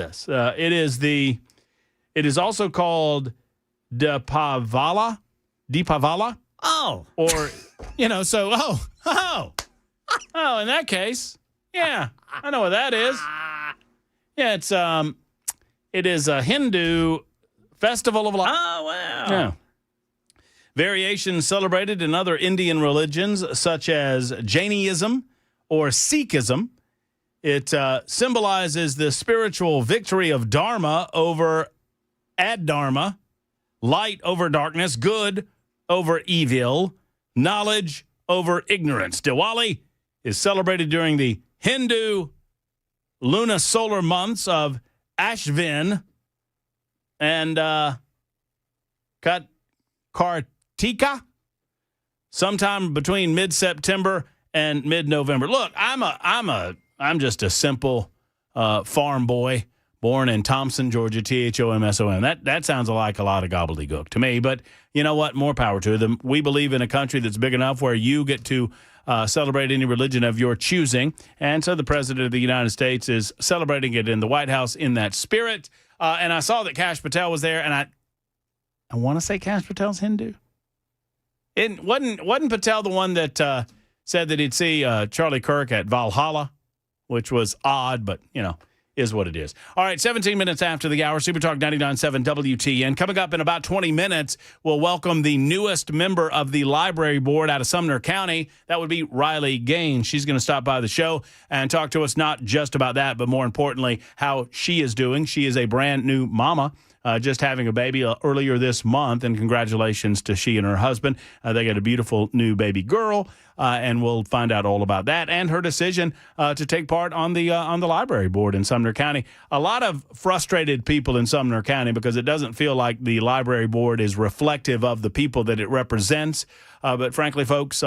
this. It is also called Deepavala. Oh. Or, in that case, yeah, I know what that is. Yeah, it is a Hindu festival of light. Oh, wow. Yeah. Variations celebrated in other Indian religions, such as Jainism or Sikhism. It symbolizes the spiritual victory of Dharma over Adharma, light over darkness, good over evil, knowledge over ignorance. Diwali is celebrated during the Hindu lunisolar months of Ashvin and Kartika, sometime between mid-September and mid-November. Look, I'm just a simple farm boy born in Thompson, Georgia, Thomson. That sounds like a lot of gobbledygook to me, but you know what? More power to them. We believe in a country that's big enough where you get to celebrate any religion of your choosing, and so the President of the United States is celebrating it in the White House in that spirit. And I saw that Kash Patel was there, and I want to say Kash Patel's Hindu. It wasn't Patel the one that said that he'd see Charlie Kirk at Valhalla, which was odd, but, is what it is. All right, 17 minutes after the hour, Super Talk 99.7 WTN. Coming up in about 20 minutes, we'll welcome the newest member of the library board out of Sumner County. That would be Riley Gaines. She's going to stop by the show and talk to us not just about that, but more importantly, how she is doing. She is a brand new mama. Just having a baby earlier this month, and congratulations to she and her husband. They got a beautiful new baby girl, and we'll find out all about that and her decision to take part on the library board in Sumner County. A lot of frustrated people in Sumner County because it doesn't feel like the library board is reflective of the people that it represents. But frankly, folks,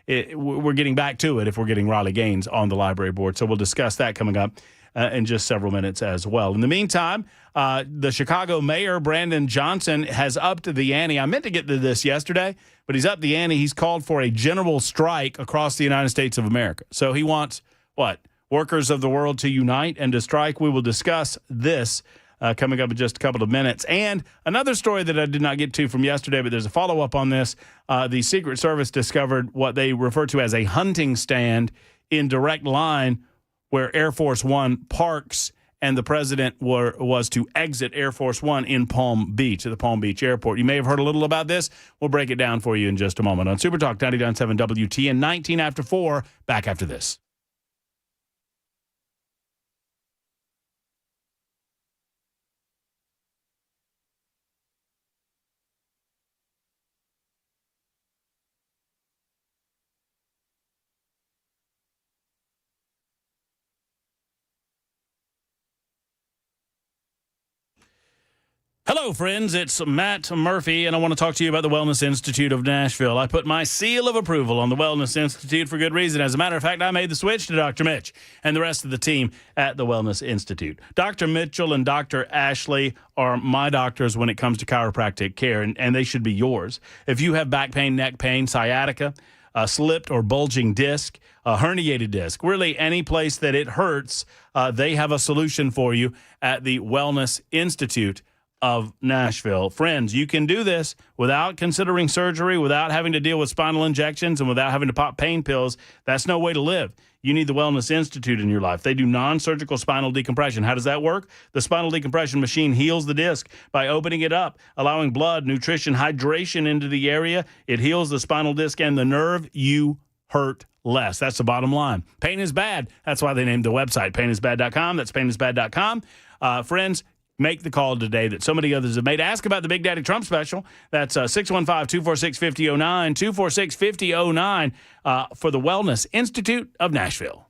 we're getting back to it if we're getting Riley Gaines on the library board. So we'll discuss that coming up in just several minutes as well. In the meantime, the Chicago mayor, Brandon Johnson, has upped the ante. I meant to get to this yesterday, but he's upped the ante. He's called for a general strike across the United States of America. So he wants, workers of the world to unite and to strike. We will discuss this coming up in just a couple of minutes. And another story that I did not get to from yesterday, but there's a follow-up on this. The Secret Service discovered what they refer to as a hunting stand in direct line where Air Force One parks, and the president was to exit Air Force One in Palm Beach, at the Palm Beach Airport. You may have heard a little about this. We'll break it down for you in just a moment on Super Talk 99.7 WTN, 19 after 4, back after this. Hello, friends. It's Matt Murphy, and I want to talk to you about the Wellness Institute of Nashville. I put my seal of approval on the Wellness Institute for good reason. As a matter of fact, I made the switch to Dr. Mitch and the rest of the team at the Wellness Institute. Dr. Mitchell and Dr. Ashley are my doctors when it comes to chiropractic care, and they should be yours. If you have back pain, neck pain, sciatica, a slipped or bulging disc, a herniated disc, really any place that it hurts, they have a solution for you at the Wellness Institute of Nashville. Friends, you can do this without considering surgery, without having to deal with spinal injections, and without having to pop pain pills. That's no way to live. You need the Wellness Institute in your life. They do non-surgical spinal decompression. How does that work? The spinal decompression machine heals the disc by opening it up, allowing blood, nutrition, hydration into the area. It heals the spinal disc and the nerve. You hurt less. That's the bottom line. Pain is bad. That's why they named the website painisbad.com. That's painisbad.com. Friends, make the call today that so many others have made. Ask about the Big Daddy Trump special. That's 615-246-5009, 246-5009 for the Wellness Institute of Nashville.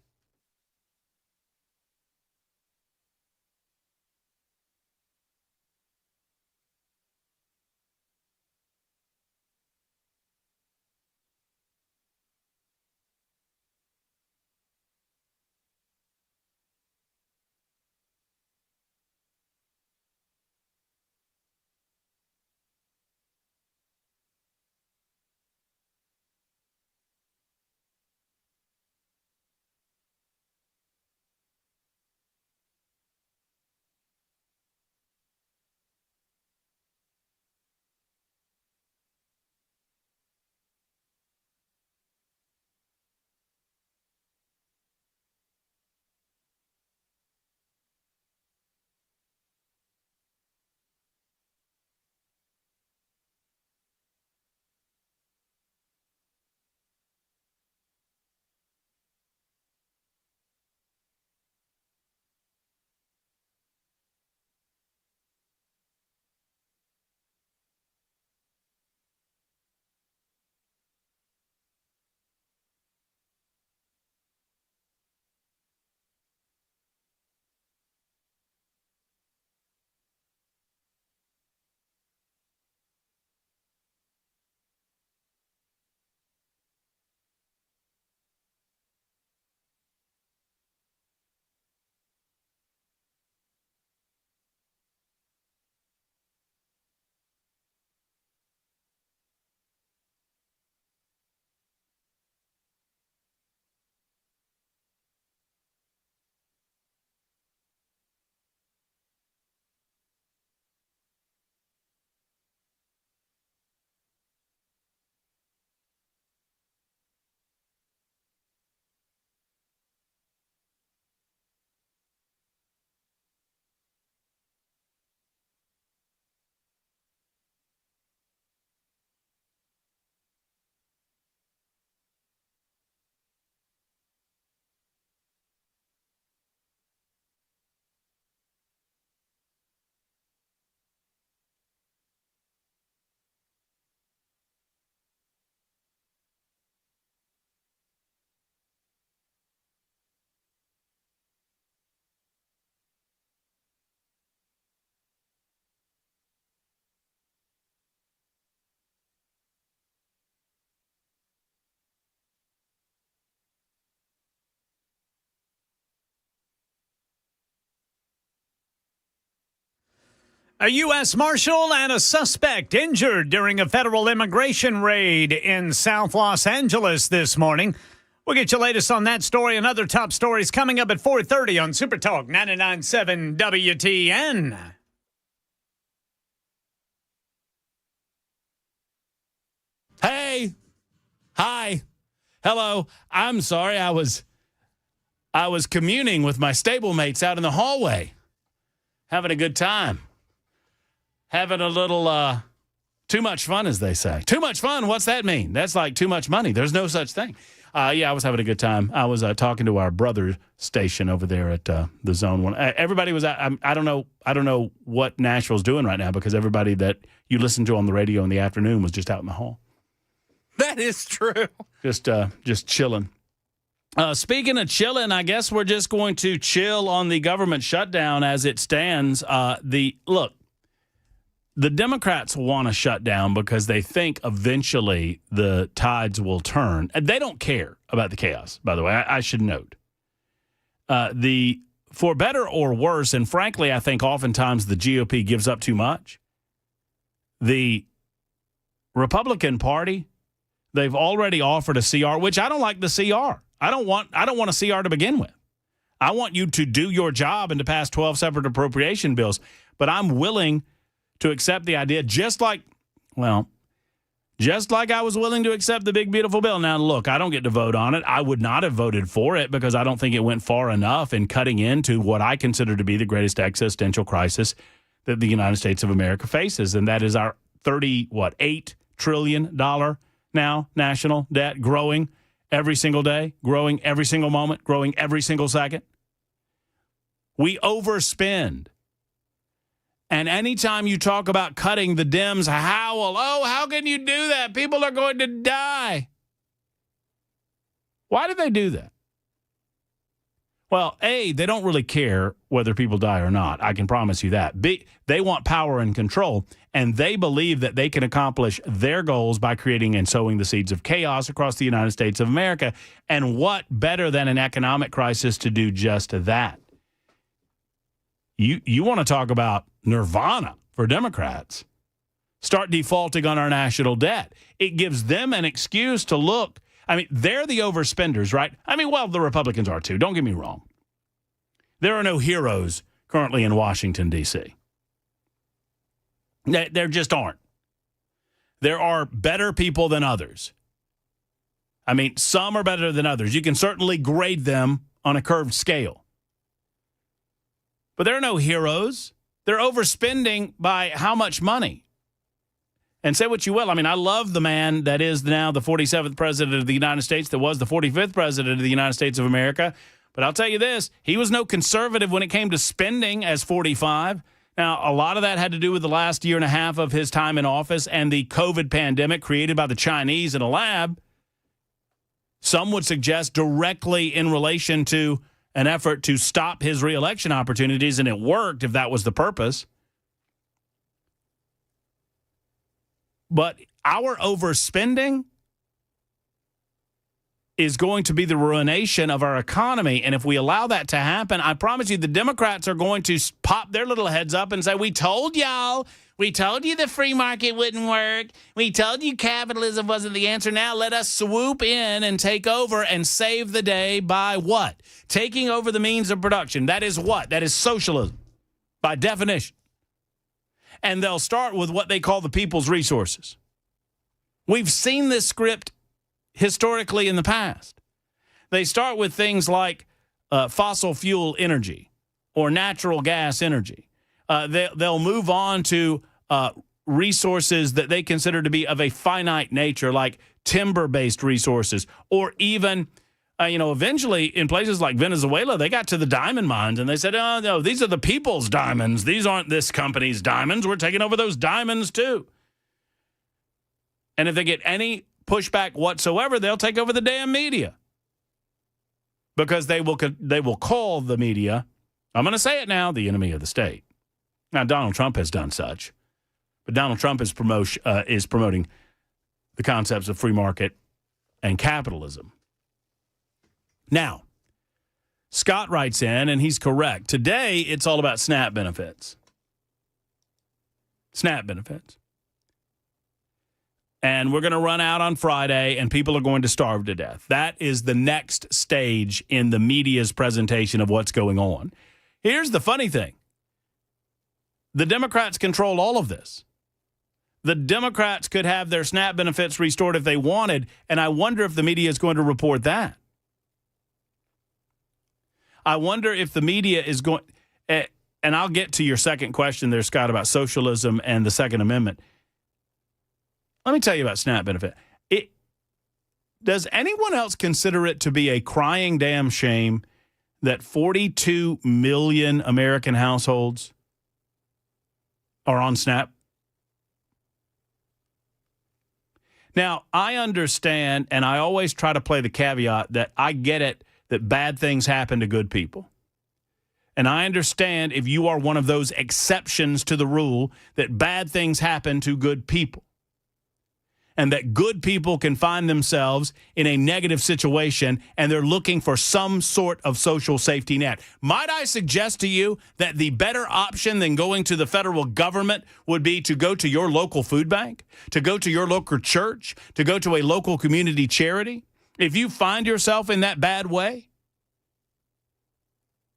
A U.S. Marshal and a suspect injured during a federal immigration raid in South Los Angeles this morning. We'll get you latest on that story and other top stories coming up at 4:30 on Super Talk 99.7 WTN. Hey. Hi. Hello. I'm sorry. I was communing with my stablemates out in the hallway. Having a good time. Having a little too much fun, as they say. Too much fun? What's that mean? That's like too much money. There's no such thing. Yeah, I was having a good time. I was talking to our brother station over there at the Zone 1. Everybody was I don't know what Nashville's doing right now because everybody that you listen to on the radio in the afternoon was just out in the hall. That is true. Just chilling. Speaking of chilling, I guess we're just going to chill on the government shutdown as it stands. The Democrats want to shut down because they think eventually the tides will turn. And they don't care about the chaos, by the way. I should note. For better or worse, and frankly, I think oftentimes the GOP gives up too much. The Republican Party, they've already offered a CR, which I don't like the CR. I don't want a CR to begin with. I want you to do your job and to pass 12 separate appropriation bills. But I'm willing to accept the idea, just like I was willing to accept the big, beautiful bill. Now, look, I don't get to vote on it. I would not have voted for it because I don't think it went far enough in cutting into what I consider to be the greatest existential crisis that the United States of America faces, and that is our $8 trillion now national debt, growing every single day, growing every single moment, growing every single second. We overspend. And anytime you talk about cutting, the Dems howl, how can you do that? People are going to die. Why do they do that? Well, A, they don't really care whether people die or not. I can promise you that. B, they want power and control, and they believe that they can accomplish their goals by creating and sowing the seeds of chaos across the United States of America. And what better than an economic crisis to do just that? You want to talk about nirvana for Democrats. Start defaulting on our national debt. It gives them an excuse to look. I mean, they're the overspenders, right? I mean, well, the Republicans are too. Don't get me wrong. There are no heroes currently in Washington, D.C. There just aren't. There are better people than others. I mean, some are better than others. You can certainly grade them on a curved scale. But there are no heroes. They're overspending by how much money? And say what you will. I mean, I love the man that is now the 47th president of the United States, that was the 45th president of the United States of America. But I'll tell you this, he was no conservative when it came to spending as 45. Now, a lot of that had to do with the last year and a half of his time in office and the COVID pandemic created by the Chinese in a lab. Some would suggest directly in relation to an effort to stop his reelection opportunities, and it worked if that was the purpose. But our overspending is going to be the ruination of our economy, and if we allow that to happen, I promise you the Democrats are going to pop their little heads up and say, we told y'all. We told you the free market wouldn't work. We told you capitalism wasn't the answer. Now let us swoop in and take over and save the day by what? Taking over the means of production. That is what? That is socialism, by definition. And they'll start with what they call the people's resources. We've seen this script historically in the past. They start with things like fossil fuel energy or natural gas energy. They'll move on to resources that they consider to be of a finite nature, like timber-based resources, or even, eventually in places like Venezuela, they got to the diamond mines and they said, oh, no, these are the people's diamonds. These aren't this company's diamonds. We're taking over those diamonds too. And if they get any pushback whatsoever, they'll take over the damn media. Because they will call the media, I'm going to say it now, the enemy of the state. Now, Donald Trump has done such, but Donald Trump is promoting the concepts of free market and capitalism. Now, Scott writes in, and he's correct. Today, it's all about SNAP benefits. SNAP benefits. And we're going to run out on Friday, and people are going to starve to death. That is the next stage in the media's presentation of what's going on. Here's the funny thing. The Democrats control all of this. The Democrats could have their SNAP benefits restored if they wanted, and I wonder if the media is going to report that. I wonder if the media is going, and I'll get to your second question there, Scott, about socialism and the Second Amendment. Let me tell you about SNAP benefit. Does anyone else consider it to be a crying damn shame that 42 million American households are on SNAP? Now, I understand, and I always try to play the caveat that I get it, that bad things happen to good people. And I understand if you are one of those exceptions to the rule that bad things happen to good people. And that good people can find themselves in a negative situation and they're looking for some sort of social safety net. Might I suggest to you that the better option than going to the federal government would be to go to your local food bank, to go to your local church, to go to a local community charity? If you find yourself in that bad way,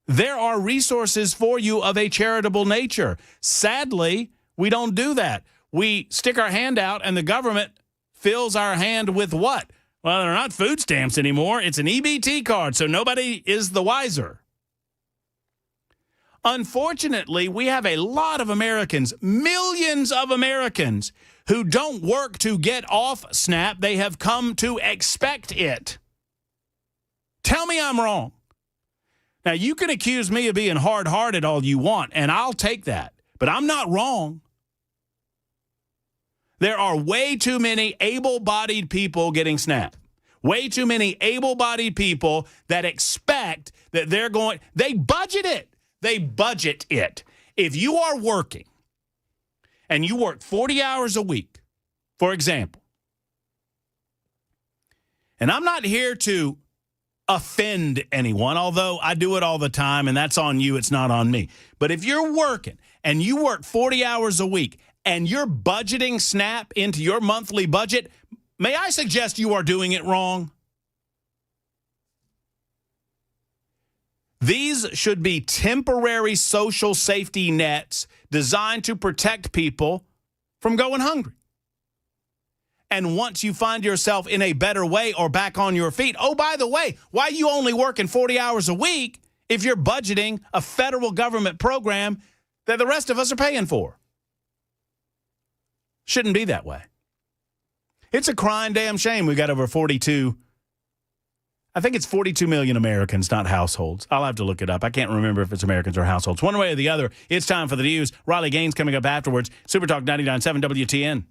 there are resources for you of a charitable nature. Sadly, we don't do that. We stick our hand out and the government fills our hand with what? Well, they're not food stamps anymore. It's an EBT card, so nobody is the wiser. Unfortunately, we have a lot of Americans, millions of Americans, who don't work to get off SNAP. They have come to expect it. Tell me I'm wrong. Now, you can accuse me of being hard-hearted all you want, and I'll take that, but I'm not wrong. There are way too many able-bodied people getting SNAP. Way too many able-bodied people that expect that they budget it. They budget it. If you are working and you work 40 hours a week, for example, and I'm not here to offend anyone, although I do it all the time, and that's on you, it's not on me. But if you're working and you work 40 hours a week and you're budgeting SNAP into your monthly budget, may I suggest you are doing it wrong? These should be temporary social safety nets designed to protect people from going hungry. And once you find yourself in a better way or back on your feet, oh, by the way, why are you only working 40 hours a week if you're budgeting a federal government program that the rest of us are paying for? Shouldn't be that way. It's a crying damn shame we got over 42. I think it's 42 million Americans, not households. I'll have to look it up. I can't remember if it's Americans or households. One way or the other, it's time for the news. Riley Gaines coming up afterwards. Super Talk 99.7 WTN.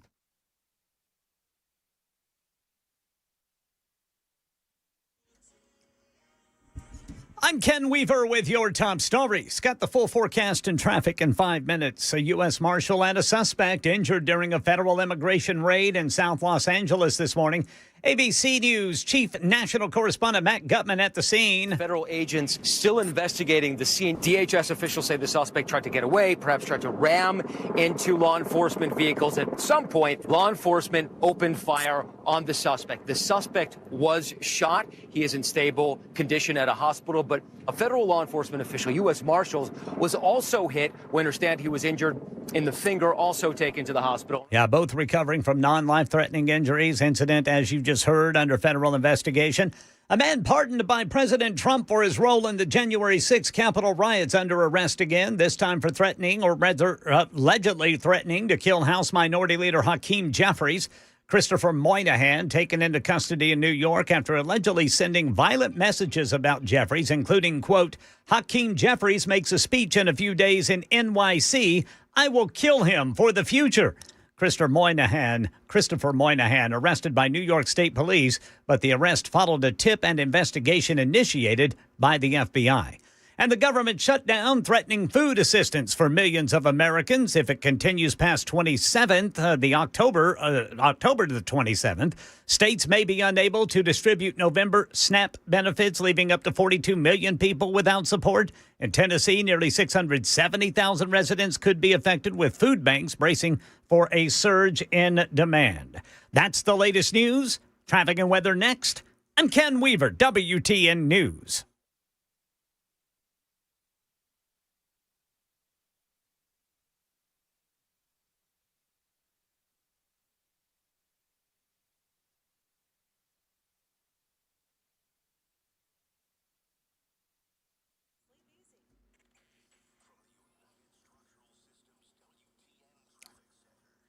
I'm Ken Weaver with your top stories. Got the full forecast and traffic in 5 minutes. A U.S. Marshal and a suspect injured during a federal immigration raid in South Los Angeles this morning. ABC News Chief National Correspondent Matt Gutman at the scene. Federal agents still investigating the scene. DHS officials say the suspect tried to get away, perhaps tried to ram into law enforcement vehicles. At some point, law enforcement opened fire on the suspect. The suspect was shot. He is in stable condition at a hospital, but a federal law enforcement official, U.S. Marshals, was also hit. We understand he was injured in the finger, also taken to the hospital. Yeah, both recovering from non-life-threatening injuries. Incident, as you just heard, under federal investigation. A man pardoned by President Trump for his role in the January 6 Capitol riots under arrest again, this time for threatening, or rather allegedly threatening, to kill House Minority Leader Hakeem Jeffries. Christopher Moynihan taken into custody in New York after allegedly sending violent messages about Jeffries, including, quote, Hakeem Jeffries makes a speech in a few days in NYC. I will kill him for the future. Christopher Moynihan, arrested by New York State Police, but the arrest followed a tip and investigation initiated by the FBI. And the government shutdown threatening food assistance for millions of Americans if it continues past 27th, October to the 27th. States may be unable to distribute November SNAP benefits, leaving up to 42 million people without support. In Tennessee, nearly 670,000 residents could be affected, with food banks bracing for a surge in demand. That's the latest news. Traffic and weather next. I'm Ken Weaver, WTN News.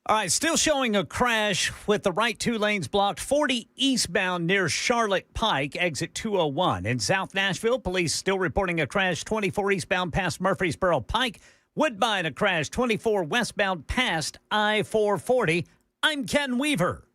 All right, still showing a crash with the right two lanes blocked. 40 eastbound near Charlotte Pike, exit 201. In South Nashville, police still reporting a crash 24 eastbound past Murfreesboro Pike. Woodbine, a crash 24 westbound past I-440. I'm Ken Weaver.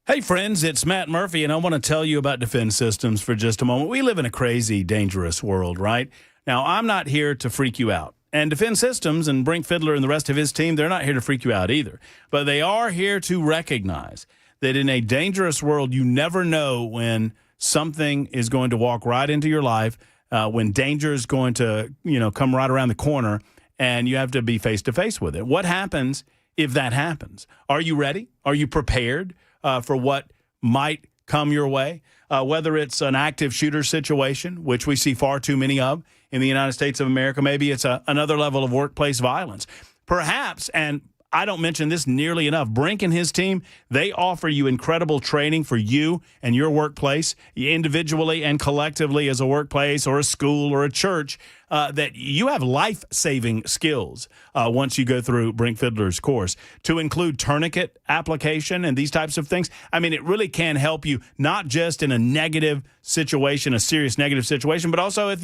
Hey, friends, it's Matt Murphy, and I want to tell you about Defense Systems for just a moment. We live in a crazy, dangerous world, right? Now, I'm not here to freak you out. And Defense Systems and Brink Fiddler and the rest of his team, they're not here to freak you out either. But they are here to recognize that in a dangerous world, you never know when something is going to walk right into your life, when danger is going to, come right around the corner, and you have to be face-to-face with it. What happens if that happens? Are you ready? Are you prepared for what might come your way? Whether it's an active shooter situation, which we see far too many of in the United States of America, maybe it's another level of workplace violence. Perhaps, and I don't mention this nearly enough, Brink and his team, they offer you incredible training for you and your workplace, individually and collectively as a workplace or a school or a church, that you have life-saving skills once you go through Brink Fiddler's course, to include tourniquet application and these types of things. I mean, it really can help you, not just in a negative situation, a serious negative situation, but also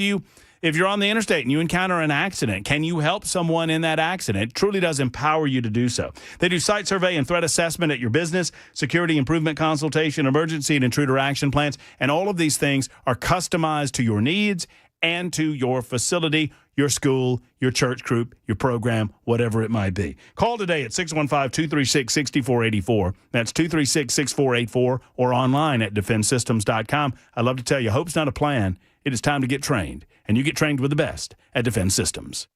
if you're on the interstate and you encounter an accident, can you help someone in that accident? It truly does empower you to do so. They do site survey and threat assessment at your business, security improvement consultation, emergency and intruder action plans, and all of these things are customized to your needs and to your facility, your school, your church group, your program, whatever it might be. Call today at 615-236-6484. That's 236-6484, or online at defensesystems.com. I'd love to tell you, hope's not a plan. It is time to get trained, and you get trained with the best at Defense Systems.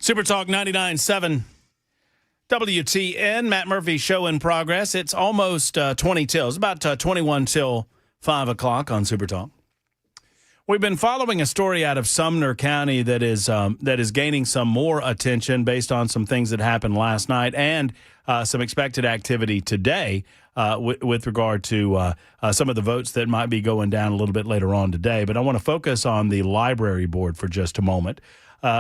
Super Talk 99.7 WTN. Matt Murphy show in progress. It's almost 20 till. It's about 21 till 5 o'clock on Super Talk. We've been following a story out of Sumner County that is gaining some more attention based on some things that happened last night and some expected activity today with regard to some of the votes that might be going down a little bit later on today. But I want to focus on the library board for just a moment.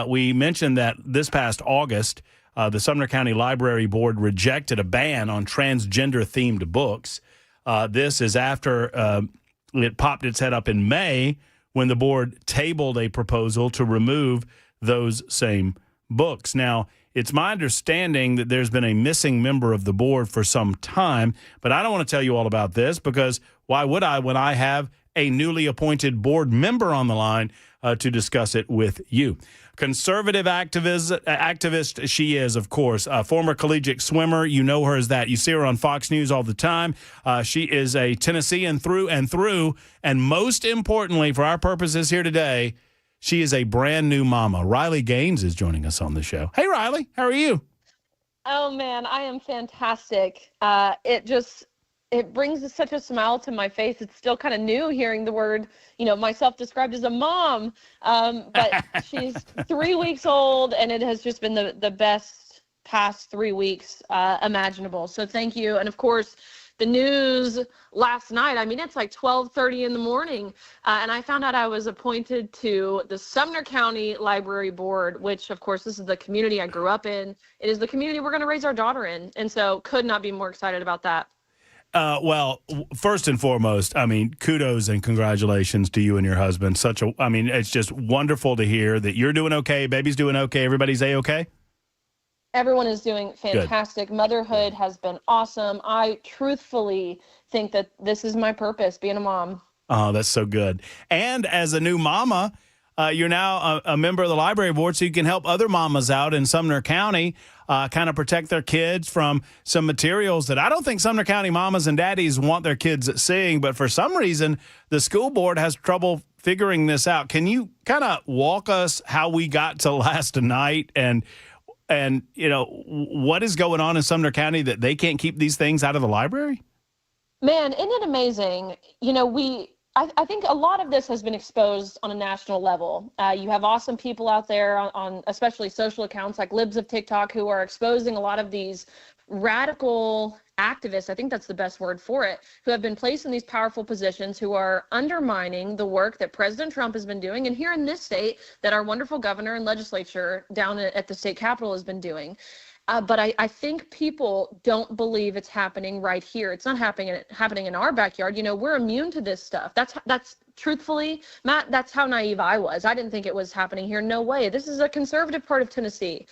We mentioned that this past August, the Sumner County Library Board rejected a ban on transgender-themed books. This is after it popped its head up in May when the board tabled a proposal to remove those same books. Now, it's my understanding that there's been a missing member of the board for some time, but I don't want to tell you all about this because why would I when I have a newly appointed board member on the line to discuss it with you. Conservative activist she is, of course, a former collegiate swimmer. You know her as that. You see her on Fox News all the time. She is a Tennessean through and through. And most importantly, for our purposes here today, she is a brand new mama. Riley Gaines is joining us on the show. Hey, Riley, how are you? Oh, man, I am fantastic. It brings such a smile to my face. It's still kind of new hearing the word, myself described as a mom. But she's 3 weeks old, and it has just been the best past 3 weeks imaginable. So thank you. And, of course, the news last night, it's like 12:30 in the morning, and I found out I was appointed to the Sumner County Library Board, which, of course, this is the community I grew up in. It is the community we're going to raise our daughter in, and so could not be more excited about that. Well, first and foremost, kudos and congratulations to you and your husband. It's just wonderful to hear that you're doing okay, baby's doing okay, everybody's A-okay? Everyone is doing fantastic. Good. Motherhood has been awesome. I truthfully think that this is my purpose, being a mom. Oh, that's so good. And as a new mama, you're now a member of the library board, so you can help other mamas out in Sumner County kind of protect their kids from some materials that I don't think Sumner County mamas and daddies want their kids seeing. But for some reason, the school board has trouble figuring this out. Can you kind of walk us how we got to last night and what is going on in Sumner County that they can't keep these things out of the library? Man, isn't it amazing? I think a lot of this has been exposed on a national level. You have awesome people out there on especially social accounts like Libs of TikTok who are exposing a lot of these radical activists, I think that's the best word for it, who have been placed in these powerful positions, who are undermining the work that President Trump has been doing, and here in this state that our wonderful governor and legislature down at the state capitol has been doing. But I think people don't believe it's happening right here. It's not happening in our backyard. We're immune to this stuff. That's truthfully, Matt, that's how naive I was. I didn't think it was happening here. No way. This is a conservative part of Tennessee.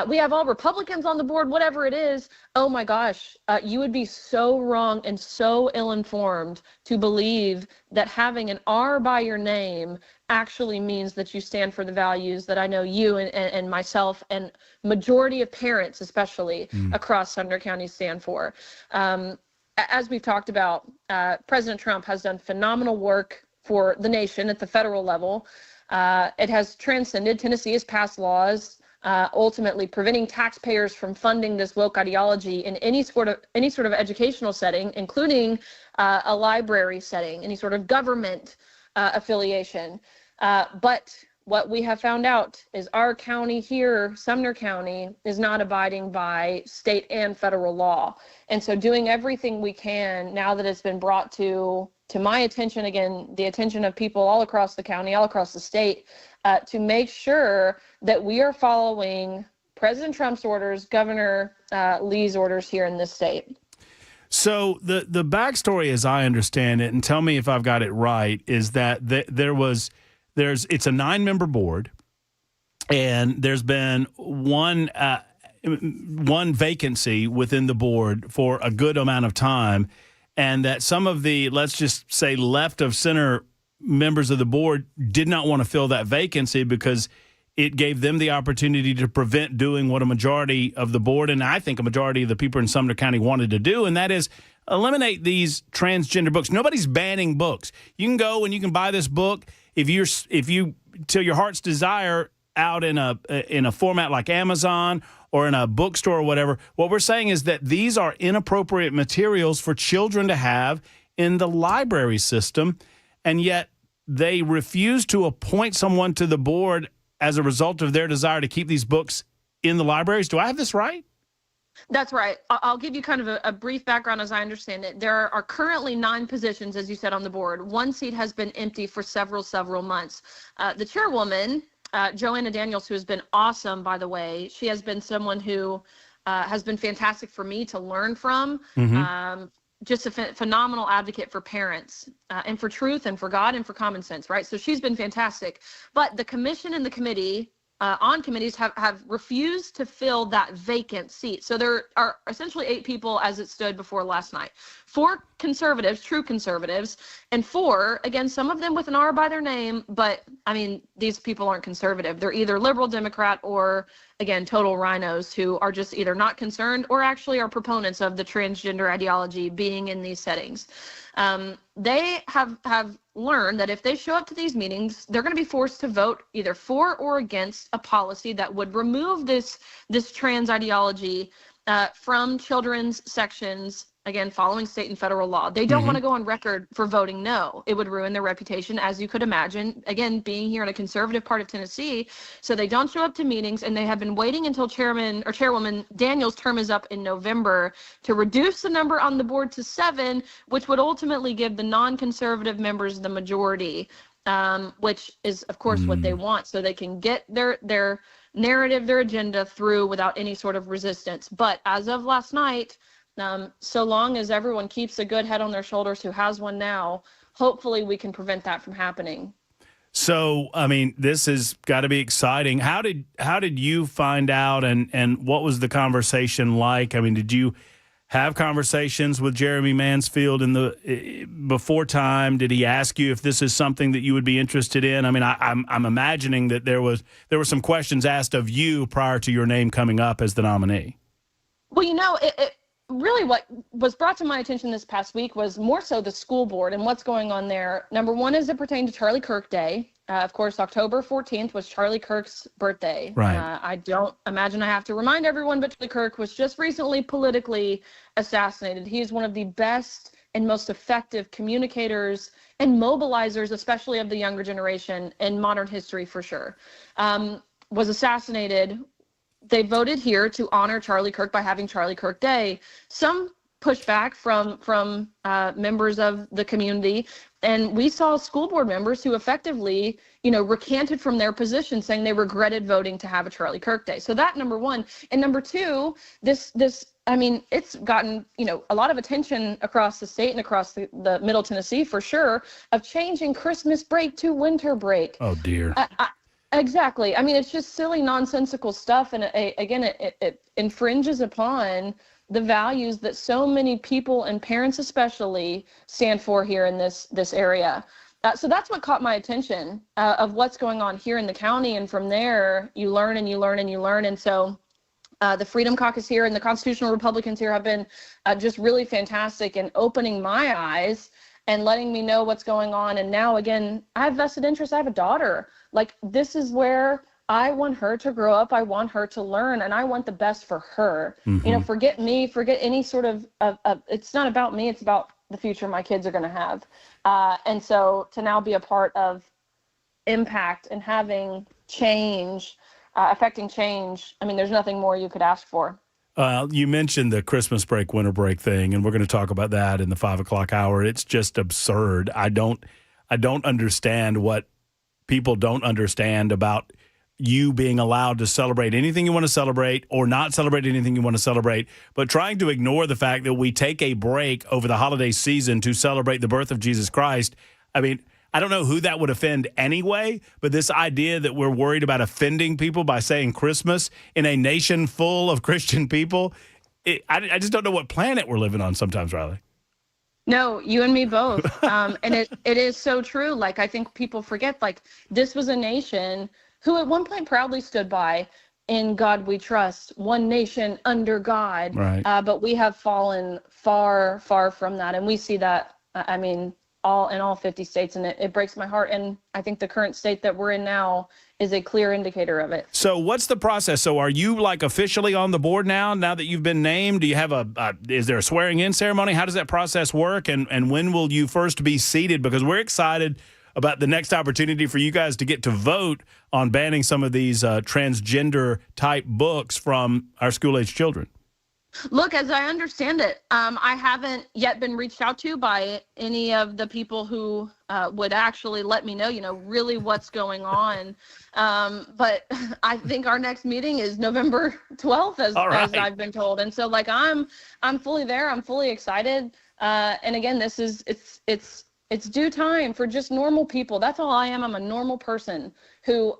We have all Republicans on the board, whatever it is. Oh my gosh, you would be so wrong and so ill-informed to believe that having an R by your name actually means that you stand for the values that I know you and myself and majority of parents, especially across Sumner County, stand for. As we've talked about, President Trump has done phenomenal work for the nation at the federal level. It has transcended. Tennessee has passed laws ultimately preventing taxpayers from funding this woke ideology in any sort of educational setting, including a library setting, any sort of government affiliation. But what we have found out is our county here, Sumner County, is not abiding by state and federal law. And so doing everything we can now that it's been brought to my attention, again, the attention of people all across the county, all across the state, to make sure that we are following President Trump's orders, Governor Lee's orders here in this state. So the backstory, as I understand it, and tell me if I've got it right, is that it's a 9-member board, and there's been one vacancy within the board for a good amount of time, and that some of the, let's just say, left of center members of the board did not want to fill that vacancy because it gave them the opportunity to prevent doing what a majority of the board, and I think a majority of the people in Sumner County wanted to do, and that is eliminate these transgender books. Nobody's banning books. You can go and you can buy this book if you till your heart's desire out in a format like Amazon or in a bookstore or whatever. What we're saying is that these are inappropriate materials for children to have in the library system, and yet they refuse to appoint someone to the board as a result of their desire to keep these books in the libraries. Do I have this right? That's right. I'll give you kind of a brief background as I understand it. There are currently 9 positions, as you said, on the board. 1 seat has been empty for several months. The chairwoman, Joanna Daniels, who has been awesome, by the way, she has been someone who has been fantastic for me to learn from. Just a phenomenal advocate for parents and for truth and for God and for common sense, right? So she's been fantastic. But the commission and the committee on committees have refused to fill that vacant seat. So there are essentially 8 people as it stood before last night. 4 conservatives, true conservatives, and 4, again, some of them with an R by their name, but I mean, these people aren't conservative. They're either liberal Democrat or, again, total rhinos who are just either not concerned or actually are proponents of the transgender ideology being in these settings. They have learned that if they show up to these meetings, they're going to be forced to vote either for or against a policy that would remove this trans ideology from children's sections, again, following state and federal law. They don't want to go on record for voting no. It would ruin their reputation, as you could imagine, again, being here in a conservative part of Tennessee. So they don't show up to meetings, and they have been waiting until Chairwoman Daniels' term is up in November to reduce the number on the board to 7, which would ultimately give the non-conservative members the majority, which is, of course, what they want, so they can get their narrative, their agenda through without any sort of resistance. But as of last night, so long as everyone keeps a good head on their shoulders who has one now, hopefully we can prevent that from happening. So, I mean, this has got to be exciting. How did you find out, and what was the conversation like? I mean, did you have conversations with Jeremy Mansfield before time? Did he ask you if this is something that you would be interested in? I mean, I'm imagining that there were some questions asked of you prior to your name coming up as the nominee. Well, really what was brought to my attention this past week was more so the school board and what's going on there. Number one, as it pertained to Charlie Kirk Day. Of course, October 14th was Charlie Kirk's birthday. Right. I don't imagine I have to remind everyone, but Charlie Kirk was just recently politically assassinated. He is one of the best and most effective communicators and mobilizers, especially of the younger generation, in modern history for sure. Was assassinated. They voted here to honor Charlie Kirk by having Charlie Kirk Day. Some pushback from members of the community, and we saw school board members who effectively, recanted from their position, saying they regretted voting to have a Charlie Kirk Day. So that, number one. And number two, it's gotten, a lot of attention across the state and across the Middle Tennessee for sure, of changing Christmas break to winter break. Oh dear. Exactly. I mean, it's just silly, nonsensical stuff. And it infringes upon the values that so many people and parents especially stand for here in this area. So that's what caught my attention of what's going on here in the county. And from there, you learn and you learn and you learn. And so the Freedom Caucus here and the Constitutional Republicans here have been just really fantastic in opening my eyes and letting me know what's going on. And now, again, I have vested interest. I have a daughter. Like, this is where I want her to grow up. I want her to learn, and I want the best for her. Forget me, forget any sort of it's not about me. It's about the future my kids are going to have. And so to now be a part of impact and having change, affecting change, I mean, there's nothing more you could ask for. You mentioned the Christmas break, winter break thing, and we're going to talk about that in the 5 o'clock hour. It's just absurd. I don't understand what people don't understand about you being allowed to celebrate anything you want to celebrate or not celebrate anything you want to celebrate, but trying to ignore the fact that we take a break over the holiday season to celebrate the birth of Jesus Christ. I mean, I don't know who that would offend anyway, but this idea that we're worried about offending people by saying Christmas in a nation full of Christian people, I just don't know what planet we're living on sometimes, Riley. No, you and me both. And it is so true. Like, I think people forget, like, this was a nation who at one point proudly stood by "In God We Trust," one nation under God. Right. But we have fallen far, far from that. And we see that, in all 50 states, and it breaks my heart. And I think the current state that we're in now is a clear indicator of it. So what's the process? So are you like officially on the board now that you've been named? Do you have is there a swearing in ceremony? How does that process work? And when will you first be seated? Because we're excited about the next opportunity for you guys to get to vote on banning some of these transgender type books from our school-age children. Look, as I understand it, I haven't yet been reached out to by any of the people who would actually let me know, really what's going on. But I think our next meeting is November 12th, as I've been told. And so, I'm fully there. I'm fully excited. And again, it's due time for just normal people. That's all I am. I'm a normal person who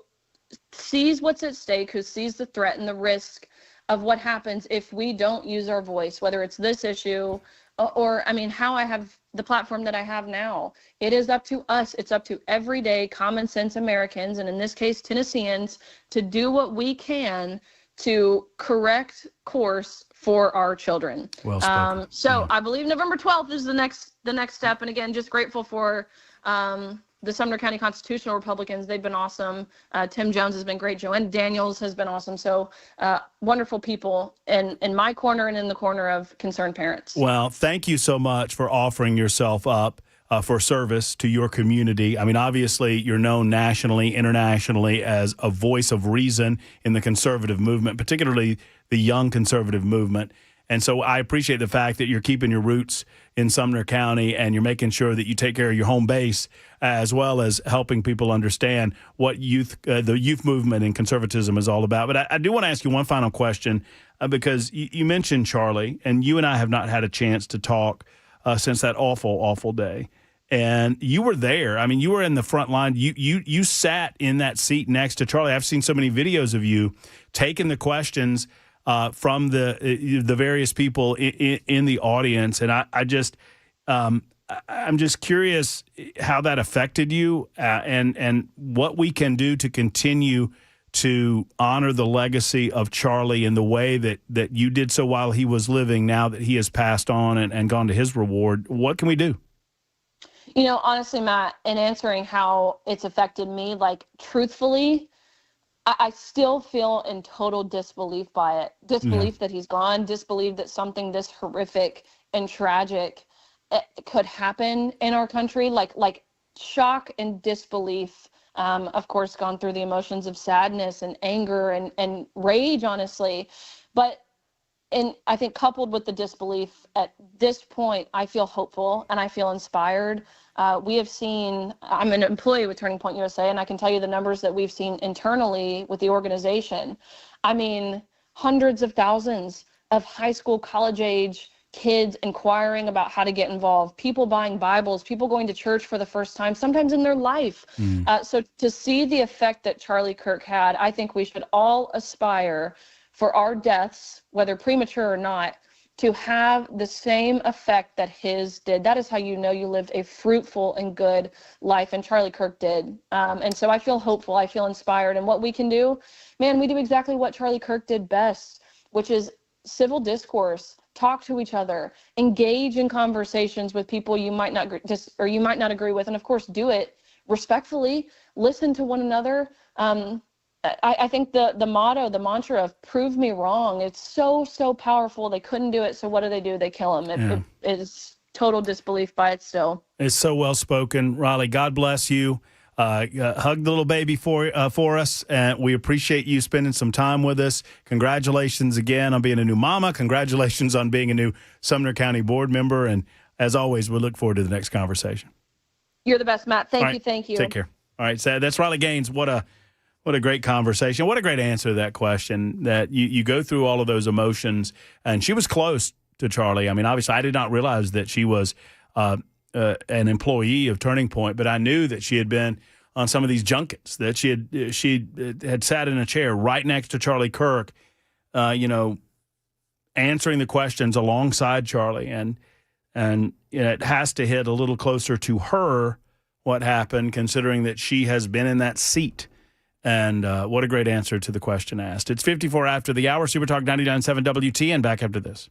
sees what's at stake, who sees the threat and the risk of what happens if we don't use our voice, whether it's this issue or how I have the platform that I have now. It is up to us. It's up to everyday common sense Americans, and in this case, Tennesseans, to do what we can to correct course for our children. Well spoken. I believe November 12th is the next step. And again, just grateful for the Sumner County Constitutional Republicans. They've been awesome. Tim Jones has been great. Joanne Daniels has been awesome. So wonderful people in my corner and in the corner of concerned parents. Well, thank you so much for offering yourself up for service to your community. Obviously, you're known nationally, internationally as a voice of reason in the conservative movement, particularly the young conservative movement. And so I appreciate the fact that you're keeping your roots in Sumner County and you're making sure that you take care of your home base, as well as helping people understand what the youth movement and conservatism is all about. But I do want to ask you one final question because you mentioned Charlie, and you and I have not had a chance to talk since that awful, awful day. And you were there. You were in the front line. You sat in that seat next to Charlie. I've seen so many videos of you taking the questions from the various people in the audience, and I'm just curious how that affected you, and what we can do to continue to honor the legacy of Charlie in the way that you did so while he was living. Now that he has passed on and gone to his reward, what can we do? Honestly, Matt, in answering how it's affected me, truthfully, I still feel in total disbelief by it. Disbelief that he's gone, disbelief that something this horrific and tragic could happen in our country. Like shock and disbelief, of course, gone through the emotions of sadness and anger and rage, honestly. But I think coupled with the disbelief at this point, I feel hopeful and I feel inspired. We have seen, I'm an employee with Turning Point USA, and I can tell you the numbers that we've seen internally with the organization. Hundreds of thousands of high school, college age kids inquiring about how to get involved, people buying Bibles, people going to church for the first time, sometimes in their life. So to see the effect that Charlie Kirk had, I think we should all aspire for our deaths, whether premature or not, to have the same effect that his did. That is how you know you lived a fruitful and good life, and Charlie Kirk did. And so I feel hopeful, I feel inspired. And what we can do, man, we do exactly what Charlie Kirk did best, which is civil discourse, talk to each other, engage in conversations with people you might not you might not agree with, and of course do it respectfully, listen to one another. I think the motto, the mantra of prove me wrong, it's so powerful. They couldn't do it, so what do? They kill him. It is total disbelief by it still. It's so well spoken. Riley, God bless you. Hug the little baby for us, and we appreciate you spending some time with us. Congratulations again on being a new mama. Congratulations on being a new Sumner County board member, and as always, we look forward to the next conversation. You're the best, Matt. Thank you. Take care. All right, so that's Riley Gaines. What a great conversation. What a great answer to that question, that you go through all of those emotions. And she was close to Charlie. Obviously, I did not realize that she was an employee of Turning Point, but I knew that she had been on some of these junkets, that she had sat in a chair right next to Charlie Kirk, answering the questions alongside Charlie. And it has to hit a little closer to her what happened, considering that she has been in that seat. And what a great answer to the question asked. It's 54 after the hour. Super Talk 99.7 WTN. Back after this.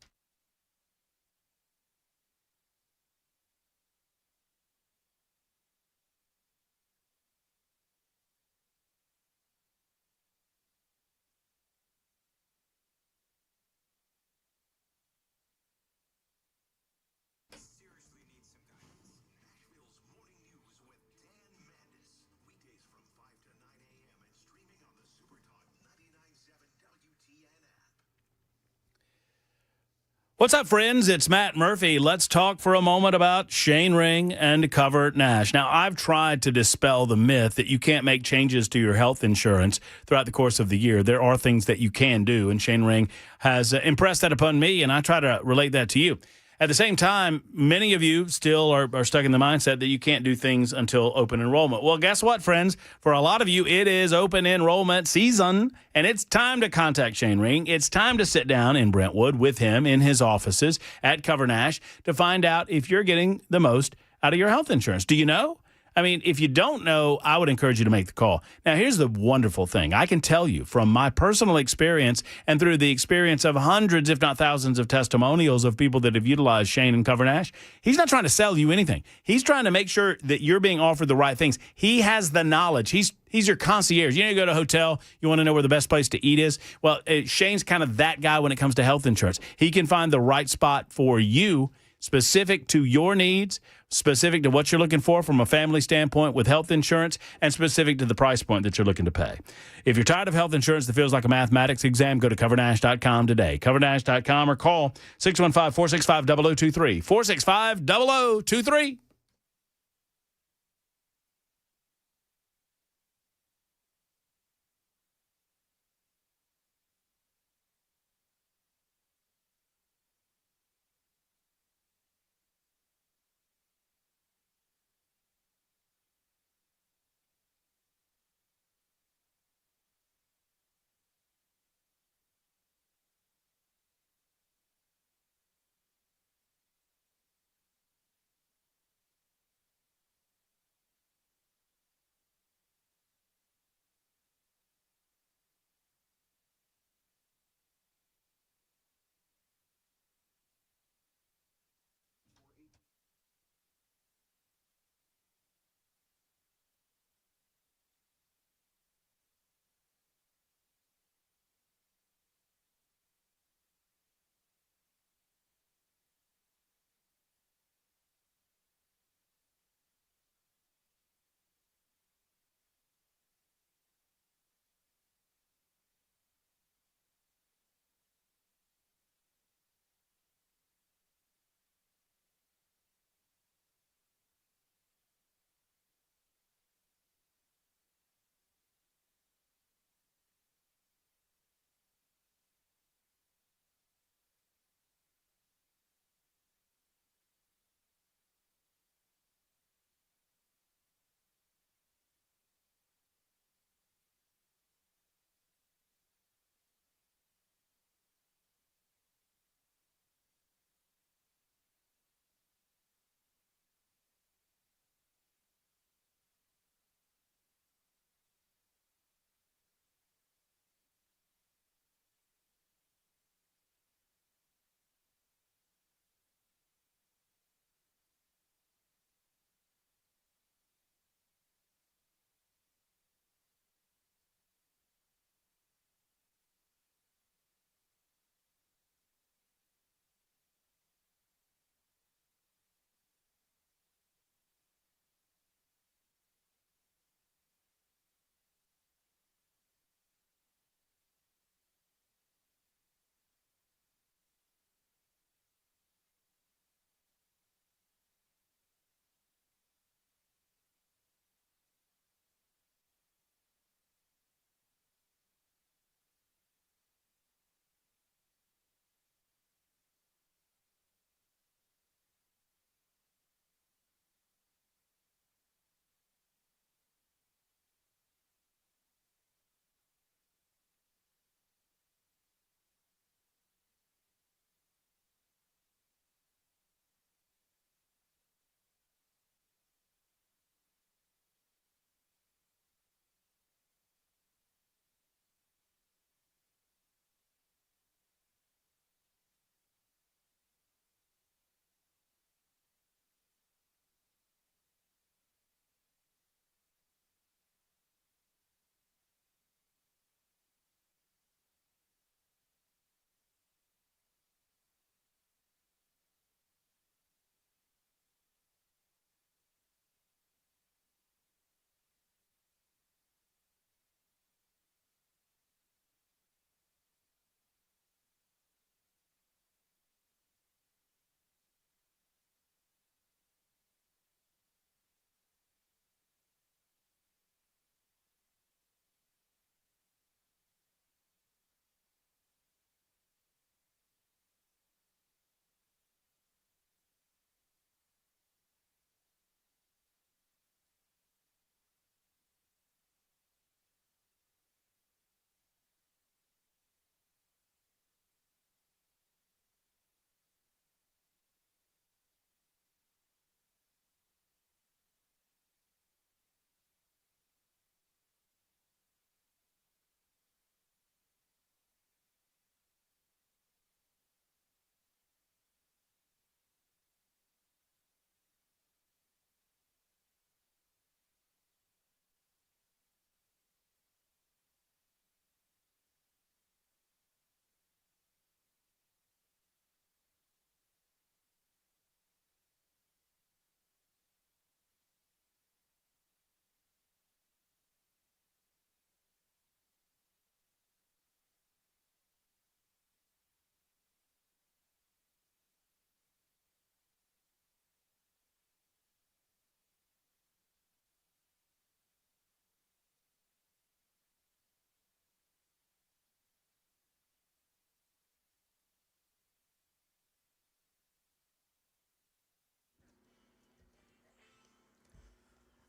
What's up, friends? It's Matt Murphy. Let's talk for a moment about Shane Ring and Cover Nash. Now, I've tried to dispel the myth that you can't make changes to your health insurance throughout the course of the year. There are things that you can do, and Shane Ring has impressed that upon me, and I try to relate that to you. At the same time, many of you still are stuck in the mindset that you can't do things until open enrollment. Well, guess what, friends? For a lot of you, it is open enrollment season, and it's time to contact Shane Ring. It's time to sit down in Brentwood with him in his offices at Cover Nash to find out if you're getting the most out of your health insurance. Do you know? I mean, if you don't know, I would encourage you to make the call. Now, here's the wonderful thing. I can tell you from my personal experience and through the experience of hundreds, if not thousands, of testimonials of people that have utilized Shane and Cover Nash, he's not trying to sell you anything. He's trying to make sure that you're being offered the right things. He has the knowledge. He's your concierge. You go to a hotel, you want to know where the best place to eat is? Well, Shane's kind of that guy when it comes to health insurance. He can find the right spot for you, specific to your needs, specific to what you're looking for from a family standpoint with health insurance, and specific to the price point that you're looking to pay. If you're tired of health insurance that feels like a mathematics exam, go to covernash.com today. Covernash.com or call 615-465-0023. 465-0023.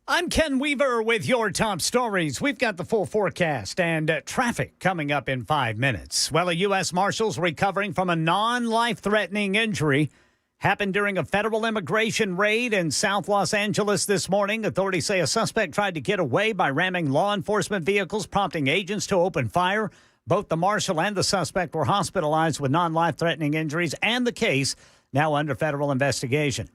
I'm Ken Weaver with your top stories. We've got the full forecast and traffic coming up in 5 minutes. Well, a U.S. Marshal's recovering from a non-life-threatening injury. Happened during a federal immigration raid in South Los Angeles this morning. Authorities say a suspect tried to get away by ramming law enforcement vehicles, prompting agents to open fire. Both the marshal and the suspect were hospitalized with non-life-threatening injuries, and the case now under federal investigation.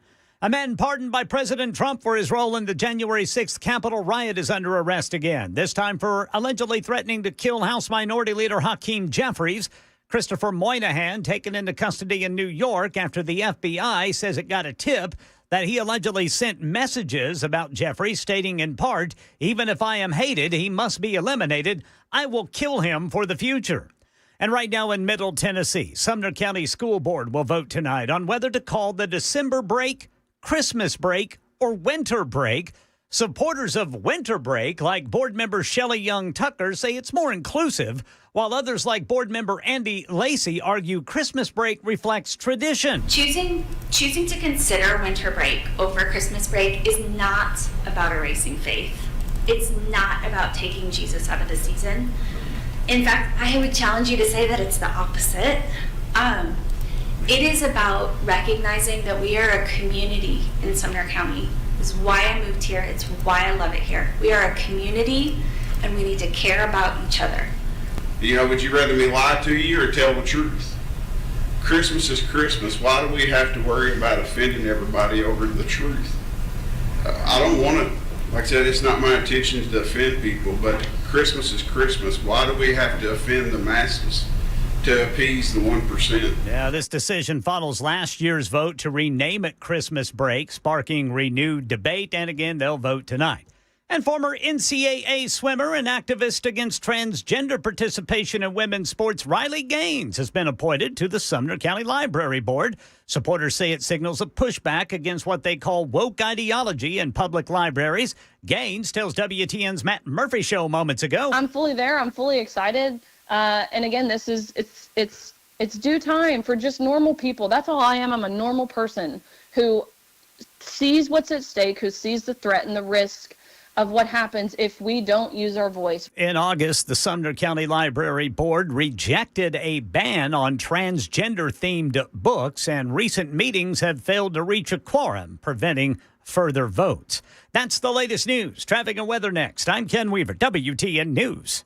A man pardoned by President Trump for his role in the January 6th Capitol riot is under arrest again, this time for allegedly threatening to kill House Minority Leader Hakeem Jeffries. Christopher Moynihan taken into custody in New York after the FBI says it got a tip that he allegedly sent messages about Jeffries stating in part, "Even if I am hated, he must be eliminated. I will kill him for the future." And right now in Middle Tennessee, Sumner County School Board will vote tonight on whether to call the December break Christmas break or winter break. Supporters of winter break, like board member Shelley Young Tucker, say it's more inclusive, while others like board member Andy Lacey argue Christmas break reflects tradition. Choosing to consider winter break over Christmas break is not about erasing faith. It's not about taking Jesus out of the season. In fact, I would challenge you to say that it's the opposite. It is about recognizing that we are a community in Sumner County. It's why I moved here. It's why I love it here. We are a community, and we need to care about each other. You know, would you rather me lie to you or tell the truth? Christmas is Christmas. Why do we have to worry about offending everybody over the truth? I don't want to, like I said, it's not my intention to offend people, but Christmas is Christmas. Why do we have to offend the masses to appease the 1%? Yeah, this decision follows last year's vote to rename it Christmas break, sparking renewed debate. And again, they'll vote tonight. And former NCAA swimmer and activist against transgender participation in women's sports, Riley Gaines, has been appointed to the Sumner County Library Board. Supporters say it signals a pushback against what they call woke ideology in public libraries. Gaines tells WTN's Matt Murphy Show moments ago. I'm fully there. I'm fully excited. And again, this is it's due time for just normal people. That's all I am. I'm a normal person who sees what's at stake, who sees the threat and the risk of what happens if we don't use our voice. In August, the Sumner County Library Board rejected a ban on transgender-themed books, and recent meetings have failed to reach a quorum, preventing further votes. That's the latest news. Traffic and weather next. I'm Ken Weaver, WTN News.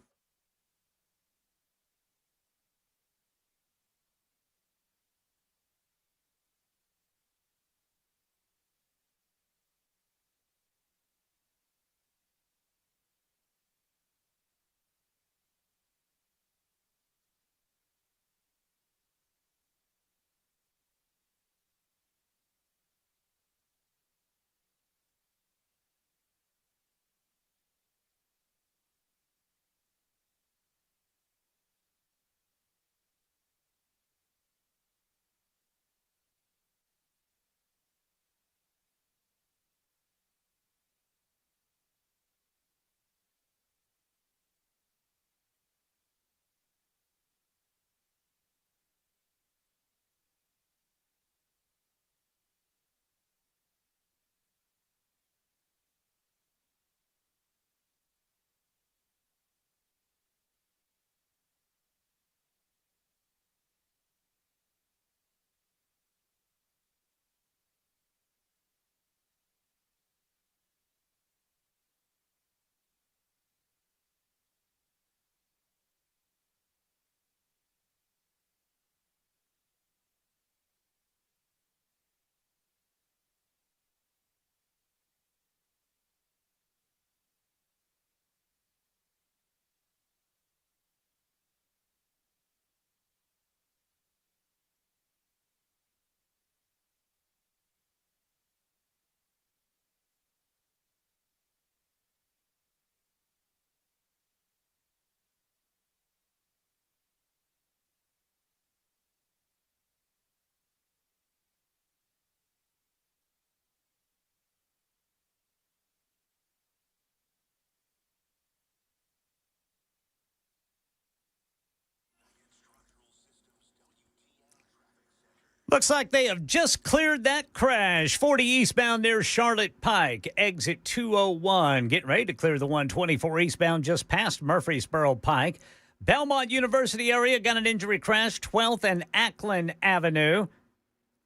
Looks like they have just cleared that crash. 40 eastbound near Charlotte Pike, exit 201. Getting ready to clear the 124 eastbound just past Murfreesboro Pike. Belmont University area got an injury crash, 12th and Ackland Avenue.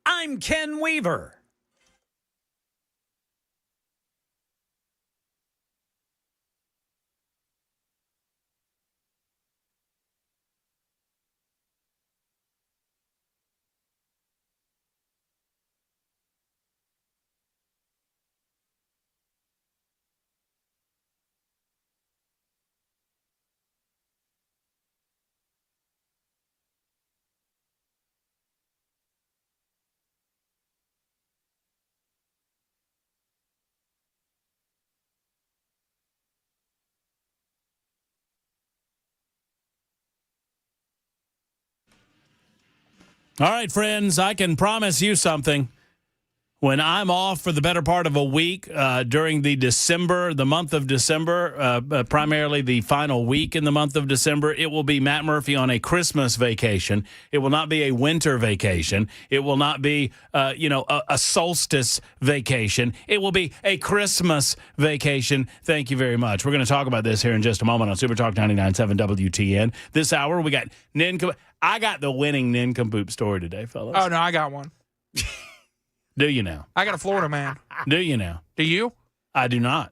I'm Ken Weaver. All right, friends, I can promise you something. When I'm off for the better part of a week during the month of December, primarily the final week in the month of December, it will be Matt Murphy on a Christmas vacation. It will not be a winter vacation. It will not be, a solstice vacation. It will be a Christmas vacation. Thank you very much. We're going to talk about this here in just a moment on Super Talk 99.7 WTN. This hour, we got I got the winning nincompoop story today, fellas. Oh, no, I got one. Do you now? I got a Florida man. Do you now? Do you? I do not.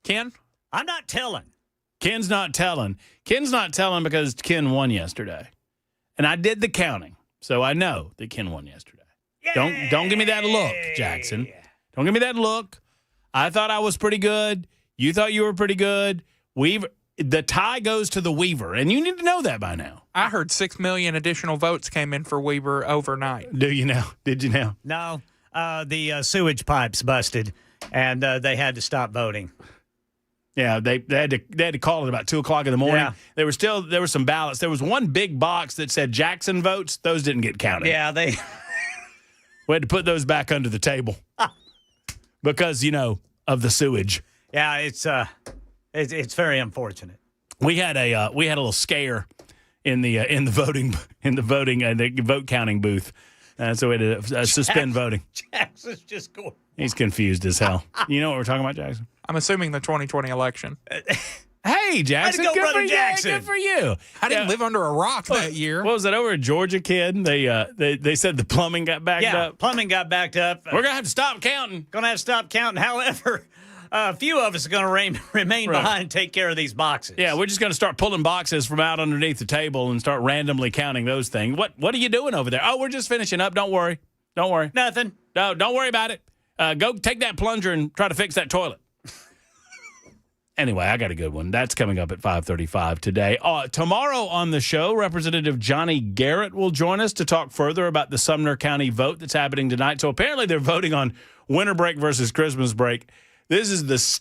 Ken? I'm not telling. Ken's not telling. Ken's not telling because Ken won yesterday. And I did the counting, so I know that Ken won yesterday. Yay! Don't give me that look, Jackson. Don't give me that look. I thought I was pretty good. You thought you were pretty good. The tie goes to the Weaver, and you need to know that by now. I heard 6 million additional votes came in for Weaver overnight. Do you now? Did you now? No. The sewage pipes busted, and they had to stop voting. Yeah, they had to call it about 2:00 in the morning. Yeah. There were some ballots. There was one big box that said Jackson votes. Those didn't get counted. Yeah, We had to put those back under the table because of the sewage. Yeah, it's very unfortunate. We had a little scare in the vote counting booth. So we had to suspend voting. Jackson's just going. He's confused as hell. You know what we're talking about, Jackson? I'm assuming the 2020 election. Hey, Jackson. Way to go, good Brother for Jackson. You. Good for you. I didn't live under a rock that year. What was that over at Georgia, kid? They said the plumbing got backed up. Plumbing got backed up. We're going to have to stop counting. Going to have to stop counting. However, a few of us are going to remain behind and take care of these boxes. Yeah, we're just going to start pulling boxes from out underneath the table and start randomly counting those things. What are you doing over there? Oh, we're just finishing up. Don't worry. Nothing. No, don't worry about it. Go take that plunger and try to fix that toilet. Anyway, I got a good one. That's coming up at 5:35 today. Tomorrow on the show, Representative Johnny Garrett will join us to talk further about the Sumner County vote that's happening tonight. So apparently they're voting on winter break versus Christmas break. This is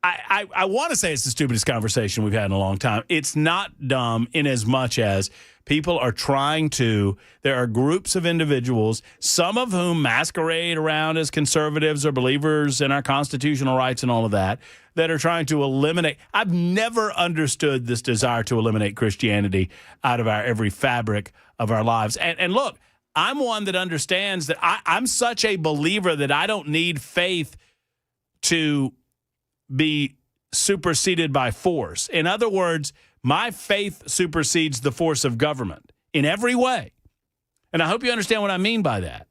I want to say it's the stupidest conversation we've had in a long time. It's not dumb in as much as people are there are groups of individuals, some of whom masquerade around as conservatives or believers in our constitutional rights and all of that are trying to eliminate. I've never understood this desire to eliminate Christianity out of our every fabric of our lives. And look, I'm one that understands that I'm such a believer that I don't need faith to be superseded by force. In other words, my faith supersedes the force of government in every way. And I hope you understand what I mean by that.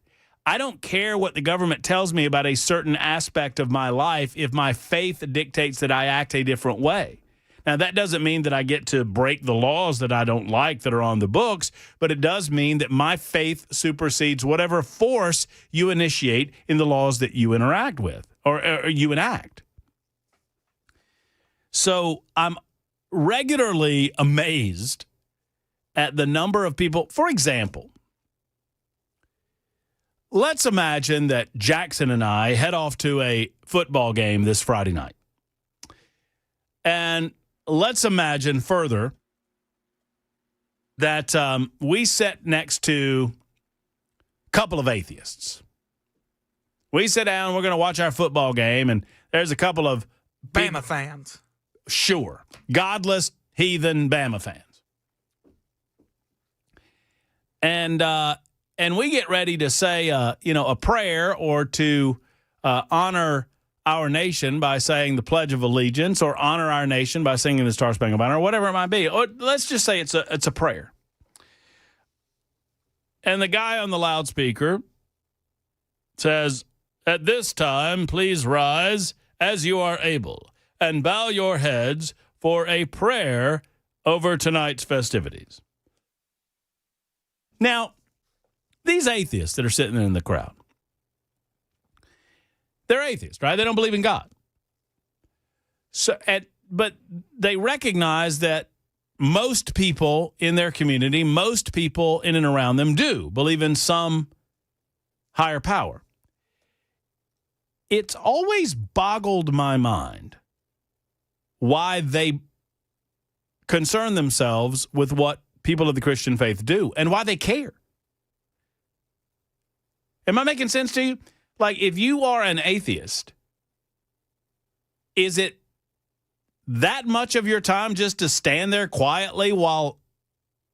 I don't care what the government tells me about a certain aspect of my life if my faith dictates that I act a different way. Now, that doesn't mean that I get to break the laws that I don't like that are on the books, but it does mean that my faith supersedes whatever force you initiate in the laws that you interact with or you enact. So I'm regularly amazed at the number of people. For example, let's imagine that Jackson and I head off to a football game this Friday night. And let's imagine further that we sit next to a couple of atheists. We sit down, we're going to watch our football game, and there's a couple of Bama fans. Sure. Godless, heathen Bama fans. And and we get ready to say, a prayer or to honor our nation by saying the Pledge of Allegiance, or honor our nation by singing the Star Spangled Banner, or whatever it might be. Or let's just say it's a prayer. And the guy on the loudspeaker says, "At this time, please rise as you are able and bow your heads for a prayer over tonight's festivities." Now, these atheists that are sitting in the crowd, they're atheists, right? They don't believe in God. But they recognize that most people in their community, most people in and around them do believe in some higher power. It's always boggled my mind why they concern themselves with what people of the Christian faith do and why they care. Am I making sense to you? Like, if you are an atheist, is it that much of your time just to stand there quietly while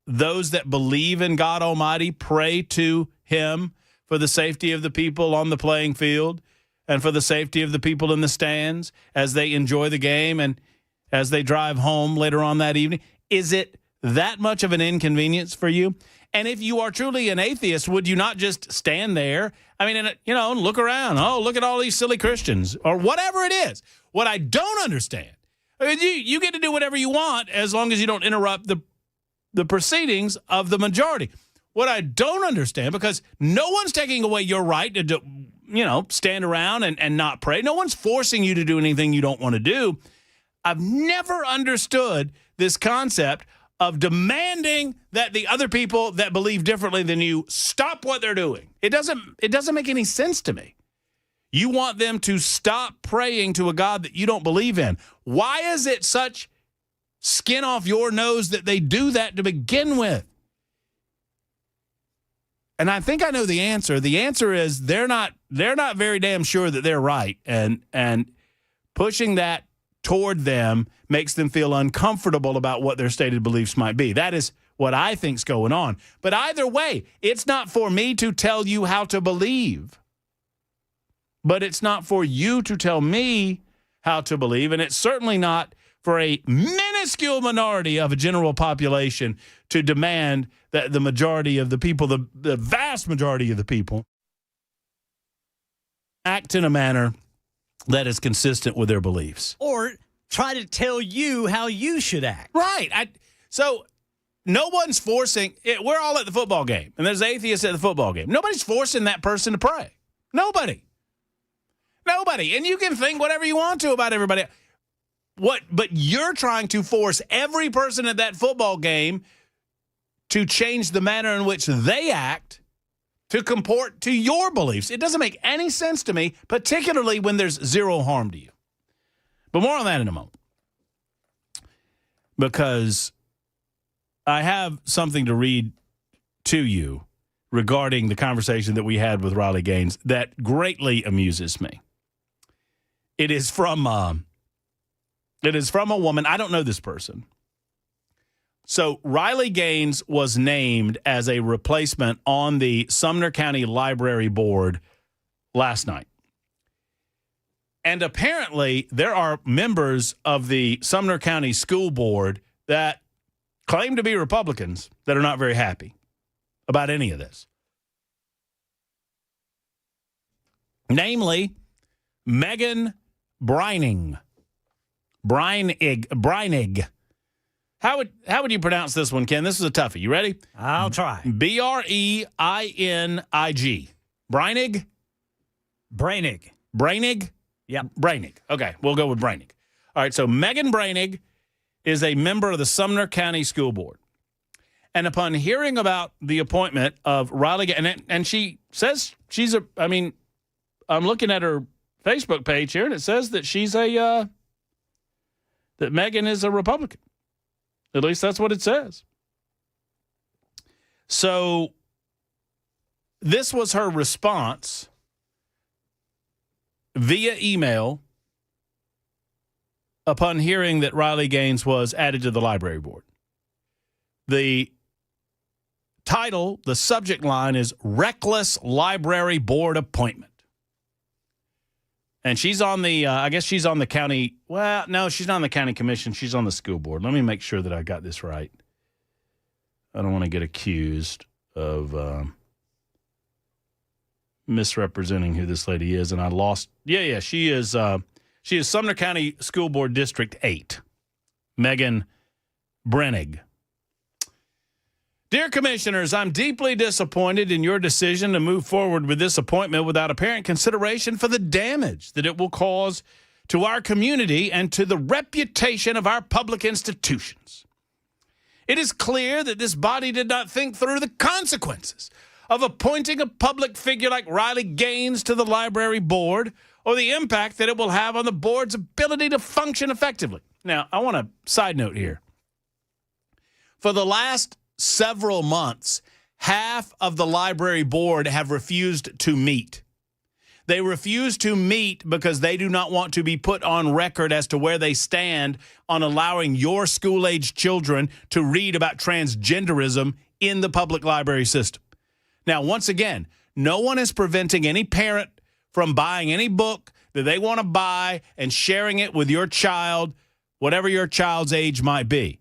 those that believe in God Almighty pray to Him for the safety of the people on the playing field and for the safety of the people in the stands as they enjoy the game and as they drive home later on that evening? Is it that much of an inconvenience for you? And if you are truly an atheist, would you not just stand there? I mean, and look around. Oh, look at all these silly Christians, or whatever it is. What I don't understand, I mean, you get to do whatever you want as long as you don't interrupt the proceedings of the majority. What I don't understand, because no one's taking away your right to do, stand around and not pray. No one's forcing you to do anything you don't want to do. I've never understood this concept of demanding that the other people that believe differently than you stop what they're doing. It doesn't make any sense to me. You want them to stop praying to a God that you don't believe in. Why is it such skin off your nose that they do that to begin with? And I think I know the answer. The answer is they're not very damn sure that they're right, and pushing that toward them makes them feel uncomfortable about what their stated beliefs might be. That is what I think's going on. But either way, it's not for me to tell you how to believe. But it's not for you to tell me how to believe, and it's certainly not for a minuscule minority of a general population to demand that the majority of the people, the vast majority of the people, act in a manner that is consistent with their beliefs. Or try to tell you how you should act. Right. So no one's forcing it. We're all at the football game, and there's atheists at the football game. Nobody's forcing that person to pray. Nobody. And you can think whatever you want to about everybody. But you're trying to force every person at that football game to change the manner in which they act to comport to your beliefs. It doesn't make any sense to me, particularly when there's zero harm to you. But more on that in a moment. Because I have something to read to you regarding the conversation that we had with Riley Gaines that greatly amuses me. It is from a woman. I don't know this person. So Riley Gaines was named as a replacement on the Sumner County Library Board last night. And apparently there are members of the Sumner County School Board that claim to be Republicans that are not very happy about any of this. Namely, Megan Breinig. How would you pronounce this one, Ken? This is a toughie. You ready? I'll try. Breinig. Breinig? Breinig? Yep. Breinig. Okay, we'll go with Breinig. All right, so Megan Breinig is a member of the Sumner County School Board. And upon hearing about the appointment of Riley, and she says I'm looking at her Facebook page here, and it says that she's that Megan is a Republican. At least that's what it says. So this was her response via email upon hearing that Riley Gaines was added to the library board. The title, the subject line is Reckless Library Board Appointment. And she's on the, I guess she's on the county, well, no, she's not on the county commission. She's on the school board. Let me make sure that I got this right. I don't want to get accused of misrepresenting who this lady is, and I lost. Yeah, she is Sumner County School Board District 8, Megan Brennig. Dear Commissioners, I'm deeply disappointed in your decision to move forward with this appointment without apparent consideration for the damage that it will cause to our community and to the reputation of our public institutions. It is clear that this body did not think through the consequences of appointing a public figure like Riley Gaines to the library board or the impact that it will have on the board's ability to function effectively. Now, I want a side note here. For the last several months, half of the library board have refused to meet. They refuse to meet because they do not want to be put on record as to where they stand on allowing your school-age children to read about transgenderism in the public library system. Now, once again, no one is preventing any parent from buying any book that they want to buy and sharing it with your child, whatever your child's age might be.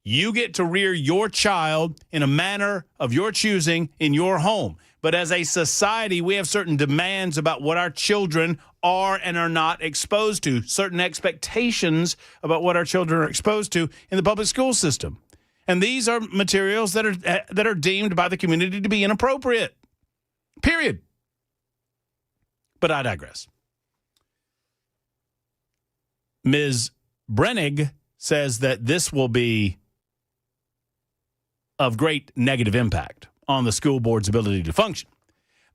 You get to rear your child in a manner of your choosing in your home. But as a society, we have certain demands about what our children are and are not exposed to, certain expectations about what our children are exposed to in the public school system. And these are materials that are deemed by the community to be inappropriate. Period. But I digress. Ms. Brennig says that this will be of great negative impact on the school board's ability to function.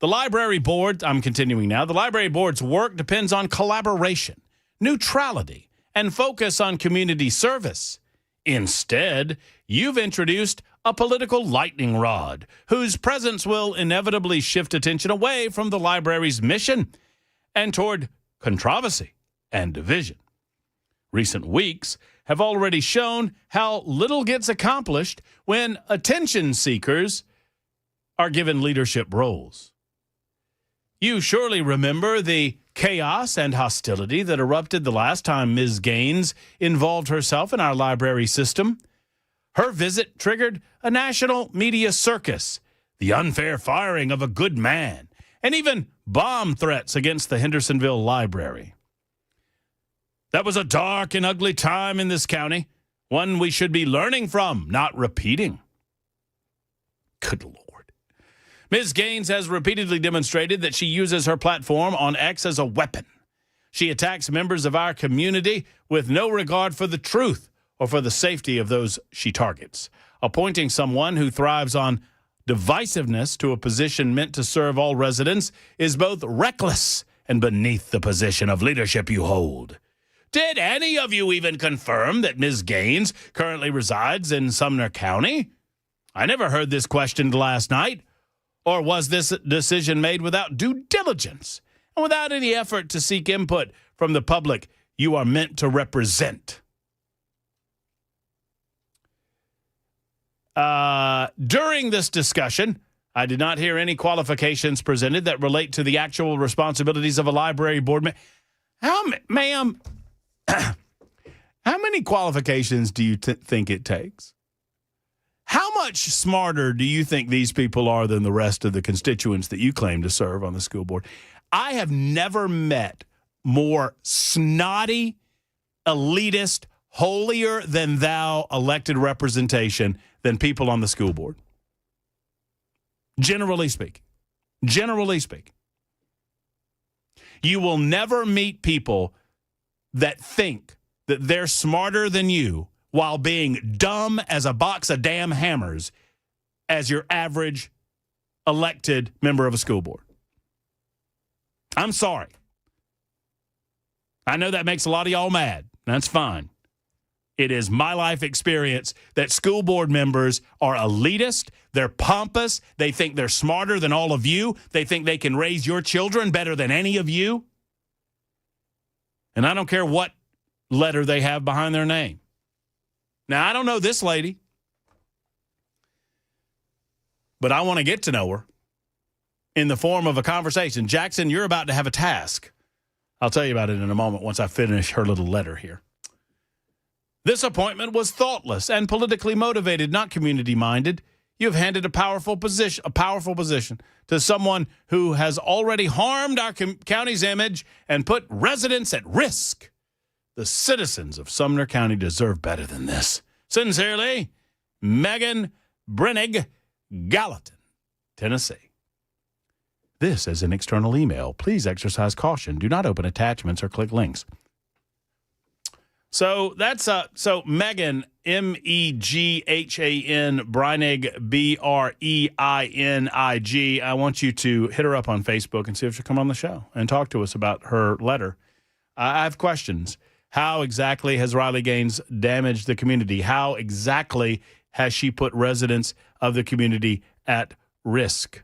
The library board, I'm continuing now, the library board's work depends on collaboration, neutrality, and focus on community service. Instead, you've introduced a political lightning rod whose presence will inevitably shift attention away from the library's mission and toward controversy and division. Recent weeks have already shown how little gets accomplished when attention seekers are given leadership roles. You surely remember the chaos and hostility that erupted the last time Ms. Gaines involved herself in our library system. Her visit triggered a national media circus, the unfair firing of a good man, and even bomb threats against the Hendersonville Library. That was a dark and ugly time in this county, one we should be learning from, not repeating. Good Lord. Ms. Gaines has repeatedly demonstrated that she uses her platform on X as a weapon. She attacks members of our community with no regard for the truth or for the safety of those she targets. Appointing someone who thrives on divisiveness to a position meant to serve all residents is both reckless and beneath the position of leadership you hold. Did any of you even confirm that Ms. Gaines currently resides in Sumner County? I never heard this questioned last night. Or was this decision made without due diligence and without any effort to seek input from the public you are meant to represent? During this discussion, I did not hear any qualifications presented that relate to the actual responsibilities of a library board member. Ma'am, how many qualifications do you think it takes? How much smarter do you think these people are than the rest of the constituents that you claim to serve on the school board? I have never met more snotty, elitist, holier-than-thou elected representation than people on the school board. Generally speaking. Generally speaking. You will never meet people that think that they're smarter than you while being dumb as a box of damn hammers as your average elected member of a school board. I'm sorry. I know that makes a lot of y'all mad. That's fine. It is my life experience that school board members are elitist, they're pompous, they think they're smarter than all of you, they think they can raise your children better than any of you. And I don't care what letter they have behind their name. Now, I don't know this lady, but I want to get to know her in the form of a conversation. Jackson, you're about to have a task. I'll tell you about it in a moment once I finish her little letter here. This appointment was thoughtless and politically motivated, not community-minded. You have handed a powerful position to someone who has already harmed our county's image and put residents at risk. The citizens of Sumner County deserve better than this. Sincerely, Megan Brennig, Gallatin, Tennessee. This is an external email. Please exercise caution. Do not open attachments or click links. So that's so Megan, Meghan Breinig, Breinig. I want you to hit her up on Facebook and see if she'll come on the show and talk to us about her letter. I have questions. How exactly has Riley Gaines damaged the community? How exactly has she put residents of the community at risk?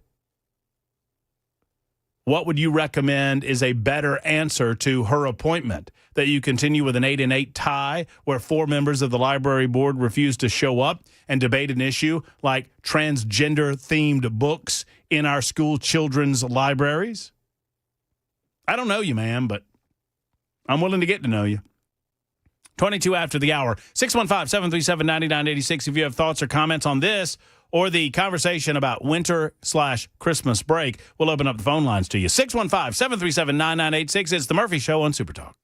What would you recommend is a better answer to her appointment? That you continue with an 8-8 tie where 4 members of the library board refuse to show up and debate an issue like transgender-themed books in our school children's libraries? I don't know you, ma'am, but I'm willing to get to know you. 22 after the hour, 615-737-9986. If you have thoughts or comments on this or the conversation about winter/Christmas break, we'll open up the phone lines to you. 615-737-9986. It's The Murphy Show on Super Talk.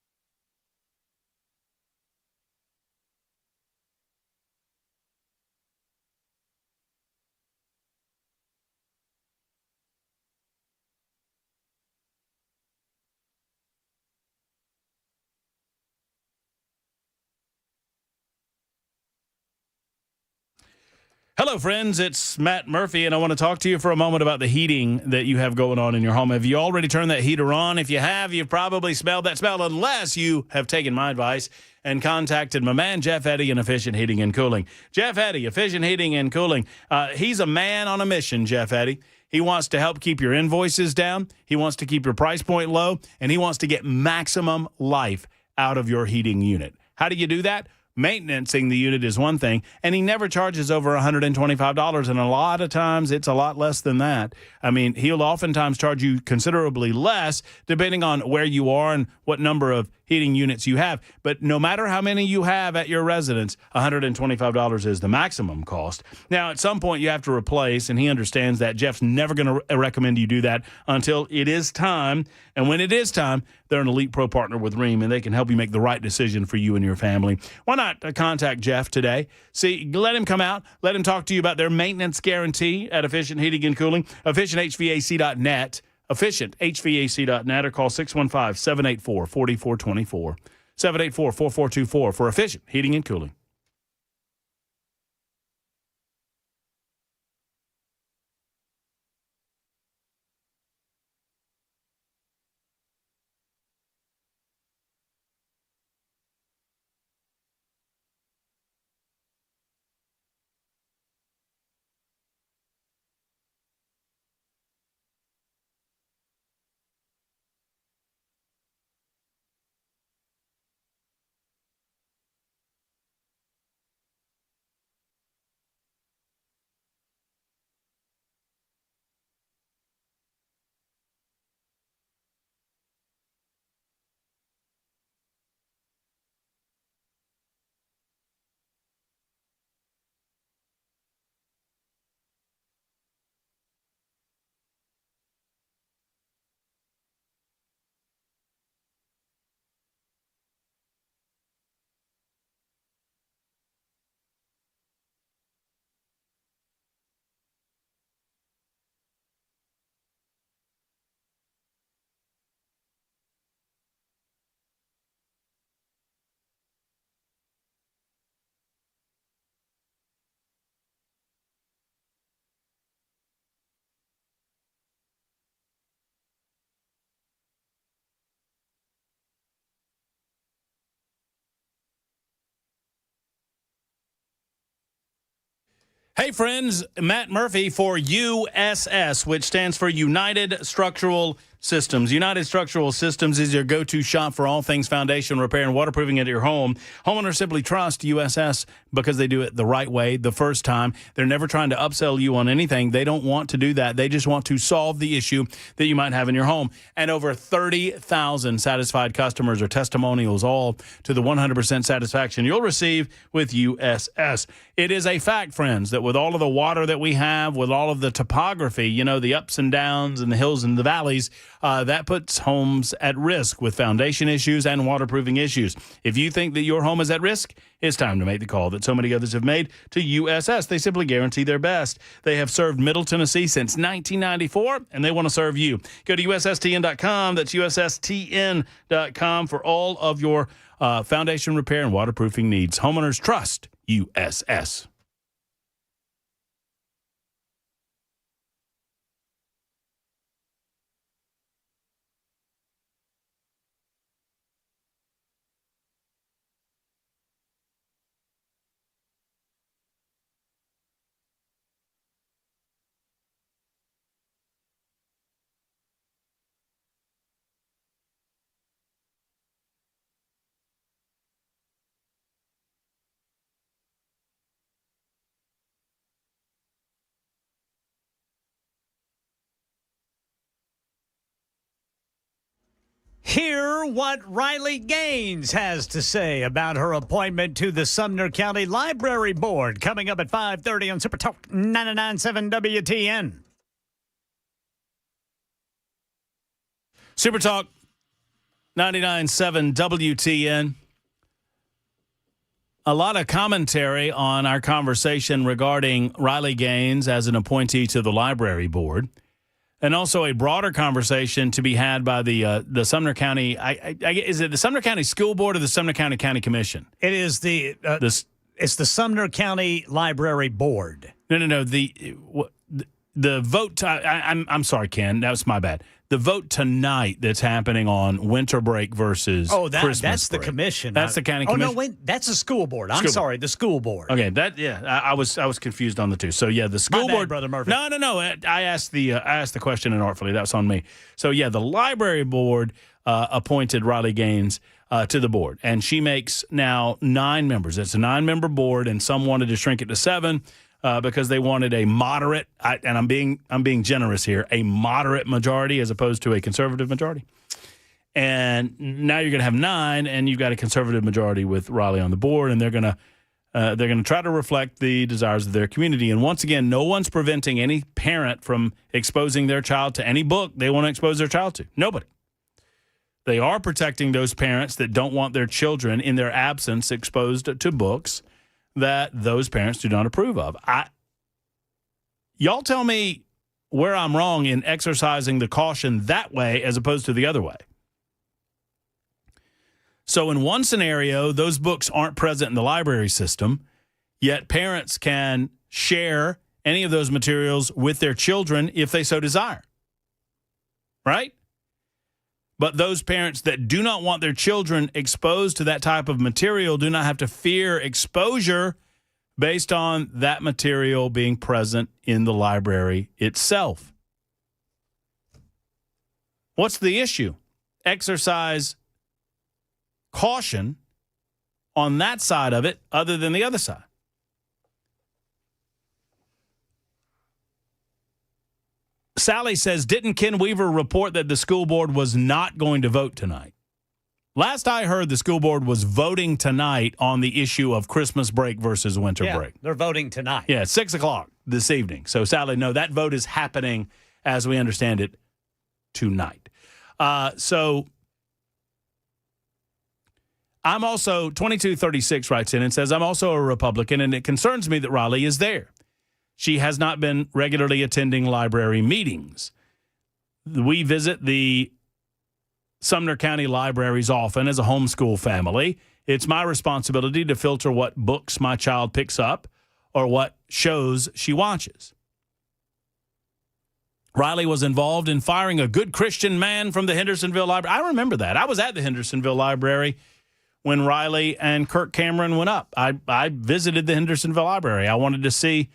Hello, friends. It's Matt Murphy, and I want to talk to you for a moment about the heating that you have going on in your home. Have you already turned that heater on? If you have, you've probably smelled that smell, unless you have taken my advice and contacted my man, Jeff Eddy, in Efficient Heating and Cooling. Jeff Eddy, Efficient Heating and Cooling. He's a man on a mission, Jeff Eddy. He wants to help keep your invoices down. He wants to keep your price point low, and he wants to get maximum life out of your heating unit. How do you do that? Maintaining the unit is one thing, and he never charges over $125, and a lot of times it's a lot less than that. I mean, he'll oftentimes charge you considerably less depending on where you are and what number of heating units you have. But no matter how many you have at your residence, $125 is the maximum cost. Now, at some point you have to replace, and he understands that. Jeff's never going to recommend you do that until it is time. And when it is time, they're an Elite Pro partner with Rheem, and they can help you make the right decision for you and your family. Why not contact Jeff today? See, let him come out. Let him talk to you about their maintenance guarantee at Efficient Heating and Cooling, efficienthvac.net. efficienthvac.net, or call 615-784-4424, 784-4424 for Efficient Heating and Cooling. Hey, friends, Matt Murphy for USS, which stands for United Structural Systems. United Structural Systems is your go-to shop for all things foundation repair and waterproofing at your home. Homeowners simply trust USS because they do it the right way the first time. They're never trying to upsell you on anything. They don't want to do that. They just want to solve the issue that you might have in your home. And over 30,000 satisfied customers or testimonials, all to the 100% satisfaction you'll receive with USS. It is a fact, friends, that with all of the water that we have, with all of the topography, you know, the ups and downs and the hills and the valleys, that puts homes at risk with foundation issues and waterproofing issues. If you think that your home is at risk, it's time to make the call that so many others have made to USS. They simply guarantee their best. They have served Middle Tennessee since 1994, and they want to serve you. Go to USSTN.com. That's USSTN.com for all of your foundation repair and waterproofing needs. Homeowners trust USS. Hear what Riley Gaines has to say about her appointment to the Sumner County Library Board, coming up at 5:30 on Super Talk 99.7 WTN. Super Talk 99.7 WTN. A lot of commentary on our conversation regarding Riley Gaines as an appointee to the library board, and also a broader conversation to be had by the Sumner County. Is it the Sumner County School Board or the Sumner County County Commission? It is it's the Sumner County Library Board. No. The vote. I'm sorry, Ken. That was my bad. The vote tonight that's happening on winter break versus Christmas that's break. The commission. That's the county commission. Oh no, wait, that's the school board. I'm sorry, the school board. Okay, I was confused on the two. So yeah, the school board, Brother Murphy. No. I asked the question inartfully. That's on me. So yeah, the library board appointed Riley Gaines to the board, and she makes now 9 members. It's a 9-member board, and some wanted to shrink it to 7. Because they wanted a moderate, and I'm being generous here, a moderate majority as opposed to a conservative majority. And now you're going to have 9, and you've got a conservative majority with Riley on the board, and they're going to try to reflect the desires of their community. And once again, no one's preventing any parent from exposing their child to any book they want to expose their child to. Nobody. They are protecting those parents that don't want their children in their absence exposed to books that those parents do not approve of. Y'all tell me where I'm wrong in exercising the caution that way as opposed to the other way. So in one scenario, those books aren't present in the library system, yet parents can share any of those materials with their children if they so desire. Right? But those parents that do not want their children exposed to that type of material do not have to fear exposure based on that material being present in the library itself. What's the issue? Exercise caution on that side of it other than the other side. Sally says, didn't Ken Weaver report that the school board was not going to vote tonight? Last I heard, the school board was voting tonight on the issue of Christmas break versus winter break. They're voting tonight. Yeah, 6 o'clock this evening. So, Sally, no, that vote is happening, as we understand it, tonight. So, I'm also, 2236 writes in and says, I'm also a Republican, and it concerns me that Riley is there. She has not been regularly attending library meetings. We visit the Sumner County libraries often as a homeschool family. It's my responsibility to filter what books my child picks up or what shows she watches. Riley was involved in firing a good Christian man from the Hendersonville Library. I remember that. I was at the Hendersonville Library when Riley and Kirk Cameron went up. I visited the Hendersonville Library. I wanted to say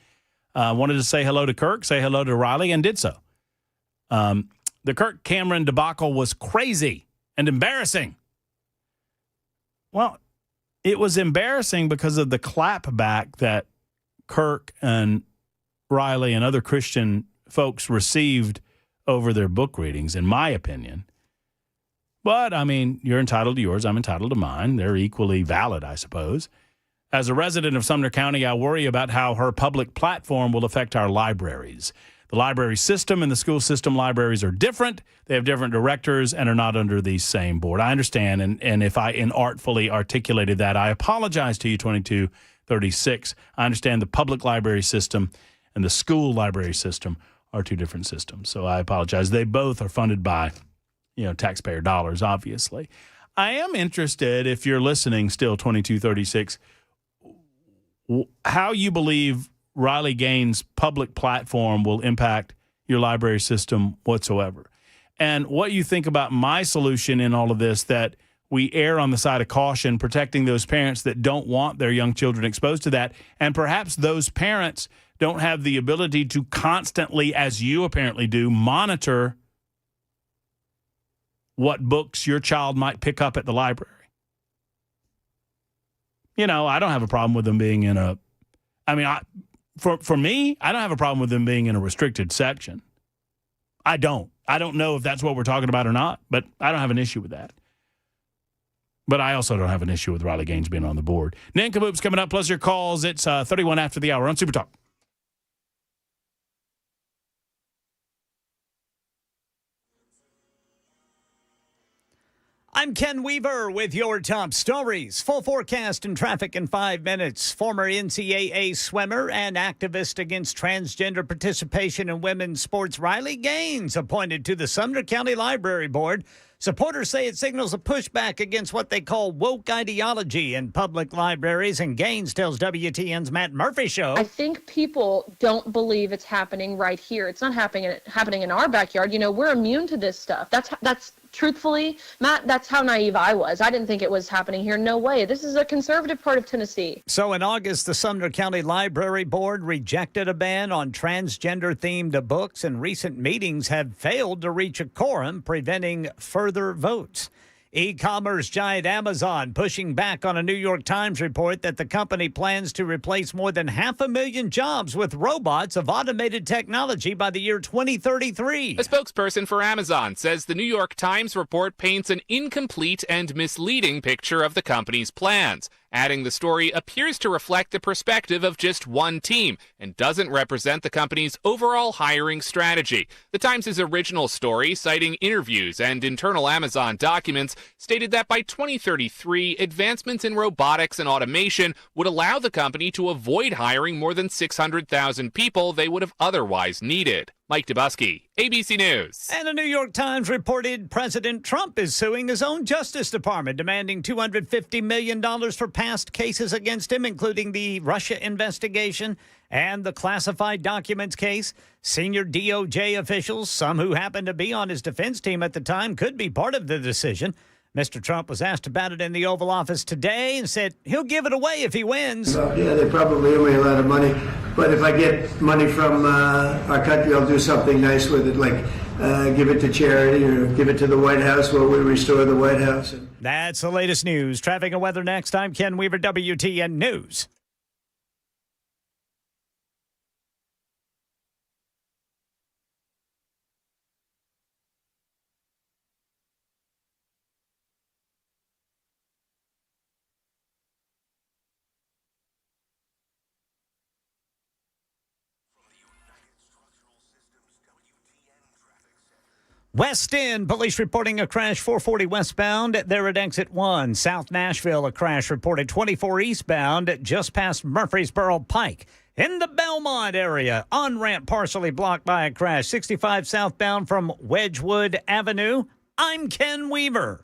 hello to Kirk, say hello to Riley, and did so. The Kirk Cameron debacle was crazy and embarrassing. Well, it was embarrassing because of the clapback that Kirk and Riley and other Christian folks received over their book readings, in my opinion. But, I mean, you're entitled to yours. I'm entitled to mine. They're equally valid, I suppose. As a resident of Sumner County, I worry about how her public platform will affect our libraries. The library system and the school system libraries are different. They have different directors and are not under the same board. I understand, and if I inartfully articulated that, I apologize to you, 2236. I understand the public library system and the school library system are two different systems, so I apologize. They both are funded by, taxpayer dollars, obviously. I am interested, if you're listening still, 2236, how you believe Riley Gaines' public platform will impact your library system whatsoever. And what you think about my solution in all of this, that we err on the side of caution, protecting those parents that don't want their young children exposed to that. And perhaps those parents don't have the ability to constantly, as you apparently do, monitor what books your child might pick up at the library. I don't have a problem with them being in for me, I don't have a problem with them being in a restricted section. I don't know if that's what we're talking about or not, but I don't have an issue with that. But I also don't have an issue with Riley Gaines being on the board. Nincompoops coming up, plus your calls. It's 31 after the hour on Super Talk. I'm Ken Weaver with your top stories. Full forecast and traffic in 5 minutes. Former NCAA swimmer and activist against transgender participation in women's sports, Riley Gaines, appointed to the Sumner County Library Board. Supporters say it signals a pushback against what they call woke ideology in public libraries. And Gaines tells WTN's Matt Murphy Show, I think people don't believe it's happening right here. It's not happening in our backyard. We're immune to this stuff. That's truthfully, Matt, that's how naive I was. I didn't think it was happening here. No way. This is a conservative part of Tennessee. So in August, the Sumner County Library Board rejected a ban on transgender-themed books, and recent meetings have failed to reach a quorum, preventing further votes. E-commerce giant Amazon pushing back on a New York Times report that the company plans to replace more than 500,000 jobs with robots of automated technology by the year 2033. A spokesperson for Amazon says the New York Times report paints an incomplete and misleading picture of the company's plans, adding the story appears to reflect the perspective of just one team and doesn't represent the company's overall hiring strategy. The Times' original story, citing interviews and internal Amazon documents, stated that by 2033, advancements in robotics and automation would allow the company to avoid hiring more than 600,000 people they would have otherwise needed. Mike Dubusky, ABC News. And the New York Times reported President Trump is suing his own Justice Department, demanding $250 million for past cases against him, including the Russia investigation and the classified documents case. Senior DOJ officials, some who happened to be on his defense team at the time, could be part of the decision. Mr. Trump was asked about it in the Oval Office today and said he'll give it away if he wins. Well, yeah, they probably owe me a lot of money, but if I get money from our country, I'll do something nice with it, like give it to charity or give it to the White House while we restore the White House. That's the latest news. Traffic and weather next. I'm Ken Weaver, WTN News. West End, police reporting a crash 440 westbound. They're at exit 1. South Nashville, a crash reported 24 eastbound just past Murfreesboro Pike. In the Belmont area, on-ramp partially blocked by a crash. 65 southbound from Wedgwood Avenue. I'm Ken Weaver.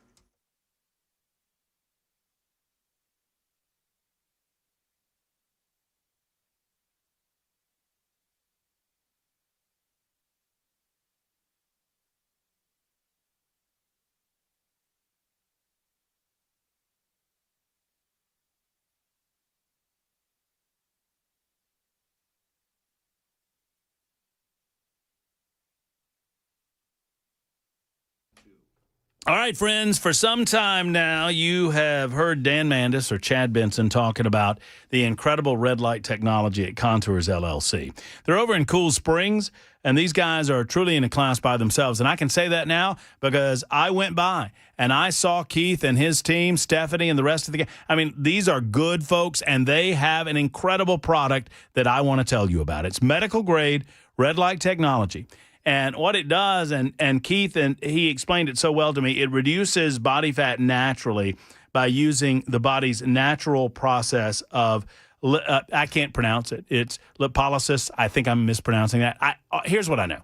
All right, friends, for some time now, you have heard Dan Mandis or Chad Benson talking about the incredible red light technology at Contours LLC. They're over in Cool Springs, and these guys are truly in a class by themselves. And I can say that now because I went by and I saw Keith and his team, Stephanie and the rest of the guys. I mean, these are good folks, and they have an incredible product that I want to tell you about. It's medical grade red light technology. And what it does, and Keith, and he explained it so well to me, it reduces body fat naturally by using the body's natural process of, I can't pronounce it. It's lipolysis. I think I'm mispronouncing that. Here's what I know,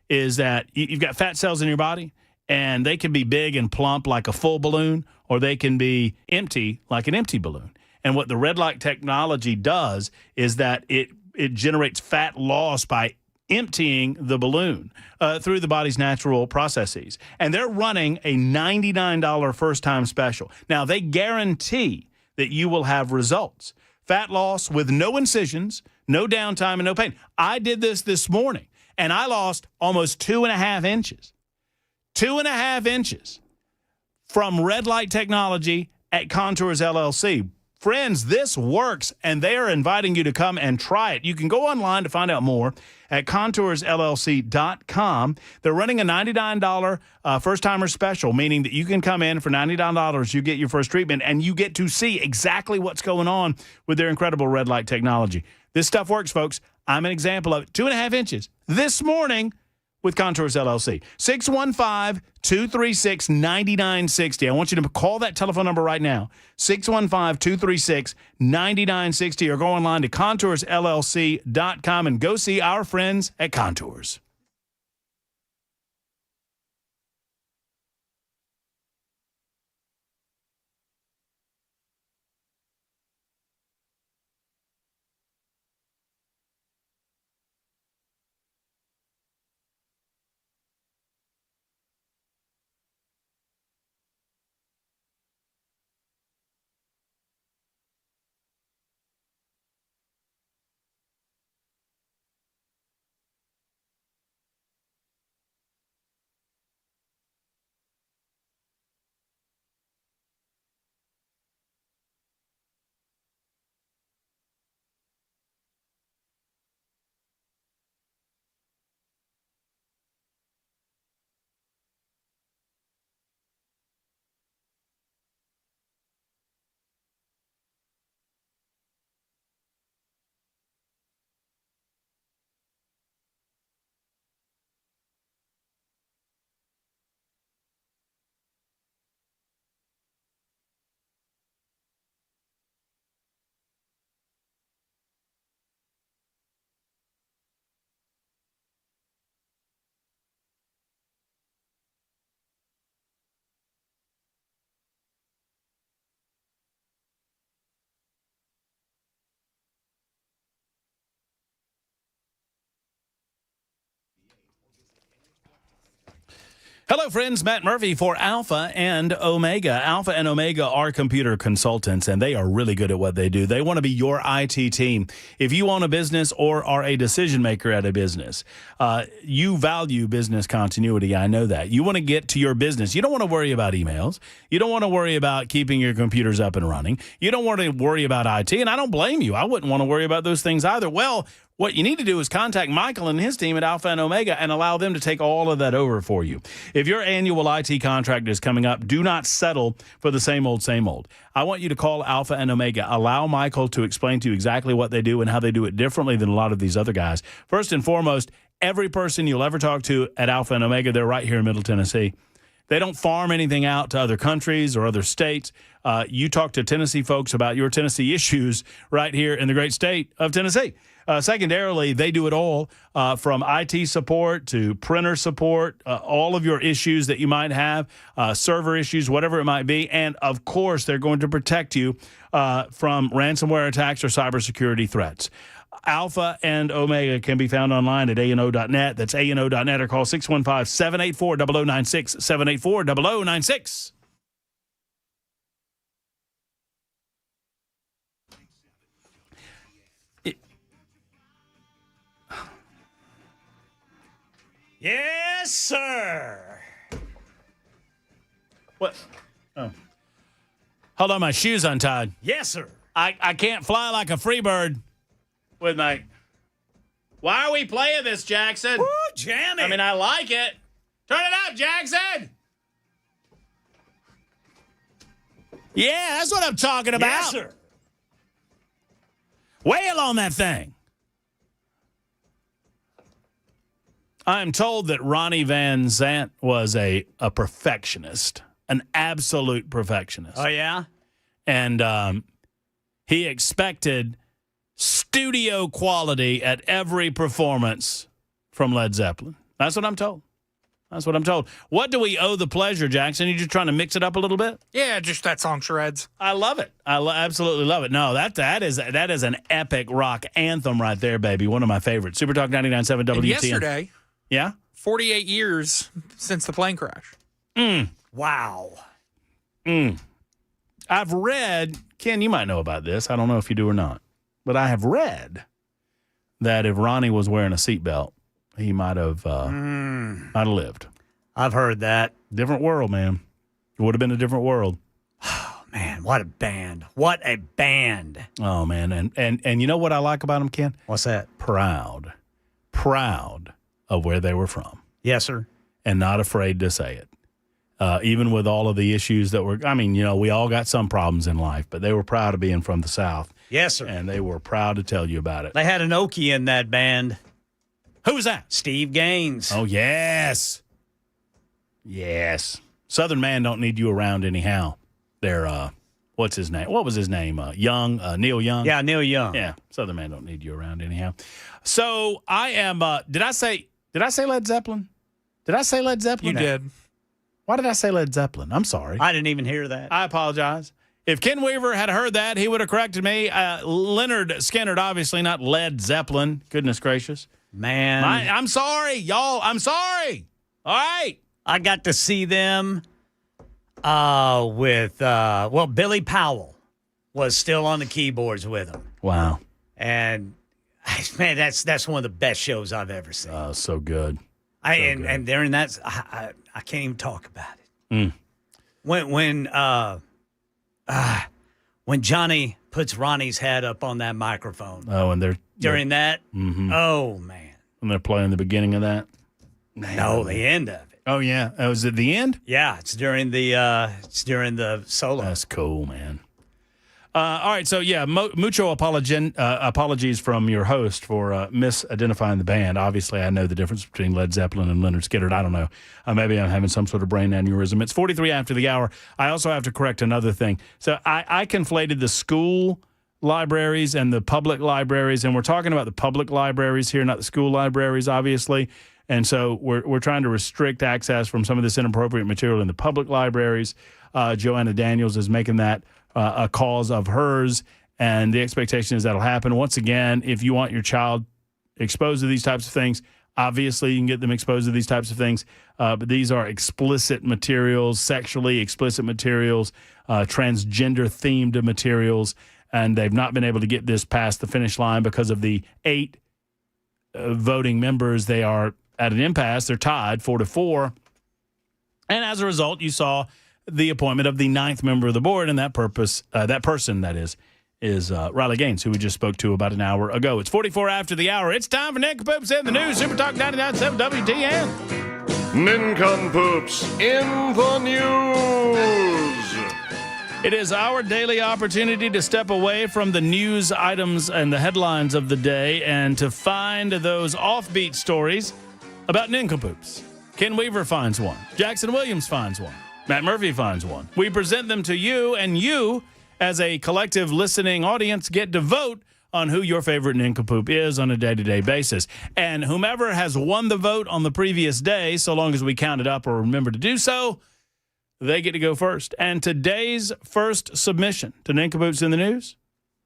is that you've got fat cells in your body, and they can be big and plump like a full balloon, or they can be empty like an empty balloon. And what the red light technology does is that it generates fat loss by emptying the balloon through the body's natural processes. And they're running a $99 first-time special. Now, they guarantee that you will have results. Fat loss with no incisions, no downtime, and no pain. I did this morning, and I lost almost 2.5 inches. 2.5 inches from red light technology at Contours LLC. Friends, this works, and they are inviting you to come and try it. You can go online to find out more at contoursllc.com. They're running a $99 first-timer special, meaning that you can come in for $99, you get your first treatment, and you get to see exactly what's going on with their incredible red light technology. This stuff works, folks. I'm an example of it. 2.5 inches this morning with Contours LLC. 615-236-9960. I want you to call that telephone number right now, 615-236-9960, or go online to contoursllc.com and go see our friends at Contours. Hello, friends. Matt Murphy for Alpha and Omega. Alpha and Omega are computer consultants, and they are really good at what they do. They want to be your IT team. If you own a business or are a decision maker at a business, you value business continuity. I know that. You want to get to your business. You don't want to worry about emails. You don't want to worry about keeping your computers up and running. You don't want to worry about IT, and I don't blame you. I wouldn't want to worry about those things either. Well, what you need to do is contact Michael and his team at Alpha and Omega and allow them to take all of that over for you. If your annual IT contract is coming up, do not settle for the same old, same old. I want you to call Alpha and Omega. Allow Michael to explain to you exactly what they do and how they do it differently than a lot of these other guys. First and foremost, every person you'll ever talk to at Alpha and Omega, they're right here in Middle Tennessee. They don't farm anything out to other countries or other states. You talk to Tennessee folks about your Tennessee issues right here in the great state of Tennessee. Secondarily, they do it all from IT support to printer support, all of your issues that you might have, server issues, whatever it might be. And, of course, they're going to protect you from ransomware attacks or cybersecurity threats. Alpha and Omega can be found online at ANO.net. That's ANO.net, or call 615-784-0096, 784-0096. Yes, sir. What? Oh. Hold on, my shoe's untied. Yes, sir. I can't fly like a free bird with my... Why are we playing this, Jackson? Woo, jammy. I mean, I like it. Turn it up, Jackson. Yeah, that's what I'm talking about. Yes, sir. Wail on that thing. I'm told that Ronnie Van Zant was a perfectionist, an absolute perfectionist. Oh, yeah? And he expected studio quality at every performance from Led Zeppelin. That's what I'm told. That's what I'm told. What do we owe the pleasure, Jackson? You just trying to mix it up a little bit? Yeah, just that song shreds. I love it. I absolutely love it. No, that is an epic rock anthem right there, baby. One of my favorites. Super Talk 99.7 WTN. And yesterday, Yeah? 48 years since the plane crash. Wow. I've read, Ken, you might know about this. I don't know if you do or not. But I have read that if Ronnie was wearing a seatbelt, he might have lived. I've heard that. Different world, man. It would have been a different world. Oh, man, what a band. What a band. Oh, man. And you know what I like about him, Ken? What's that? Proud of where they were from. Yes, sir. And not afraid to say it. Even with all of the issues that were, we all got some problems in life, but they were proud of being from the South. Yes, sir. And they were proud to tell you about it. They had an Okie in that band. Who was that? Steve Gaines. Oh, yes. Yes. Southern Man don't need you around anyhow. They're, what's his name? What was his name? Young, Neil Young? Yeah, Neil Young. Yeah, Southern Man don't need you around anyhow. So I am, did I say Led Zeppelin? Did I say Led Zeppelin? You did. Why did I say Led Zeppelin? I'm sorry. I didn't even hear that. I apologize. If Ken Weaver had heard that, he would have corrected me. Leonard Skinner, obviously not Led Zeppelin. Goodness gracious. Man. I'm sorry, y'all. I'm sorry. All right. I got to see them with Billy Powell was still on the keyboards with them. Wow. And, man, that's one of the best shows I've ever seen. Oh, so good. And during that, I can't even talk about it. When Johnny puts Ronnie's head up on that microphone. Oh, and during that, oh man! When they're playing the beginning of that. No, the end of it. Oh yeah, was it the end? Yeah, it's during the solo. That's cool, man. All right, so yeah, mucho apologies from your host for misidentifying the band. Obviously, I know the difference between Led Zeppelin and Leonard Skinner. I don't know. Maybe I'm having some sort of brain aneurysm. It's 43 after the hour. I also have to correct another thing. So I conflated the school libraries and the public libraries, and we're talking about the public libraries here, not the school libraries, obviously. And so we're trying to restrict access from some of this inappropriate material in the public libraries. Joanna Daniels is making that a cause of hers, and the expectation is that'll happen. Once again, if you want your child exposed to these types of things, obviously you can get them exposed to these types of things, but these are explicit materials, sexually explicit materials, transgender-themed materials, and they've not been able to get this past the finish line because of the 8 voting members. They are at an impasse. They're tied 4-4, and as a result, you saw the appointment of the 9th member of the board, and that person is Riley Gaines, who we just spoke to about an hour ago. It's 44 after the hour. It's time for Nincompoops in the News. Super Talk 99.7 WTN. Nincompoops in the News. It is our daily opportunity to step away from the news items and the headlines of the day and to find those offbeat stories about nincompoops. Ken Weaver finds one. Jackson Williams finds one. Matt Murphy finds one. We present them to you, and you, as a collective listening audience, get to vote on who your favorite nincompoop is on a day-to-day basis. And whomever has won the vote on the previous day, so long as we count it up or remember to do so, they get to go first. And today's first submission to Nincompoops in the News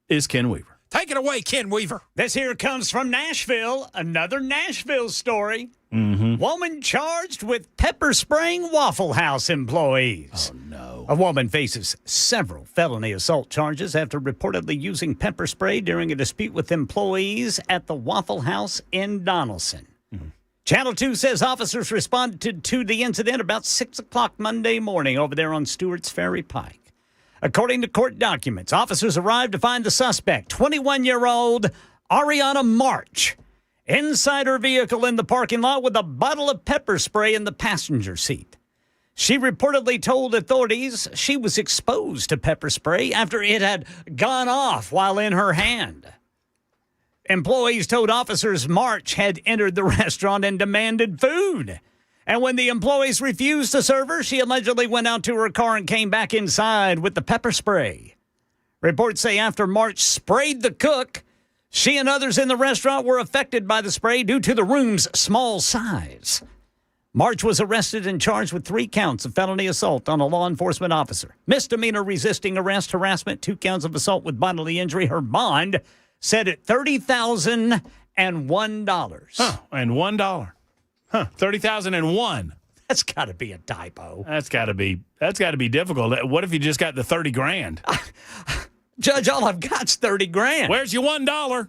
is Ken Weaver. Take it away, Ken Weaver. This here comes from Nashville. Another Nashville story. Mm-hmm. Woman charged with pepper spraying Waffle House employees. Oh, no. A woman faces several felony assault charges after reportedly using pepper spray during a dispute with employees at the Waffle House in Donaldson. Mm-hmm. Channel 2 says officers responded to the incident about 6 o'clock Monday morning over there on Stewart's Ferry Pike. According to court documents, officers arrived to find the suspect, 21-year-old Ariana March, inside her vehicle in the parking lot with a bottle of pepper spray in the passenger seat. She reportedly told authorities she was exposed to pepper spray after it had gone off while in her hand. Employees told officers March had entered the restaurant and demanded food. And when the employees refused to serve her, she allegedly went out to her car and came back inside with the pepper spray. Reports say after March sprayed the cook, she and others in the restaurant were affected by the spray due to the room's small size. March was arrested and charged with 3 counts of felony assault on a law enforcement officer, misdemeanor resisting arrest, harassment, 2 counts of assault with bodily injury. Her bond set at $30,001. Huh, and $1. Huh, 30,001. That's got to be a typo. That's got to be difficult. What if you just got the 30 grand? Judge, all I've got's 30 grand. Where's your $1?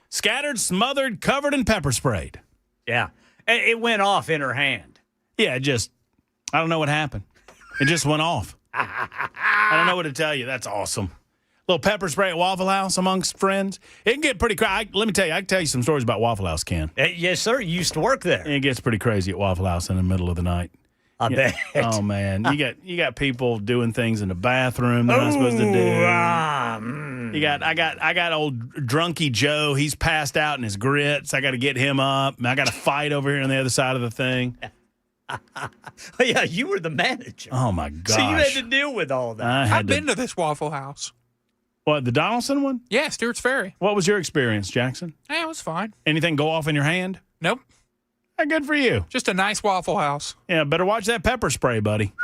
Scattered, smothered, covered, and pepper sprayed. Yeah. It went off in her hand. Yeah, I don't know what happened. It just went off. I don't know what to tell you. That's awesome. Little pepper spray at Waffle House amongst friends. It can get pretty crazy. Let me tell you, I can tell you some stories about Waffle House, Ken. Yes, sir. You used to work there. It gets pretty crazy at Waffle House in the middle of the night. I bet. Oh, man. You got people doing things in the bathroom they're not supposed to do. I got old drunky Joe. He's passed out in his grits. I got to get him up. I got to fight over here on the other side of the thing. Yeah, you were the manager. Oh, my gosh. So you had to deal with all that. I've been to this Waffle House. What, the Donaldson one? Yeah, Stewart's Ferry. What was your experience, Jackson? Yeah, it was fine. Anything go off in your hand? Nope. Good for you. Just a nice Waffle House. Yeah, better watch that pepper spray, buddy.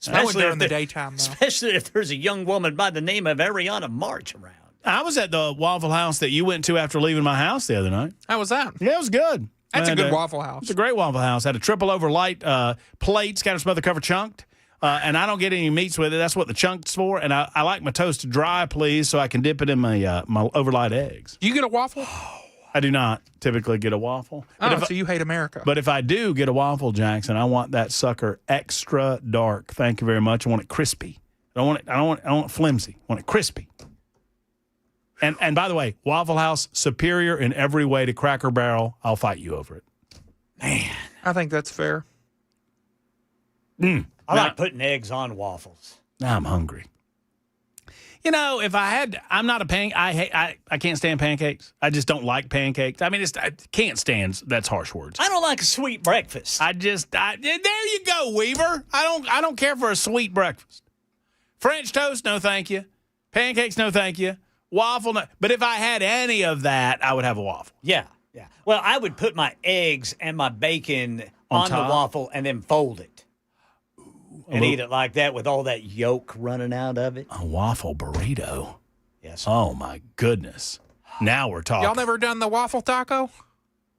I went there in the daytime, though. Especially if there's a young woman by the name of Ariana March around. I was at the Waffle House that you went to after leaving my house the other night. How was that? Yeah, it was good. That's a good Waffle House. It's a great Waffle House. Had a triple over light plate, scattered smother cover chunked. And I don't get any meats with it. That's what the chunk's for. And I like my toast dry, please, so I can dip it in my my overlight eggs. Do you get a waffle? I do not typically get a waffle. So you hate America. But if I do get a waffle, Jackson, I want that sucker extra dark. Thank you very much. I want it crispy. I don't want it flimsy. I want it crispy. And by the way, Waffle House superior in every way to Cracker Barrel. I'll fight you over it. Man, I think that's fair. I like putting eggs on waffles. Now I'm hungry. You know, if I had, I'm not a I can't stand pancakes. I just don't like pancakes. I mean, I can't stand. That's harsh words. I don't like a sweet breakfast. there you go, Weaver. I don't care for a sweet breakfast. French toast, no thank you. Pancakes, no thank you. Waffle, no. But if I had any of that, I would have a waffle. Yeah. Well, I would put my eggs and my bacon on the waffle and then fold it. And eat it like that with all that yolk running out of it. A waffle burrito. Yes. Oh, my goodness. Now we're talking. Y'all never done the waffle taco?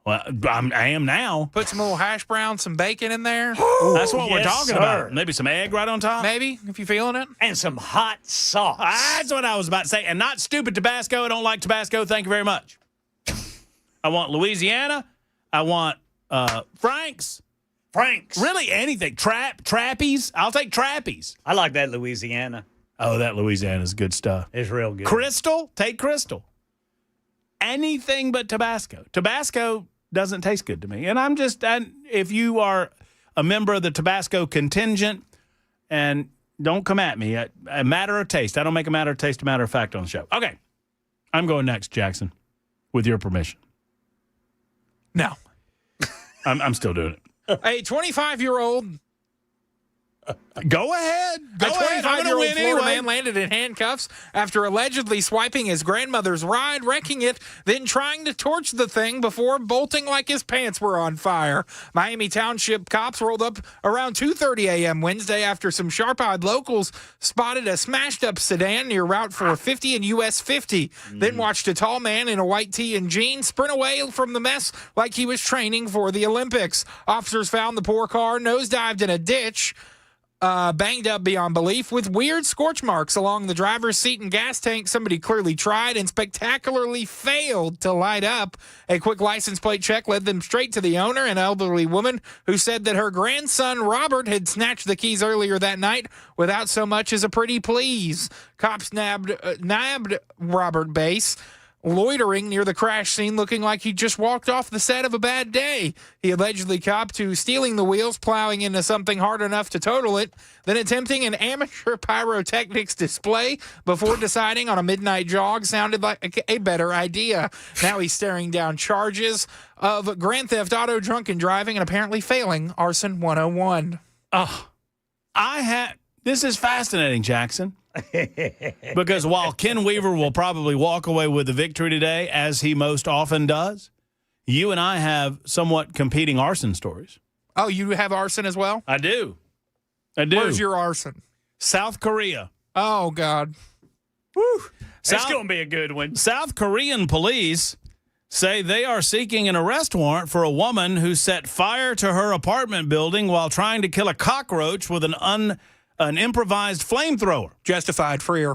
Well, I am now. Put some little hash browns, some bacon in there. That's what we're talking about. Maybe some egg right on top. Maybe, if you're feeling it. And some hot sauce. That's what I was about to say. And not stupid Tabasco. I don't like Tabasco. Thank you very much. I want Louisiana. I want Frank's. Really anything. Trappies. I'll take Trappies. I like that Louisiana. Oh, that Louisiana's good stuff. It's real good. Crystal. Take Crystal. Anything but Tabasco. Tabasco doesn't taste good to me. And if you are a member of the Tabasco contingent, and don't come at me. A matter of taste. I don't make a matter of taste a matter of fact on the show. Okay. I'm going next, Jackson, with your permission. No. I'm still doing it. A 25-year-old. Go ahead. A 25-year-old Florida man landed in handcuffs after allegedly swiping his grandmother's ride, wrecking it, then trying to torch the thing before bolting like his pants were on fire. Miami Township cops rolled up around 2:30 a.m. Wednesday after some sharp-eyed locals spotted a smashed-up sedan near Route 450 and US 50, then watched a tall man in a white tee and jeans sprint away from the mess like he was training for the Olympics. Officers found the poor car nosedived in a ditch banged up beyond belief with weird scorch marks along the driver's seat and gas tank. Somebody clearly tried and spectacularly failed to light up. A quick license plate check led them straight to the owner, an elderly woman who said that her grandson Robert had snatched the keys earlier that night without so much as a pretty please. Cops nabbed Robert Bass loitering near the crash scene, looking like he just walked off the set of a bad day. He allegedly copped to stealing the wheels, plowing into something hard enough to total it, then attempting an amateur pyrotechnics display before deciding on a midnight jog sounded like a better idea. Now he's staring down charges of Grand Theft Auto, drunken driving, and apparently failing Arson 101. This is fascinating, Jackson. Because while Ken Weaver will probably walk away with the victory today, as he most often does, you and I have somewhat competing arson stories. Oh, you have arson as well? I do. Where's your arson? South Korea. Oh, God. Woo. That's going to be a good one. South Korean police say they are seeking an arrest warrant for a woman who set fire to her apartment building while trying to kill a cockroach with an improvised flamethrower. Justified, freer.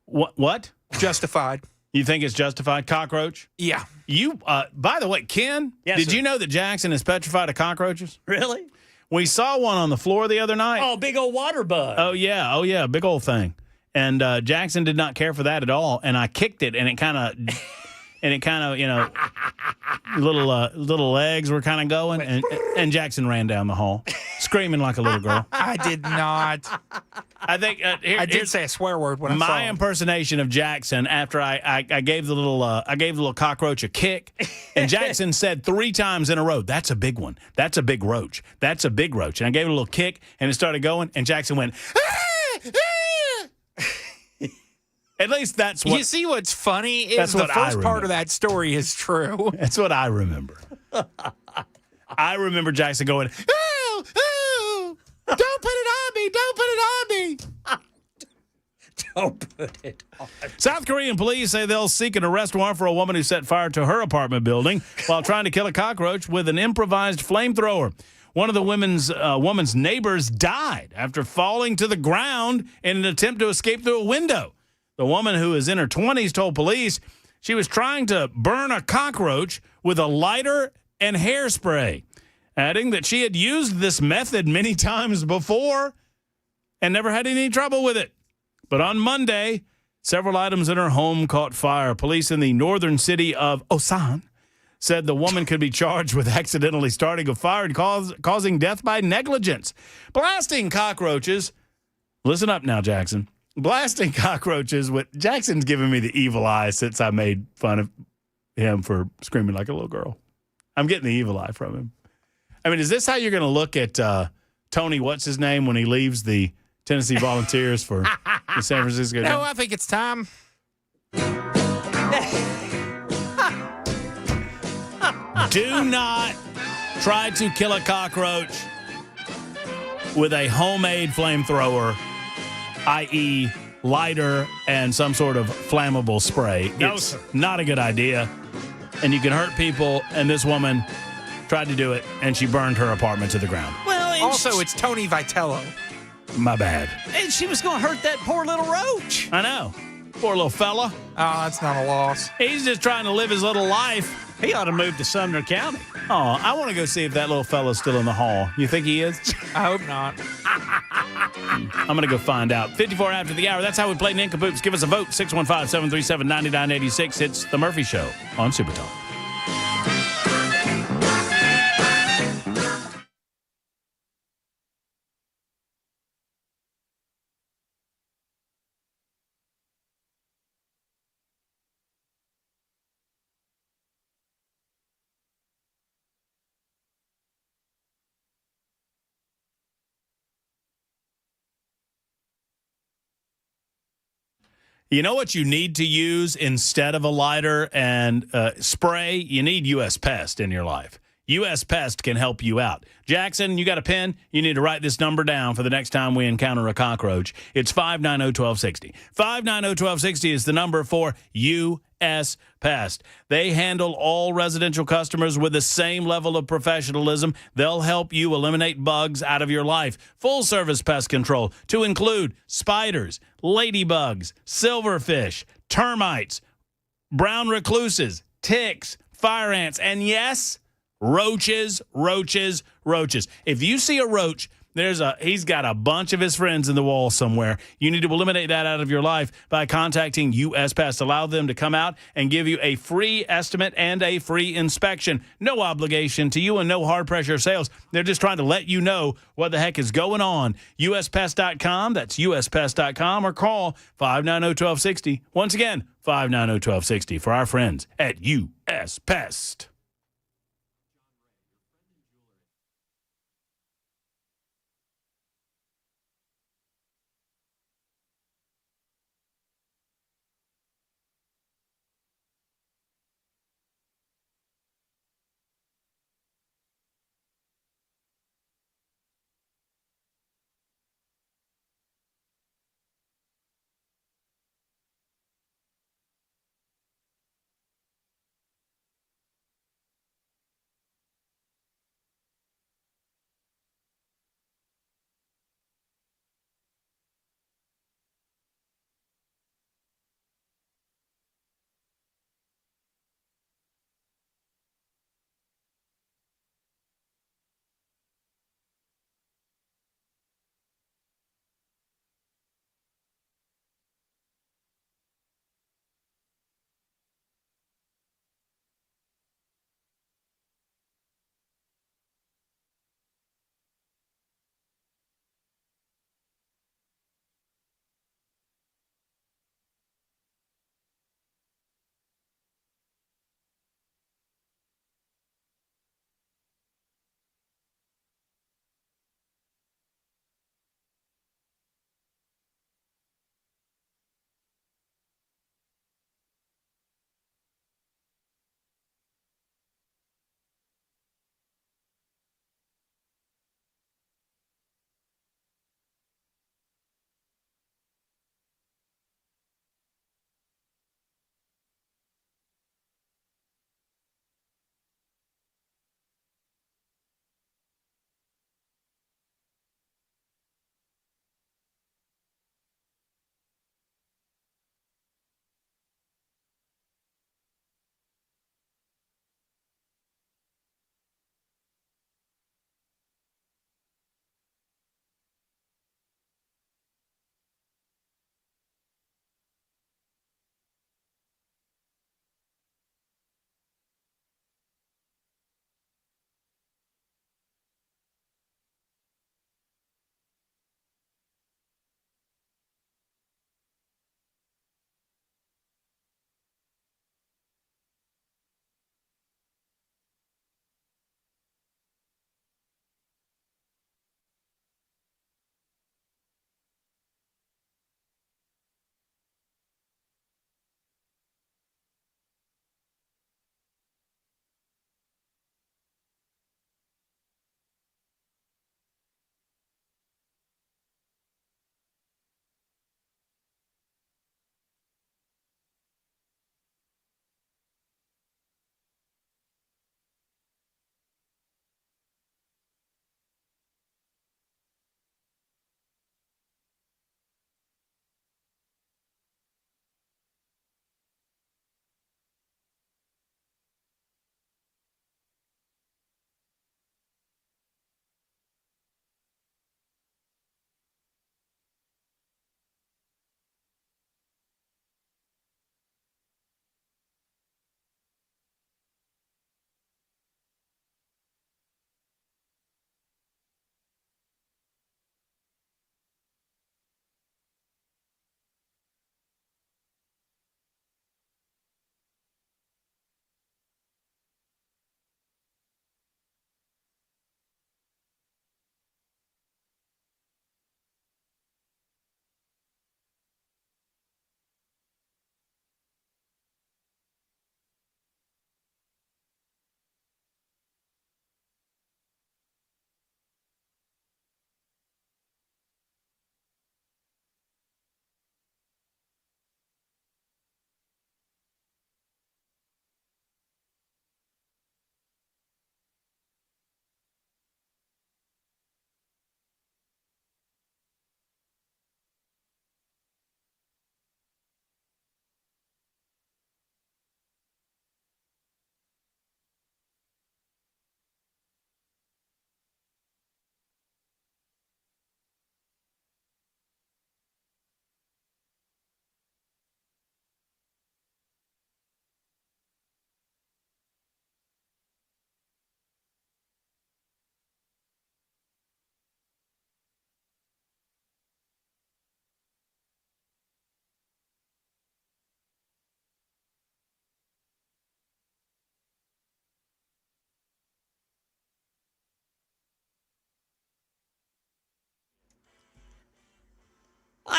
What? Justified. You think it's justified? Cockroach? Yeah. By the way, Ken, did you know that Jackson is petrified of cockroaches? Really? We saw one on the floor the other night. Oh, big old water bug. Oh, yeah, big old thing. And Jackson did not care for that at all. And I kicked it, and it kind of, little legs were kind of going. And Jackson ran down the hall, screaming like a little girl. I did not. I think I did say a swear word when I saw my him. impersonation of Jackson after I gave the little cockroach a kick, and Jackson said 3 times in a row, "That's a big one. That's a big roach. That's a big roach." And I gave it a little kick, and it started going, and Jackson went, "Ah! Ah!" At least that's what... You see what's funny is that's the what I first part remember. of that story is true. That's what I remember. I remember Jackson going, "Oh, oh, don't put it on me, don't put it on me." Don't put it on. South Korean police say they'll seek an arrest warrant for a woman who set fire to her apartment building while trying to kill a cockroach with an improvised flamethrower. One of the woman's neighbors died after falling to the ground in an attempt to escape through a window. The woman, who is in her 20s, told police she was trying to burn a cockroach with a lighter and hairspray, adding that she had used this method many times before and never had any trouble with it. But on Monday, several items in her home caught fire. Police in the northern city of Osan said the woman could be charged with accidentally starting a fire and causing death by negligence. Blasting cockroaches. Listen up now, Jackson. Blasting cockroaches with... Jackson's giving me the evil eye since I made fun of him for screaming like a little girl. I'm getting the evil eye from him. I mean, is this how you're going to look at Tony, what's his name, when he leaves the Tennessee Volunteers for the San Francisco? No, I think it's time. Do not try to kill a cockroach with a homemade flamethrower, i.e. lighter and some sort of flammable spray. No, it's sir. not a good idea. And you can hurt people, and this woman tried to do it, and she burned her apartment to the ground. Well, and Also, it's Tony Vitello. My bad. and she was going to hurt that poor little roach. I know. Poor little fella. Oh, that's not a loss. He's just trying to live his little life. He ought to move to Sumner County. Oh, I want to go see if that little fella's still in the hall. You think he is? I hope not. I'm going to go find out. 54 after the hour. That's how we play Nincompoops. Give us a vote. 615-737-9986. It's The Murphy Show on Super Talk. You know what you need to use instead of a lighter and spray? You need U.S. Pest in your life. U.S. Pest can help you out. Jackson, you got a pen? You need to write this number down for the next time we encounter a cockroach. It's 590-1260. 590-1260 is the number for U.S. Pest. They handle all residential customers with the same level of professionalism. They'll help you eliminate bugs out of your life. Full service pest control to include spiders, ladybugs, silverfish, termites, brown recluses, ticks, fire ants, and yes, roaches. If you see a roach, he's got a bunch of his friends in the wall somewhere. You need to eliminate that out of your life by contacting U.S. Pest. Allow them to come out and give you a free estimate and a free inspection. No obligation to you and no hard pressure sales. They're just trying to let you know what the heck is going on. USPest.com. That's USPest.com, or call 590-1260. Once again, 590-1260 for our friends at U.S. Pest.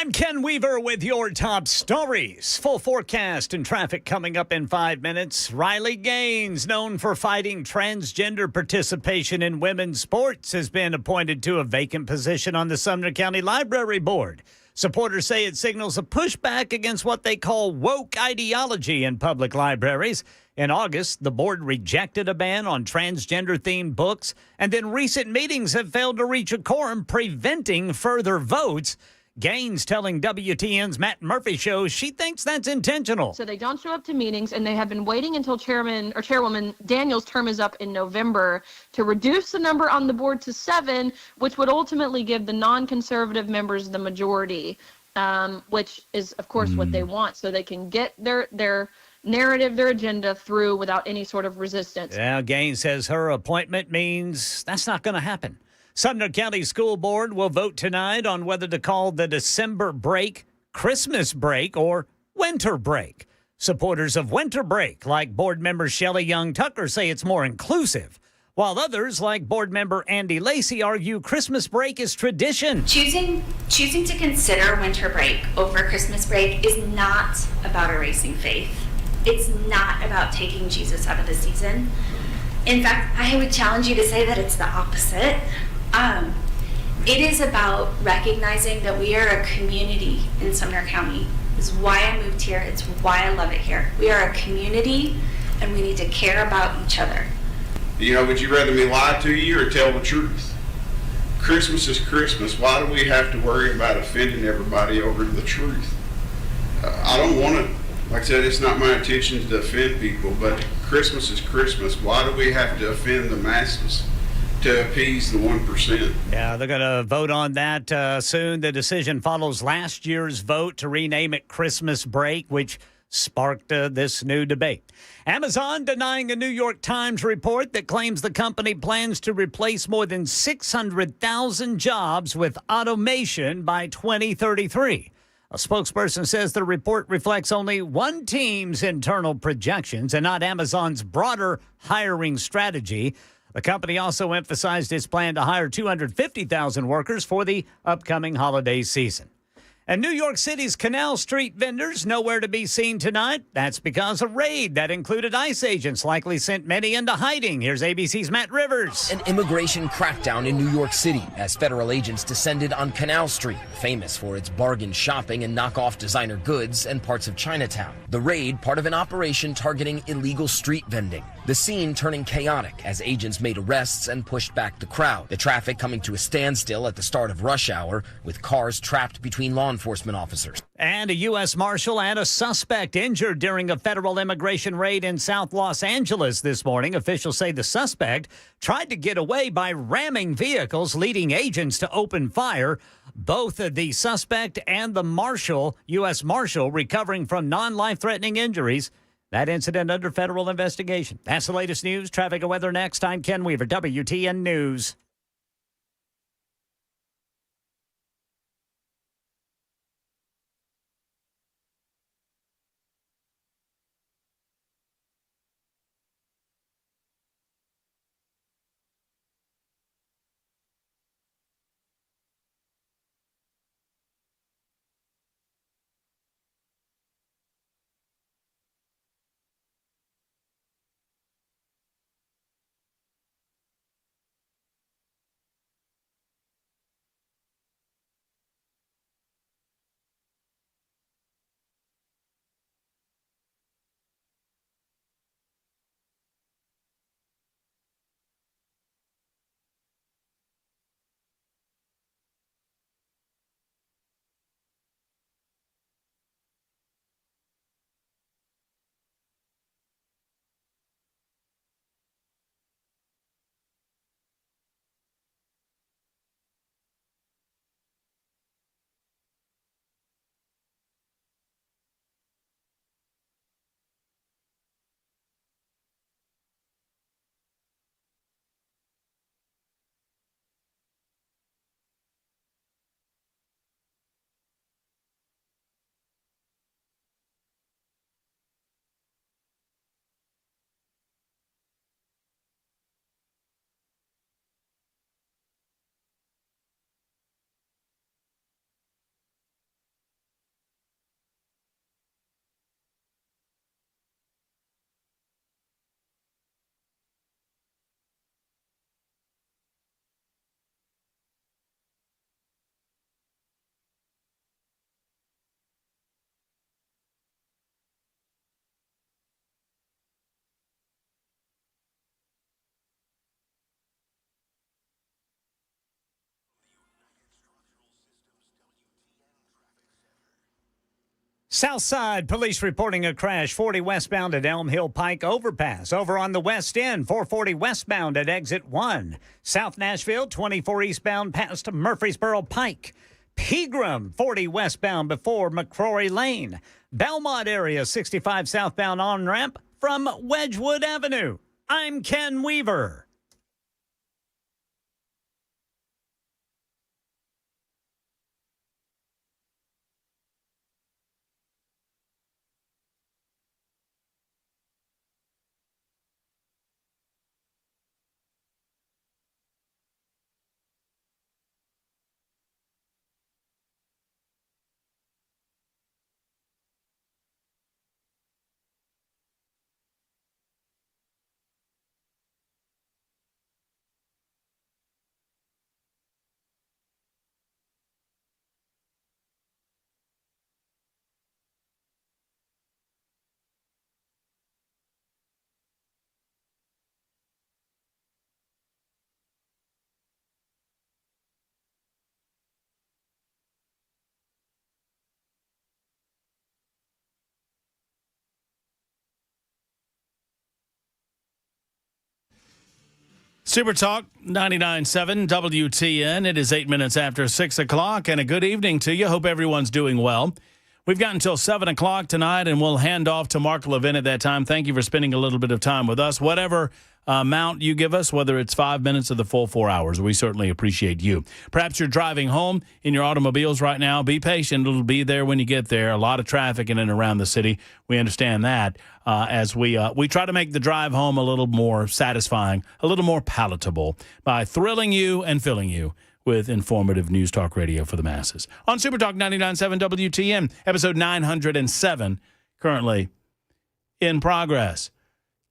I'm Ken Weaver with your top stories. Full forecast and traffic coming up in 5 minutes. Riley Gaines, known for fighting transgender participation in women's sports, has been appointed to a vacant position on the Sumner County Library Board. Supporters say it signals a pushback against what they call woke ideology in public libraries. In August, the board rejected a ban on transgender-themed books, and then recent meetings have failed to reach a quorum, preventing further votes. Gaines telling WTN's Matt Murphy show she thinks that's intentional. So they don't show up to meetings, and they have been waiting until Chairwoman Daniels' term is up in November to reduce the number on the board to 7, which would ultimately give the non-conservative members the majority, which is, of course, what they want, so they can get their narrative, their agenda through without any sort of resistance. Yeah, Gaines says her appointment means that's not going to happen. Sumner County School Board will vote tonight on whether to call the December break Christmas break or winter break. Supporters of winter break, like board member Shelley Young Tucker, say it's more inclusive, while others, like board member Andy Lacey, argue Christmas break is tradition. Choosing to consider winter break over Christmas break is not about erasing faith. It's not about taking Jesus out of the season. In fact, I would challenge you to say that it's the opposite. It is about recognizing that we are a community in Sumner County. It's why I moved here. It's why I love it here. We are a community, and we need to care about each other. You know, would you rather me lie to you or tell the truth? Christmas is Christmas. Why do we have to worry about offending everybody over the truth? I don't want to, like I said, it's not my intention to offend people, but Christmas is Christmas. Why do we have to offend the masses to appease the 1%? Yeah, they're going to vote on that soon. The decision follows last year's vote to rename it Christmas break, which sparked this new debate. Amazon denying a New York Times report that claims the company plans to replace more than 600,000 jobs with automation by 2033. A spokesperson says the report reflects only one team's internal projections and not Amazon's broader hiring strategy. The company also emphasized its plan to hire 250,000 workers for the upcoming holiday season. And New York City's Canal Street vendors nowhere to be seen tonight. That's because a raid that included ICE agents likely sent many into hiding. Here's ABC's Matt Rivers. An immigration crackdown in New York City as federal agents descended on Canal Street, famous for its bargain shopping and knockoff designer goods and parts of Chinatown. The raid, part of an operation targeting illegal street vending. The scene turning chaotic as agents made arrests and pushed back the crowd. The traffic coming to a standstill at the start of rush hour, with cars trapped between law enforcement officers. And a U.S. Marshal and a suspect injured during a federal immigration raid in South Los Angeles this morning. Officials say the suspect tried to get away by ramming vehicles, leading agents to open fire. Both the suspect and the marshal, U.S. Marshal, recovering from non-life-threatening injuries. That incident under federal investigation. That's the latest news. Traffic and weather next. I'm Ken Weaver, WTN News. Southside police reporting a crash 40 westbound at Elm Hill Pike overpass. Over on the west end, 440 westbound at exit 1. South Nashville, 24 eastbound past Murfreesboro Pike. Pegram, 40 westbound before McCrory Lane. Belmont area, 65 southbound on-ramp from Wedgwood Avenue. I'm Ken Weaver. Super Talk 99.7 WTN. It is 8 minutes after 6 o'clock, and a good evening to you. Hope everyone's doing well. We've got until 7 o'clock tonight, and we'll hand off to Mark Levin at that time. Thank you for spending a little bit of time with us. Whatever amount you give us, whether it's 5 minutes or the full 4 hours, we certainly appreciate you. Perhaps you're driving home in your automobiles right now. Be patient. It'll be there when you get there. A lot of traffic in and around the city. We understand that as we try to make the drive home a little more satisfying, a little more palatable by thrilling you and filling you with informative news talk radio for the masses. On Super Talk 99.7 WTN, episode 907, currently in progress.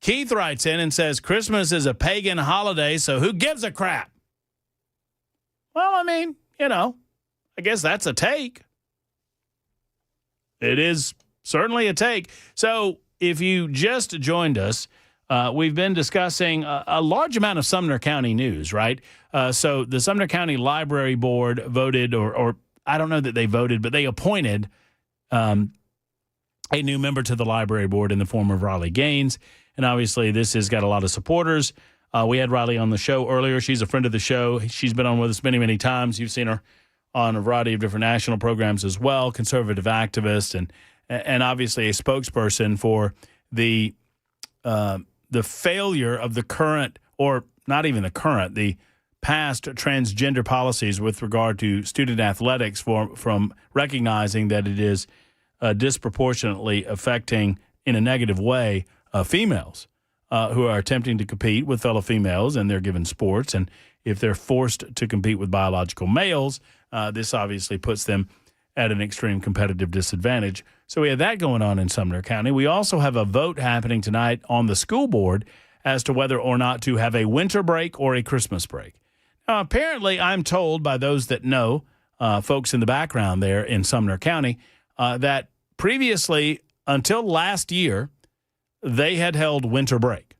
Keith writes in and says, Christmas is a pagan holiday, so who gives a crap? Well, I mean, I guess that's a take. It is certainly a take. So if you just joined us, we've been discussing a large amount of Sumner County news, right? So the Sumner County Library Board voted, or I don't know that they voted, but they appointed a new member to the Library Board in the form of Riley Gaines. And obviously this has got a lot of supporters. We had Riley on the show earlier. She's a friend of the show. She's been on with us many, many times. You've seen her on a variety of different national programs as well, conservative activist, and obviously a spokesperson for the failure of the current, or not even the current, the past transgender policies with regard to student athletics from recognizing that it is disproportionately affecting in a negative way females who are attempting to compete with fellow females and they're given sports. And if they're forced to compete with biological males, this obviously puts them at an extreme competitive disadvantage. So we have that going on in Sumner County. We also have a vote happening tonight on the school board as to whether or not to have a winter break or a Christmas break. Now, apparently, I'm told by those that know, folks in the background there in Sumner County, that previously, until last year, they had held winter break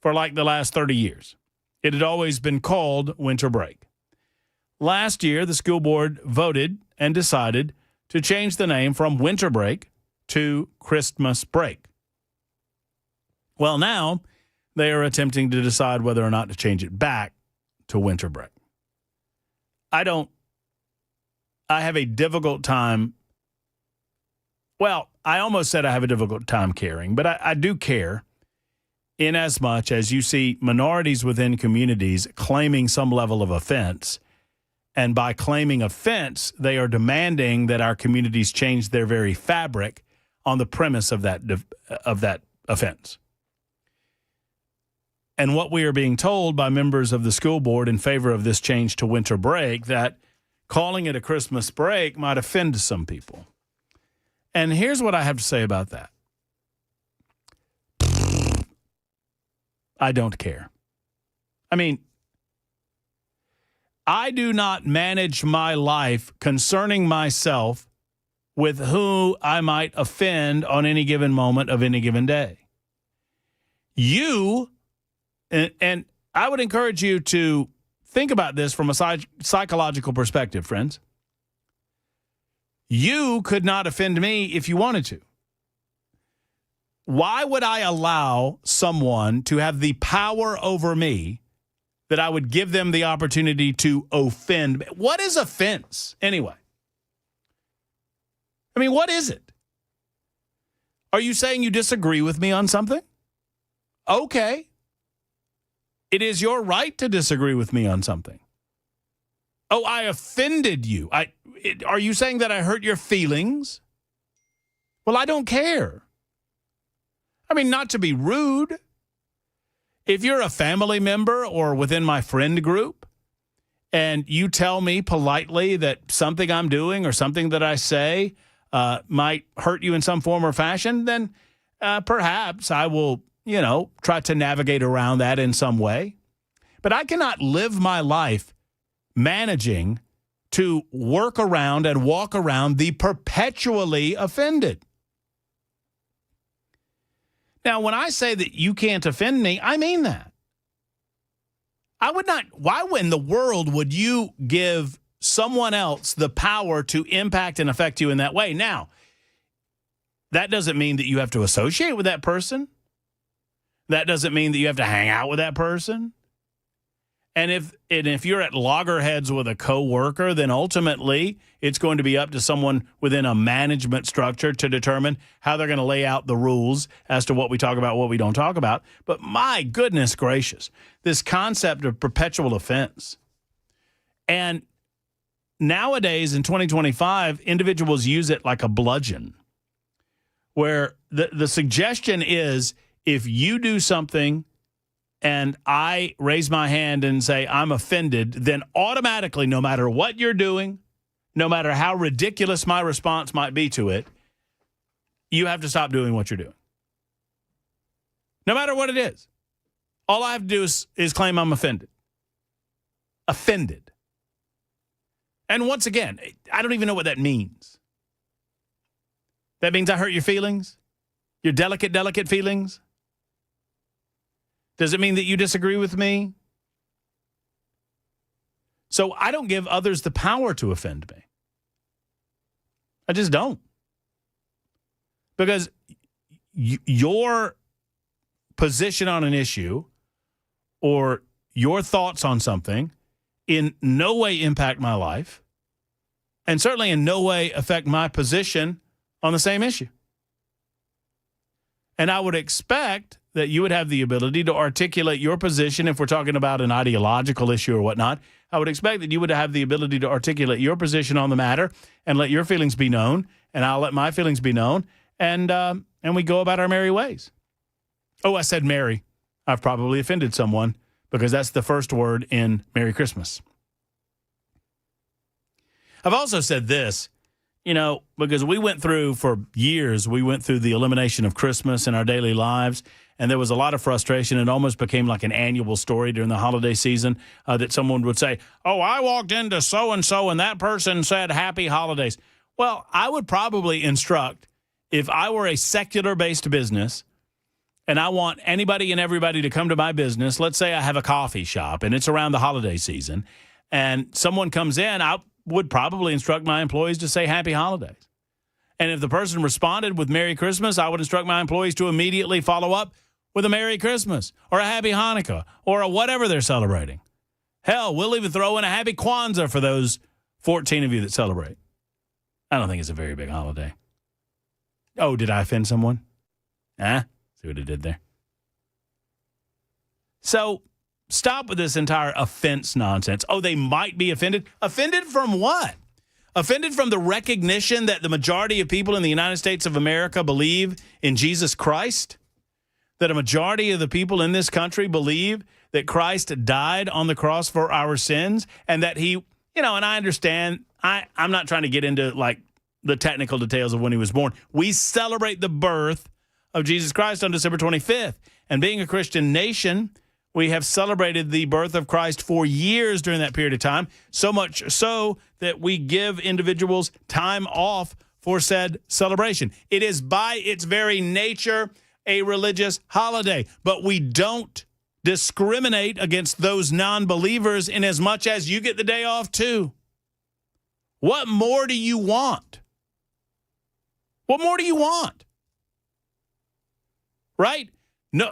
for like the last 30 years. It had always been called winter break. Last year, the school board voted and decided to change the name from winter break to Christmas break. Well, now they are attempting to decide whether or not to change it back to winter break. I have a difficult time. Well, I almost said I have a difficult time caring, but I do care in as much as you see minorities within communities claiming some level of offense. And by claiming offense, they are demanding that our communities change their very fabric on the premise of that offense. And what we are being told by members of the school board in favor of this change to winter break, that calling it a Christmas break might offend some people. And here's what I have to say about that. I don't care. I mean, I do not manage my life concerning myself with who I might offend on any given moment of any given day. You, and I would encourage you to think about this from a psychological perspective, friends. You could not offend me if you wanted to. Why would I allow someone to have the power over me that I would give them the opportunity to offend me? What is offense anyway? I mean, what is it? Are you saying you disagree with me on something? Okay. It is your right to disagree with me on something. Oh, I offended you. Are you saying that I hurt your feelings? Well, I don't care. I mean, not to be rude. If you're a family member or within my friend group and you tell me politely that something I'm doing or something that I say might hurt you in some form or fashion, then perhaps I will, try to navigate around that in some way. But I cannot live my life managing to work around and walk around the perpetually offended. Now, when I say that you can't offend me, I mean that. I would not. Why in the world would you give someone else the power to impact and affect you in that way? Now, that doesn't mean that you have to associate with that person. That doesn't mean that you have to hang out with that person. And if you're at loggerheads with a coworker, then ultimately it's going to be up to someone within a management structure to determine how they're going to lay out the rules as to what we talk about, what we don't talk about. But my goodness gracious, this concept of perpetual offense. And nowadays in 2025, individuals use it like a bludgeon, where the suggestion is if you do something and I raise my hand and say I'm offended, then automatically, no matter what you're doing, no matter how ridiculous my response might be to it, you have to stop doing what you're doing. No matter what it is. All I have to do is claim I'm offended. Offended. And once again, I don't even know what that means. That means I hurt your feelings? Your delicate feelings? Does it mean that you disagree with me? So I don't give others the power to offend me. I just don't. Because your position on an issue or your thoughts on something in no way impact my life and certainly in no way affect my position on the same issue. And I would expect that you would have the ability to articulate your position if we're talking about an ideological issue or whatnot. I would expect that you would have the ability to articulate your position on the matter and let your feelings be known, and I'll let my feelings be known, and we go about our merry ways. Oh, I said merry. I've probably offended someone because that's the first word in Merry Christmas. I've also said this, because we went through for years, we went through the elimination of Christmas in our daily lives, and there was a lot of frustration. It almost became like an annual story during the holiday season that someone would say, oh, I walked into so-and-so and that person said happy holidays. Well, I would probably instruct, if I were a secular-based business and I want anybody and everybody to come to my business, let's say I have a coffee shop and it's around the holiday season, and someone comes in, I would probably instruct my employees to say happy holidays. And if the person responded with Merry Christmas, I would instruct my employees to immediately follow up with a Merry Christmas or a Happy Hanukkah or a whatever they're celebrating. Hell, we'll even throw in a Happy Kwanzaa for those 14 of you that celebrate. I don't think it's a very big holiday. Oh, did I offend someone? See what I did there? So stop with this entire offense nonsense. Oh, they might be offended. Offended from what? Offended from the recognition that the majority of people in the United States of America believe in Jesus Christ? That a majority of the people in this country believe that Christ died on the cross for our sins and that he, and I understand, I'm not trying to get into like the technical details of when he was born. We celebrate the birth of Jesus Christ on December 25th. And being a Christian nation, we have celebrated the birth of Christ for years during that period of time, so much so that we give individuals time off for said celebration. It is by its very nature a religious holiday, but we don't discriminate against those non-believers in as much as you get the day off too. What more do you want? What more do you want? Right? No.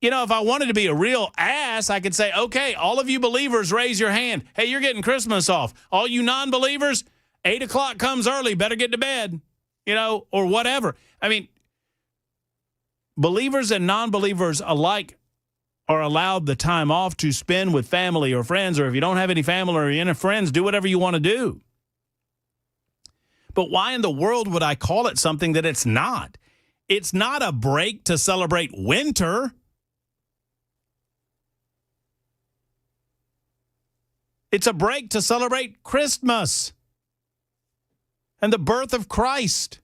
You know, if I wanted to be a real ass, I could say, okay, all of you believers, raise your hand. Hey, you're getting Christmas off. All you non-believers, 8 o'clock comes early, better get to bed, you know, or whatever. I mean, believers and non-believers alike are allowed the time off to spend with family or friends, or if you don't have any family or any friends, do whatever you want to do. But why in the world would I call it something that it's not? It's not a break to celebrate winter. It's a break to celebrate Christmas and the birth of Christ.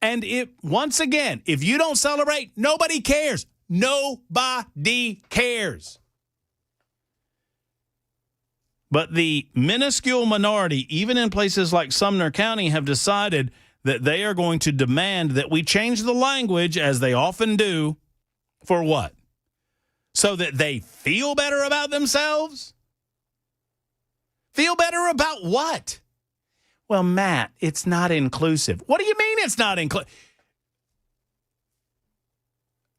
And once again, if you don't celebrate, nobody cares. Nobody cares. But the minuscule minority, even in places like Sumner County, have decided that they are going to demand that we change the language, as they often do, for what? So that they feel better about themselves? Feel better about what? Well, Matt, it's not inclusive. What do you mean it's not inclusive?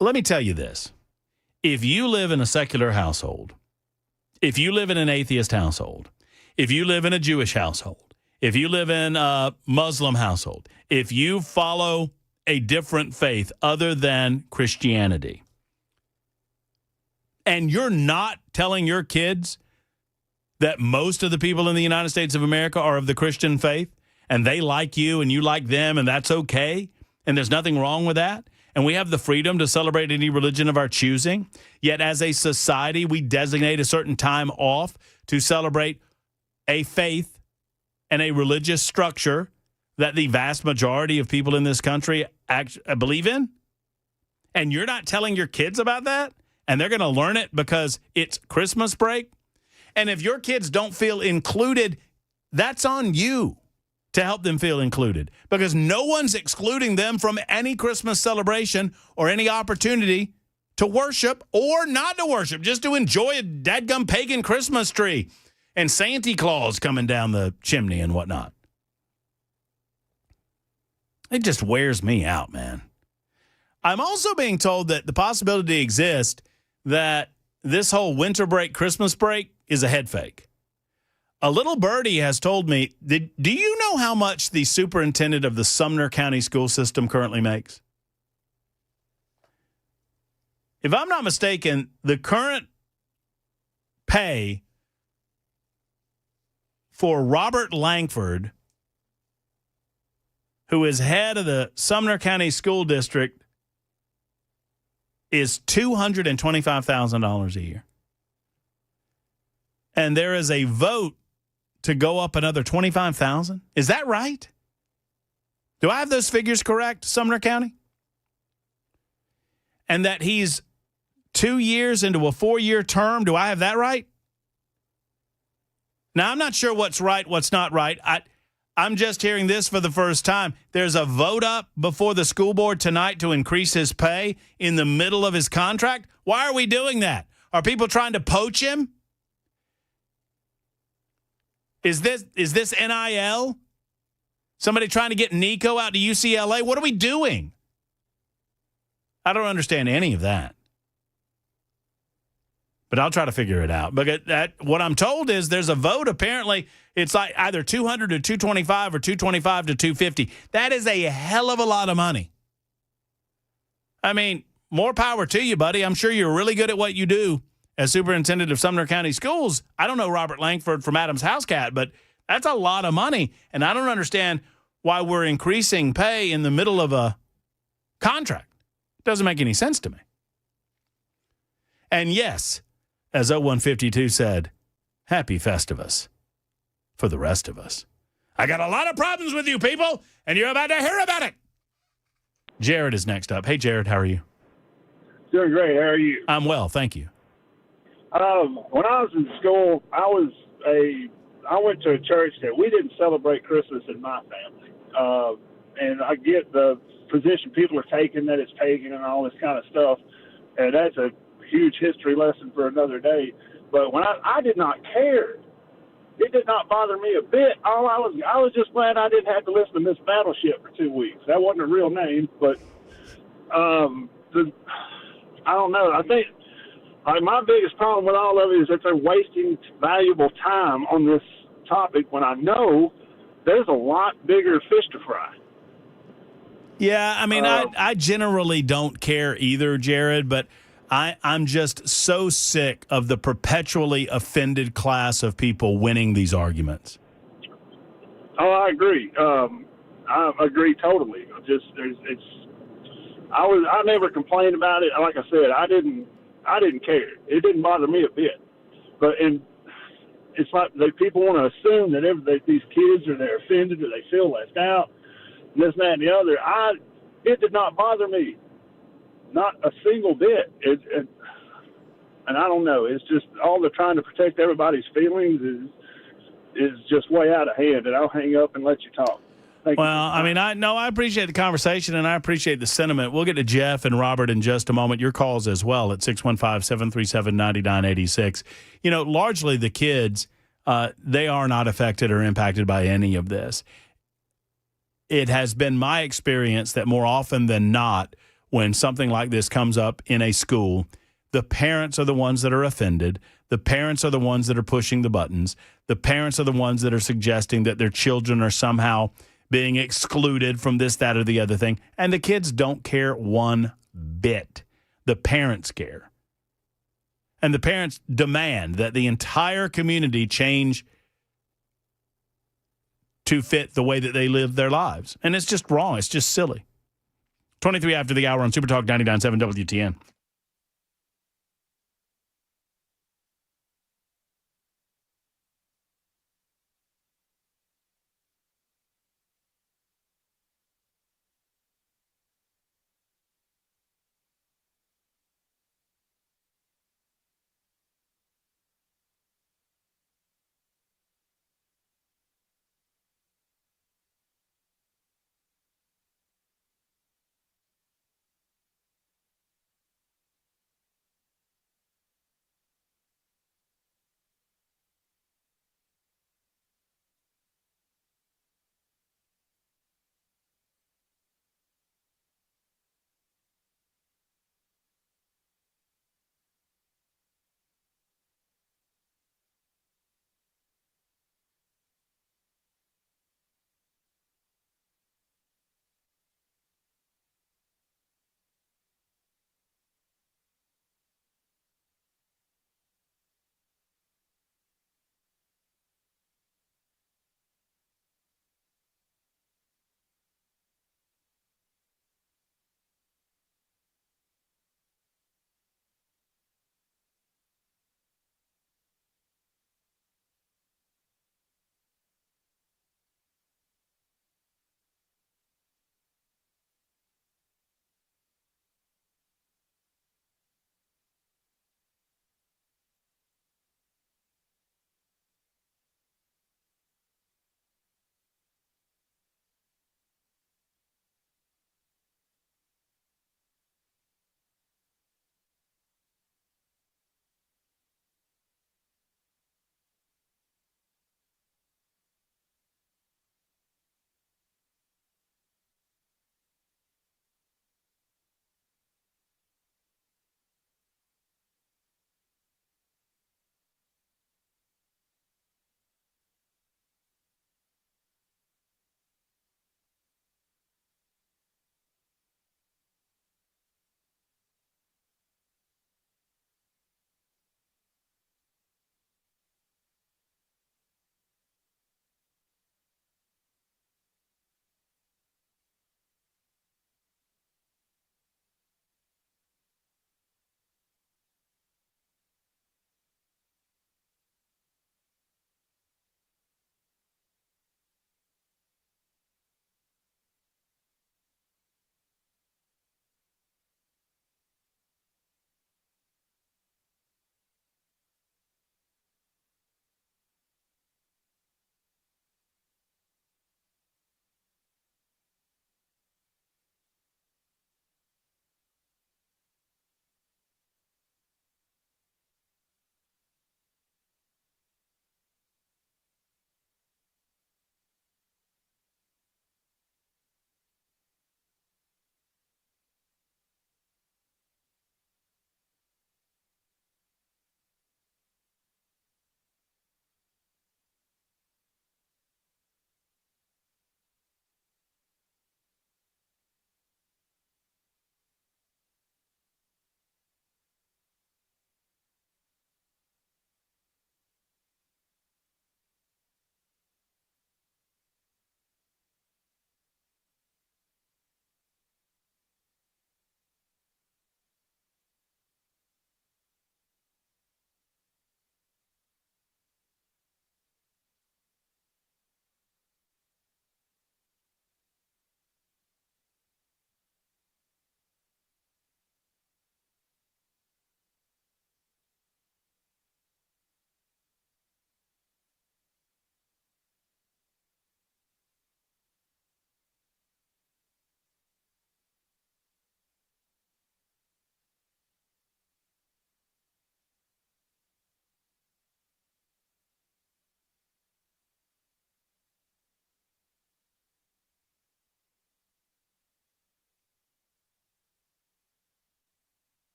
Let me tell you this. If you live in a secular household, if you live in an atheist household, if you live in a Jewish household, if you live in a Muslim household, if you follow a different faith other than Christianity, and you're not telling your kids that most of the people in the United States of America are of the Christian faith, and they like you and you like them, and that's okay, and there's nothing wrong with that, and we have the freedom to celebrate any religion of our choosing, yet as a society, we designate a certain time off to celebrate a faith and a religious structure that the vast majority of people in this country believe in, and you're not telling your kids about that, and they're going to learn it because it's Christmas break. And if your kids don't feel included, that's on you to help them feel included, because no one's excluding them from any Christmas celebration or any opportunity to worship or not to worship, just to enjoy a dadgum pagan Christmas tree and Santa Claus coming down the chimney and whatnot. It just wears me out, man. I'm also being told that the possibility exists that this whole winter break, Christmas break is a head fake. A little birdie has told me, do you know how much the superintendent of the Sumner County school system currently makes? If I'm not mistaken, the current pay for Robert Langford, who is head of the Sumner County School District, is $225,000 a year. And there is a vote to go up another $25,000. Is that right? Do I have those figures correct, Sumner County? And that he's 2 years into a 4-year term. Do I have that right? Now, I'm not sure what's right, what's not right. I'm just hearing this for the first time. There's a vote up before the school board tonight to increase his pay in the middle of his contract. Why are we doing that? Are people trying to poach him? Is this NIL? Somebody trying to get Nico out to UCLA? What are we doing? I don't understand any of that. But I'll try to figure it out. But what I'm told is there's a vote. Apparently, it's like either 200 to 225 or 225 to 250. That is a hell of a lot of money. I mean, more power to you, buddy. I'm sure you're really good at what you do as superintendent of Sumner County Schools. I don't know Robert Langford from Adams House Cat, but that's a lot of money. And I don't understand why we're increasing pay in the middle of a contract. It doesn't make any sense to me. And yes, as 0152 said, happy Festivus for the rest of us. I got a lot of problems with you people, and you're about to hear about it. Jared is next up. Hey, Jared, how are you? Doing great. How are you? I'm well, thank you. When I was in school, I went to a church that we didn't celebrate Christmas in my family. And I get the position people are taking that it's pagan and all this kind of stuff, and that's a huge history lesson for another day. But when I did not care it did not bother me a bit. I was just glad I didn't have to listen to Miss Battleship for 2 weeks. That wasn't a real name, but I don't know. I think my biggest problem with all of it is that they're wasting valuable time on this topic when I know there's a lot bigger fish to fry. Yeah, I mean, I generally don't care either, Jared, but I'm just so sick of the perpetually offended class of people winning these arguments. Oh, I agree. I agree totally. I never complained about it. Like I said, I didn't care. It didn't bother me a bit. But it's like people want to assume that these kids they're offended or they feel left out, and this, that, and the other. It did not bother me, not a single bit. And I don't know. It's just all the trying to protect everybody's feelings is just way out of hand. And I'll hang up and let you talk. Thank you. I mean, I appreciate the conversation and I appreciate the sentiment. We'll get to Jeff and Robert in just a moment. Your calls as well at 615-737-9986. Largely the kids, they are not affected or impacted by any of this. It has been my experience that more often than not, when something like this comes up in a school, the parents are the ones that are offended. The parents are the ones that are pushing the buttons. The parents are the ones that are suggesting that their children are somehow being excluded from this, that, or the other thing. And the kids don't care one bit. The parents care. And the parents demand that the entire community change to fit the way that they live their lives. And it's just wrong. It's just silly. 23 after the hour on Super Talk 99.7 WTN.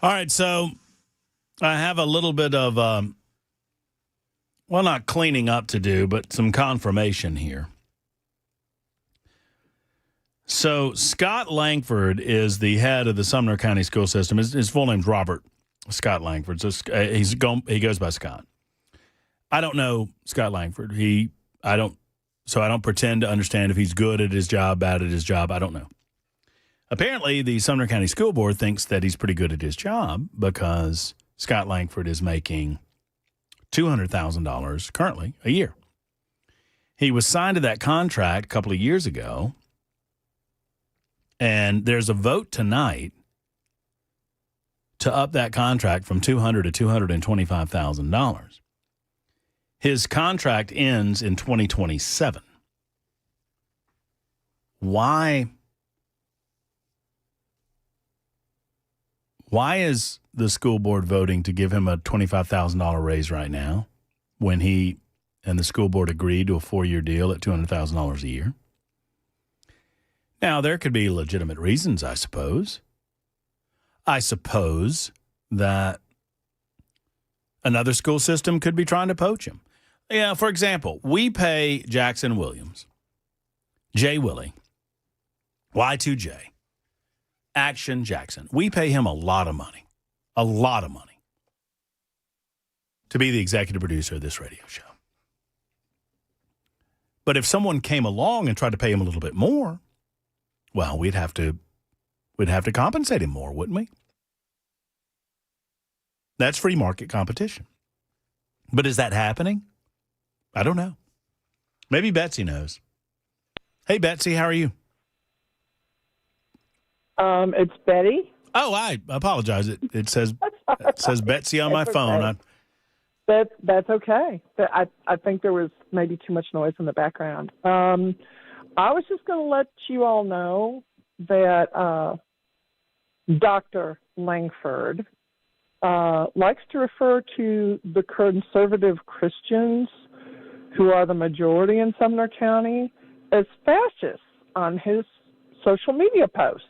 All right, so I have a little bit of, not cleaning up to do, but some confirmation here. So Scott Langford is the head of the Sumner County school system. His full name's Robert Scott Langford. So he goes by Scott. I don't know Scott Langford. I don't pretend to understand if he's good at his job, bad at his job. I don't know. Apparently, the Sumner County School Board thinks that he's pretty good at his job because Scott Langford is making $200,000 currently a year. He was signed to that contract a couple of years ago, and there's a vote tonight to up that contract from $200,000 to $225,000. His contract ends in 2027. Why is the school board voting to give him a $25,000 raise right now when he and the school board agreed to a 4-year deal at $200,000 a year? Now, there could be legitimate reasons, I suppose. I suppose that another school system could be trying to poach him. Yeah, for example, we pay Jackson Williams, J. Willie, Y2J, Action Jackson. We pay him a lot of money to be the executive producer of this radio show. But if someone came along and tried to pay him a little bit more, well, we'd have to compensate him more, wouldn't we? That's free market competition. But is that happening? I don't know. Maybe Betsy knows. Hey, Betsy, how are you? It's Betty. Oh, I apologize. It says Betsy on my phone. Okay. That's okay. I think there was maybe too much noise in the background. I was just going to let you all know that Dr. Langford likes to refer to the conservative Christians, who are the majority in Sumner County, as fascists on his social media posts.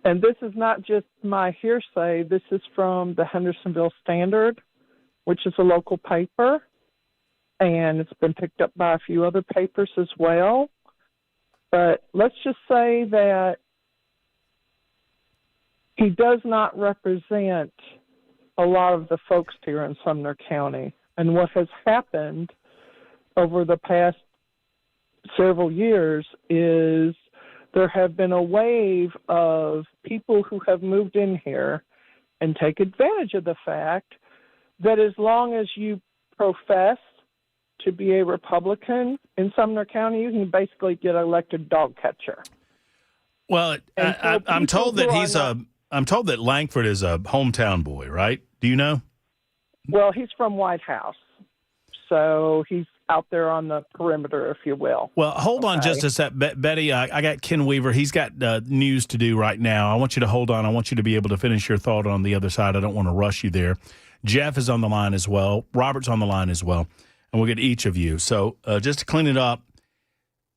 And this is not just my hearsay. This is from the Hendersonville Standard, which is a local paper, and it's been picked up by a few other papers as well. But let's just say that he does not represent a lot of the folks here in Sumner County. And what has happened over the past several years is there have been a wave of people who have moved in here and take advantage of the fact that as long as you profess to be a Republican in Sumner County, you can basically get elected dog catcher. Well, I'm told that I'm told that Langford is a hometown boy, right? Do you know? Well, he's from White House, so he's out there on the perimeter, if you will. Well, hold on just a sec. Betty, I got Ken Weaver. He's got news to do right now. I want you to hold on. I want you to be able to finish your thought on the other side. I don't want to rush you there. Jeff is on the line as well. Robert's on the line as well. And we'll get each of you. So just to clean it up,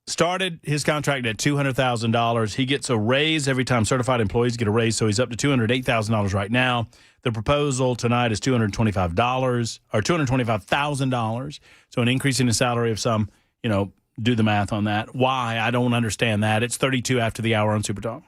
started his contract at $200,000. He gets a raise every time certified employees get a raise, so he's up to $208,000 right now. The proposal tonight is $225 or $225,000. So an increase in his salary of some, do the math on that. Why? I don't understand that. It's 32 after the hour on Super Talk.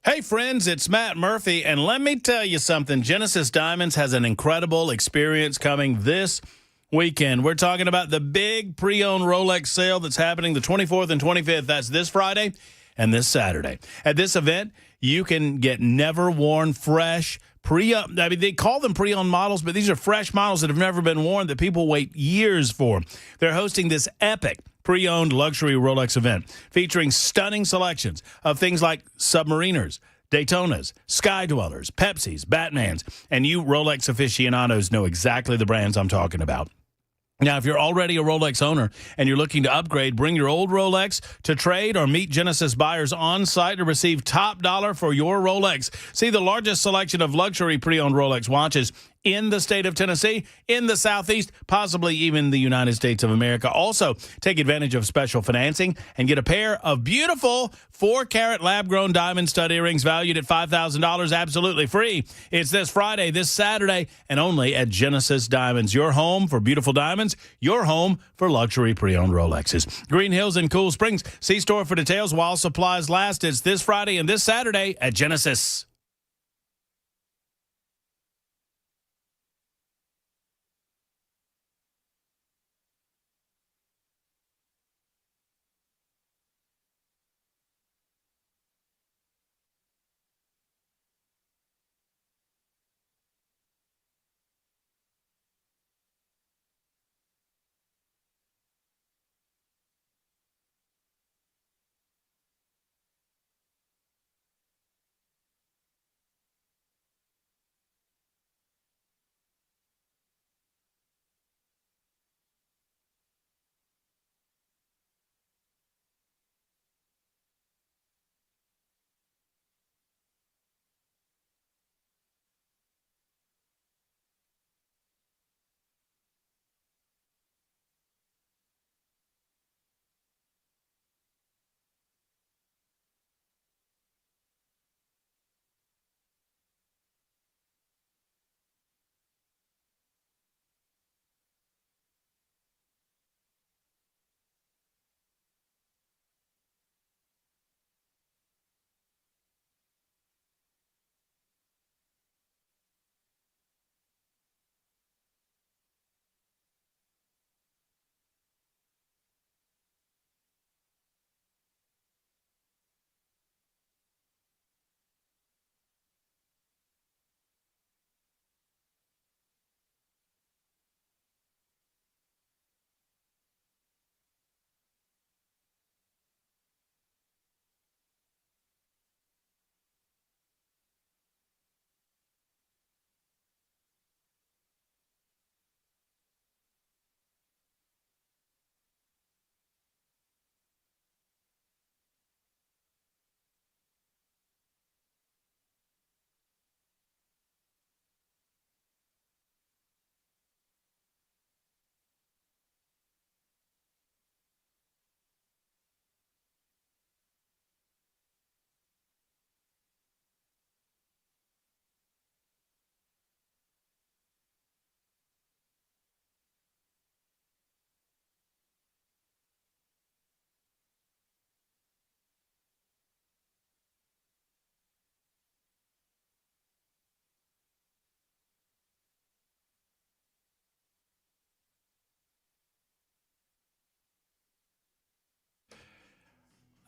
Hey, friends, it's Matt Murphy, and let me tell you something. Genesis Diamonds has an incredible experience coming this weekend. We're talking about the big pre-owned Rolex sale that's happening the 24th and 25th. That's this Friday and this Saturday. At this event, you can get never-worn, fresh, they call them pre-owned models, but these are fresh models that have never been worn that people wait years for. They're hosting this epic pre-owned luxury Rolex event featuring stunning selections of things like Submariners, Daytonas, Sky Dwellers, Pepsis, Batmans, and you Rolex aficionados know exactly the brands I'm talking about. Now, if you're already a Rolex owner and you're looking to upgrade, bring your old Rolex to trade or meet Genesis buyers on site to receive top dollar for your Rolex. See the largest selection of luxury pre-owned Rolex watches in the state of Tennessee, in the Southeast, possibly even the United States of America. Also, take advantage of special financing and get a pair of beautiful 4-carat lab-grown diamond stud earrings valued at $5,000 absolutely free. It's this Friday, this Saturday, and only at Genesis Diamonds. Your home for beautiful diamonds, your home for luxury pre-owned Rolexes. Green Hills and Cool Springs. See store for details while supplies last. It's this Friday and this Saturday at Genesis.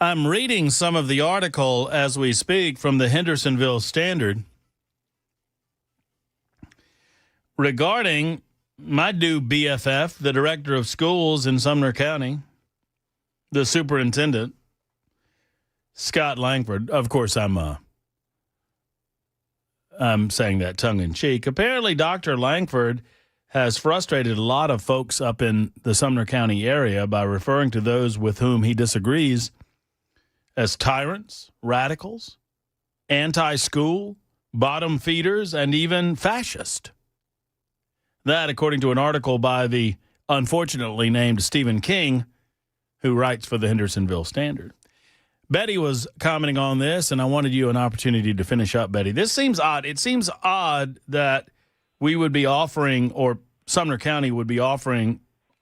I'm reading some of the article as we speak from the Hendersonville Standard regarding my new BFF, the director of schools in Sumner County, the superintendent, Scott Langford. Of course, I'm saying that tongue in cheek. Apparently, Dr. Langford has frustrated a lot of folks up in the Sumner County area by referring to those with whom he disagrees as tyrants, radicals, anti-school, bottom feeders, and even fascist. That, according to an article by the unfortunately named Stephen King, who writes for the Hendersonville Standard. Betty was commenting on this, and I wanted you an opportunity to finish up, Betty. This seems odd. It seems odd that we would be offering, or Sumner County would be offering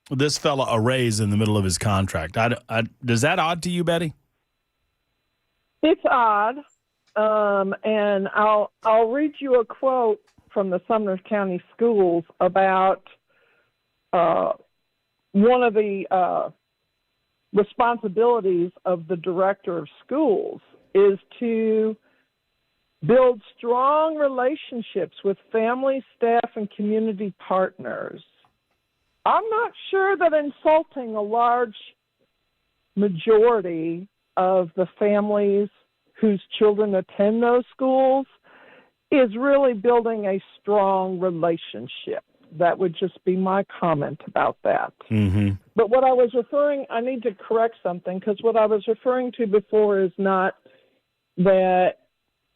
this fella a raise in the middle of his contract. Does that odd to you, Betty? It's odd. and I'll read you a quote from the Sumner County Schools about one of the responsibilities of the director of schools is to build strong relationships with family, staff, and community partners. I'm not sure that insulting a large majority of the families whose children attend those schools is really building a strong relationship. That would just be my comment about that. Mm-hmm. But what I was I need to correct something, because what I was referring to before is not that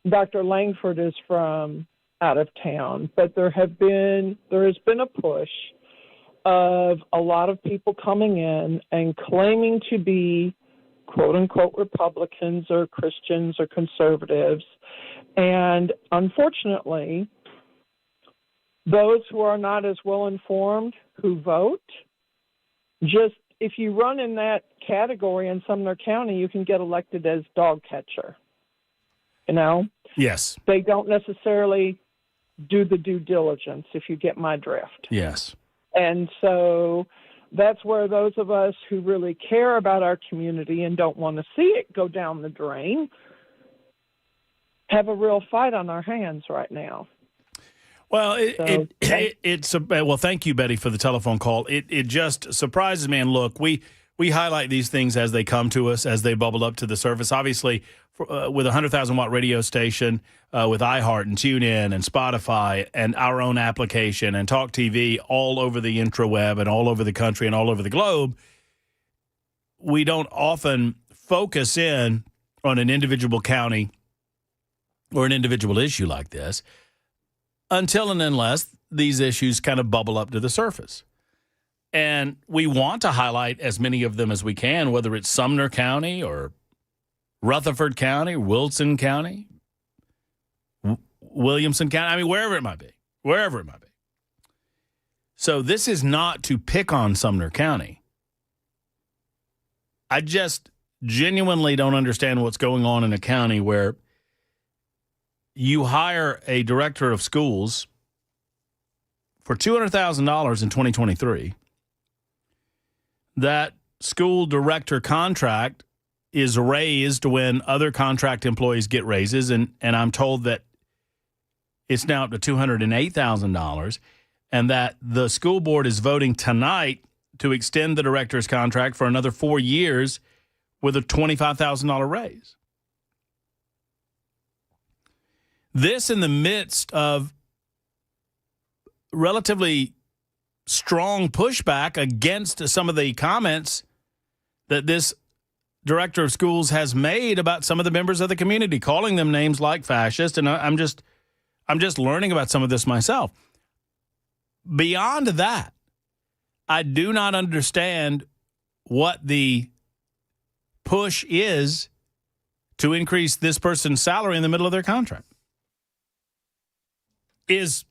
Dr. Langford is from out of town, but there has been a push of a lot of people coming in and claiming to be quote unquote Republicans or Christians or conservatives. And unfortunately, those who are not as well informed who vote, just if you run in that category in Sumner County, you can get elected as dog catcher. You know? Yes. They don't necessarily do the due diligence, if you get my drift. Yes. And so that's where those of us who really care about our community and don't want to see it go down the drain have a real fight on our hands right now. Well, well, thank you, Betty, for the telephone call. It just surprises me. And look, we highlight these things as they come to us, as they bubble up to the surface. Obviously, with a 100,000-watt radio station, with iHeart and TuneIn and Spotify and our own application and Talk TV all over the intraweb and all over the country and all over the globe, we don't often focus in on an individual county or an individual issue like this until and unless these issues kind of bubble up to the surface. And we want to highlight as many of them as we can, whether it's Sumner County or Rutherford County, Wilson County, Williamson County, I mean, wherever it might be. So this is not to pick on Sumner County. I just genuinely don't understand what's going on in a county where you hire a director of schools for $200,000 in 2023. That school director contract is raised when other contract employees get raises, and I'm told that it's now up to $208,000, and that the school board is voting tonight to extend the director's contract for another 4 years with a $25,000 raise. This in the midst of relatively strong pushback against some of the comments that this director of schools has made about some of the members of the community, calling them names like fascist. And I'm just learning about some of this myself. Beyond that, I do not understand what the push is to increase this person's salary in the middle of their contract. Is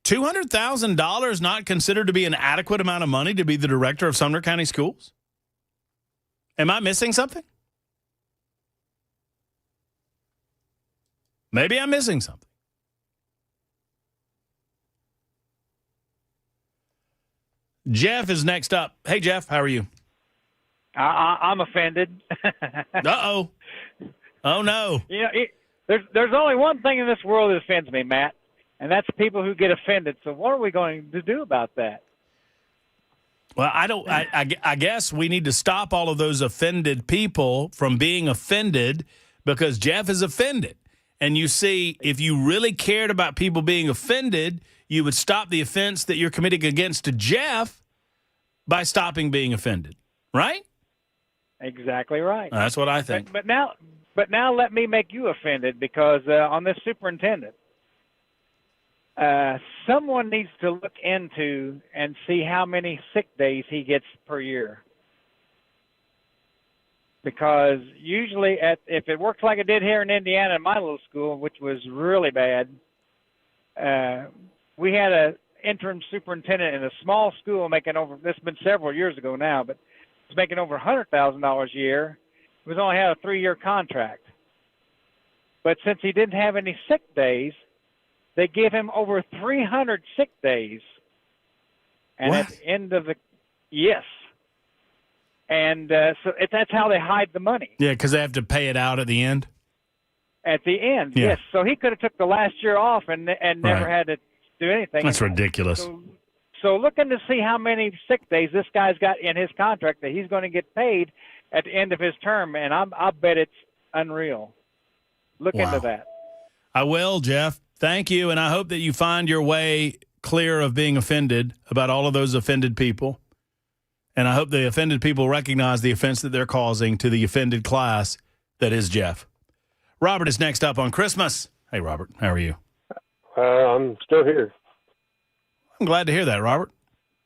$200,000 not considered to be an adequate amount of money to be the director of Sumner County Schools? Am I missing something? Maybe I'm missing something. Jeff is next up. Hey, Jeff, how are you? I'm offended. Uh-oh. Oh, no. You know, there's only one thing in this world that offends me, Matt, and that's people who get offended. So what are we going to do about that? Well, I guess we need to stop all of those offended people from being offended because Jeff is offended. And you see, if you really cared about people being offended, you would stop the offense that you're committing against Jeff by stopping being offended, right? Exactly right. That's what I think. But now let me make you offended because on this superintendent, someone needs to look into and see how many sick days he gets per year. Because usually, if it works like it did here in Indiana in my little school, which was really bad, we had an interim superintendent in a small school making over, this has been several years ago now, but was making over $100,000 a year. He only had a 3-year contract. But since he didn't have any sick days, they gave him over 300 sick days. And at the end of yes. And that's how they hide the money. Yeah, because they have to pay it out at the end. At the end, yes. So he could have took the last year off and never had to do anything. That's ridiculous. So looking to see how many sick days this guy's got in his contract that he's going to get paid at the end of his term, and I bet it's unreal. Look into that. I will, Jeff. Thank you, and I hope that you find your way clear of being offended about all of those offended people. And I hope the offended people recognize the offense that they're causing to the offended class that is Jeff. Robert is next up on Christmas. Hey, Robert, how are you? I'm still here. I'm glad to hear that, Robert.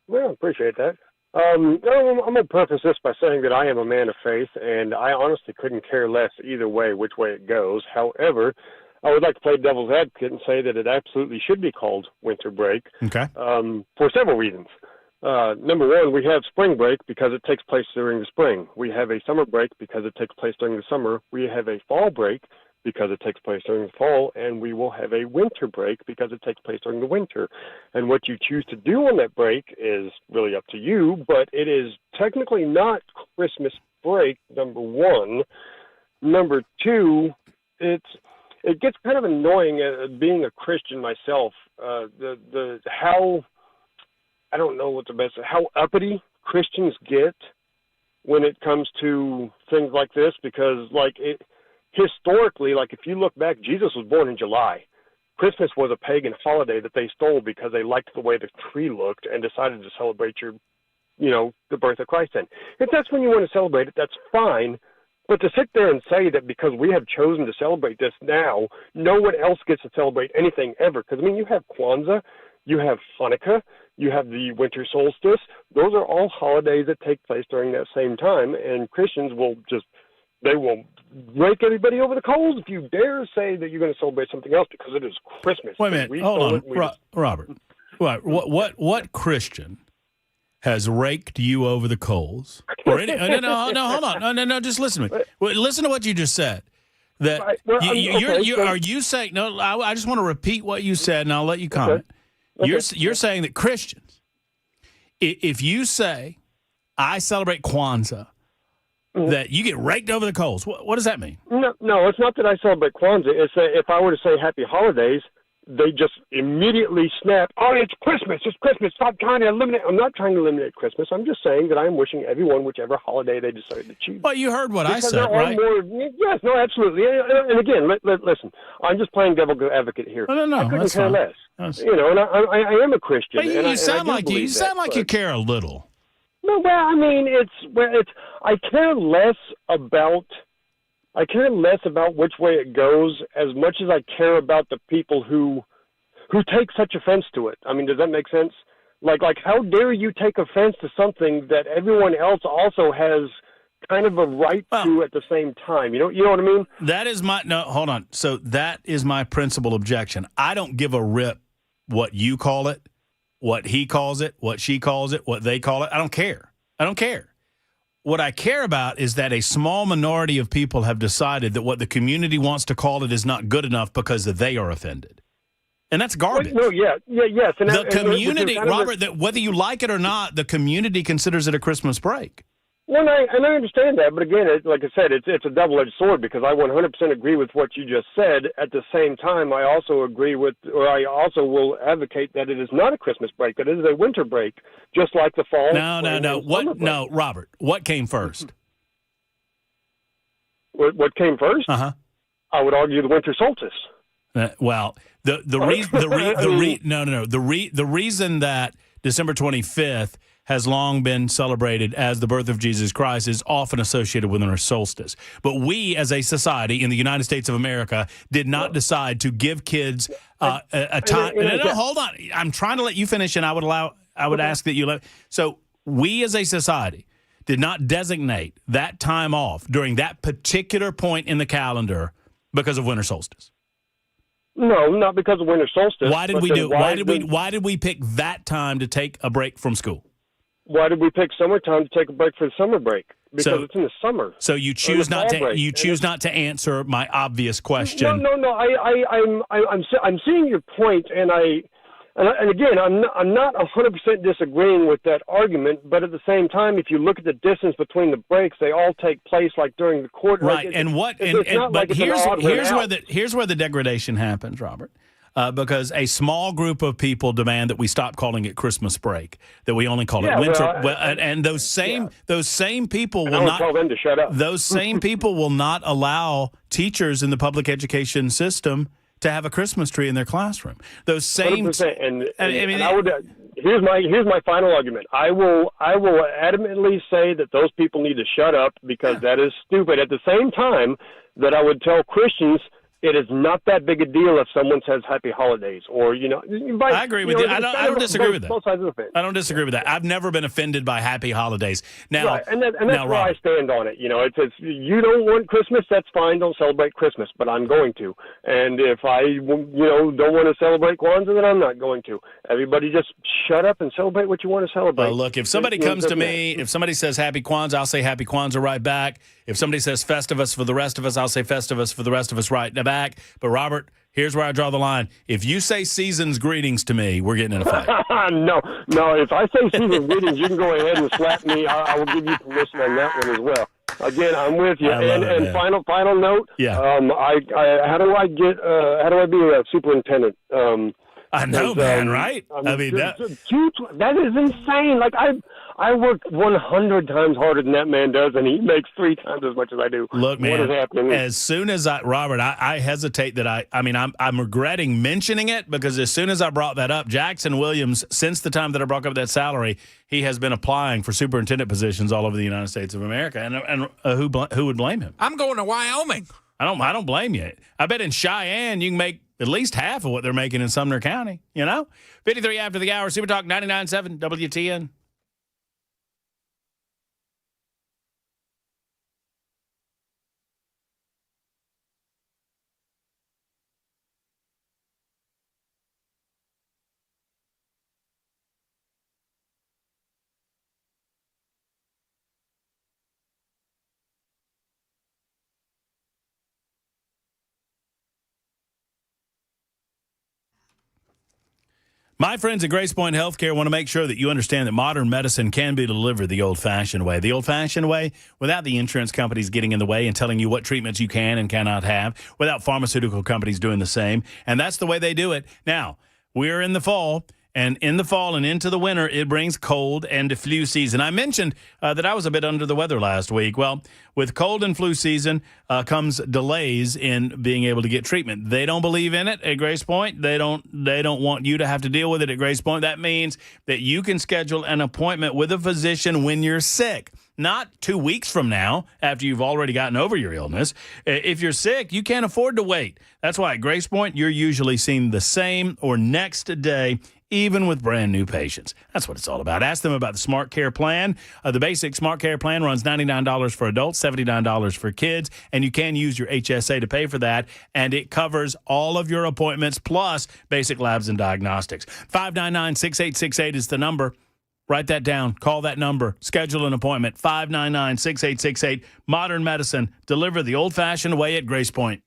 Well, appreciate that. I'm going to preface this by saying that I am a man of faith, and I honestly couldn't care less either way which way it goes. However, I would like to play devil's advocate and say that it absolutely should be called winter break. Okay. For several reasons. Number one, we have spring break because it takes place during the spring. We have a summer break because it takes place during the summer. We have a fall break because it takes place during the fall, and we will have a winter break because it takes place during the winter. And what you choose to do on that break is really up to you, but it is technically not Christmas break, number one. Number two, it gets kind of annoying being a Christian myself. How I don't know what the best, how uppity Christians get when it comes to things like this, because historically, if you look back, Jesus was born in July. Christmas was a pagan holiday that they stole because they liked the way the tree looked and decided to celebrate the birth of Christ then. If that's when you want to celebrate it, that's fine. But to sit there and say that because we have chosen to celebrate this now, no one else gets to celebrate anything ever. Because, you have Kwanzaa, you have Hanukkah, you have the winter solstice. Those are all holidays that take place during that same time, and Christians will rake everybody over the coals if you dare say that you're going to celebrate something else because it is Christmas. Wait a minute. Hold on. Robert. What Christian has raked you over the coals? Or hold on. No, just listen to me. Listen to what you just said. That are you saying, no, I just want to repeat what you said, and I'll let you comment. Okay. You're saying that Christians, if you say, I celebrate Kwanzaa, that you get raked over the coals. What does that mean? No, it's not that I celebrate Kwanzaa. It's that if I were to say Happy Holidays, they just immediately snap, oh, it's Christmas, stop trying to eliminate. I'm not trying to eliminate Christmas. I'm just saying that I'm wishing everyone whichever holiday they decide to choose. Well, you heard what I said, right? Yes, no, absolutely. And again, listen, I'm just playing devil's advocate here. No, I couldn't that's care fine. less. And I am a Christian. But you sound like you care a little. No, I care less about which way it goes as much as I care about the people who take such offense to it. Does that make sense? Like how dare you take offense to something that everyone else also has kind of a right to at the same time? You know what I mean? That is hold on. So that is my principal objection. I don't give a rip what you call it, what he calls it, what she calls it, what they call it. I don't care. What I care about is that a small minority of people have decided that what the community wants to call it is not good enough because they are offended. And that's garbage. Yes. And the community, Robert, that whether you like it or not, the community considers it a Christmas break. Well, I understand that, but again, like I said, it's a double-edged sword because I 100% agree with what you just said. At the same time, I also will advocate that it is not a Christmas break; that it is a winter break, just like the fall. No, Robert, what came first? What came first? I would argue the winter solstice. The reason that December 25th has long been celebrated as the birth of Jesus Christ is often associated with winter solstice. But we, as a society in the United States of America, did not decide to give kids a time. No, hold on. I'm trying to let you finish, and I would ask that you let. So we, as a society, did not designate that time off during that particular point in the calendar because of winter solstice. No, not because of winter solstice. Why did we pick that time to take a break from school? Why did we pick summertime to take a break for the summer break? because it's in the summer. So you Or in choose the not fall to break. you choose not to answer my obvious question. No. I'm seeing your point, and again, I'm not 100% disagreeing with that argument. But at the same time, if you look at the distance between the breaks, they all take place like during the quarter. Right, Like, but here's where the degradation happens, Robert. Because a small group of people demand that we stop calling it Christmas break, that we only call it winter. And those same people will not tell them to shut up. Those same people will not allow teachers in the public education system to have a Christmas tree in their classroom. Those same 100%. Here's my final argument. I will adamantly say that those people need to shut up because that is stupid. At the same time, that I would tell Christians, it is not that big a deal if someone says happy holidays or, I agree with you. I don't disagree with that. Both sides of the fence. I don't disagree with that. I've never been offended by happy holidays. Now, right. And that's where I stand on it. It says you don't want Christmas, that's fine. Don't celebrate Christmas, but I'm going to. And if I, don't want to celebrate Kwanzaa, then I'm not going to. Everybody just shut up and celebrate what you want to celebrate. Well, look, if somebody comes to me, if somebody says happy Kwanzaa, I'll say happy Kwanzaa right back. If somebody says Festivus for the rest of us, I'll say Festivus for the rest of us right back. But Robert, here's where I draw the line. If you say season's greetings to me, we're getting in a fight. No. If I say season's greetings, you can go ahead and slap me. I will give you permission on that one as well. Again, I'm with you. And final note. Yeah. How do I be a superintendent? I know, man. Right? That is insane. Like I work 100 times harder than that man does, and he makes 3 times as much as I do. Look, man, what is happening? As soon as Robert, I hesitate that I'm regretting mentioning it because as soon as I brought that up, Jackson Williams, since the time that I brought up that salary, he has been applying for superintendent positions all over the United States of America. And who would blame him? I'm going to Wyoming. I don't blame you. I bet in Cheyenne you can make at least half of what they're making in Sumner County, 53 after the hour, Super Talk 99.7 WTN. My friends at Grace Point Healthcare want to make sure that you understand that modern medicine can be delivered the old-fashioned way. The old-fashioned way, without the insurance companies getting in the way and telling you what treatments you can and cannot have, without pharmaceutical companies doing the same. And that's the way they do it. Now, we're in the fall. And in the fall and into the winter, it brings cold and flu season. I mentioned that I was a bit under the weather last week. Well, with cold and flu season comes delays in being able to get treatment. They don't believe in it at Grace Point. They don't want you to have to deal with it at Grace Point. That means that you can schedule an appointment with a physician when you're sick. Not 2 weeks from now, after you've already gotten over your illness. If you're sick, you can't afford to wait. That's why at Grace Point, you're usually seen the same or next day, even with brand new patients. That's what it's all about. Ask them about the Smart Care Plan. The basic Smart Care Plan runs $99 for adults, $79 for kids, and you can use your HSA to pay for that, and it covers all of your appointments plus basic labs and diagnostics. 599-6868 is the number. Write that down. Call that number. Schedule an appointment. 599-6868. Modern medicine. Deliver the old-fashioned way at Grace Point.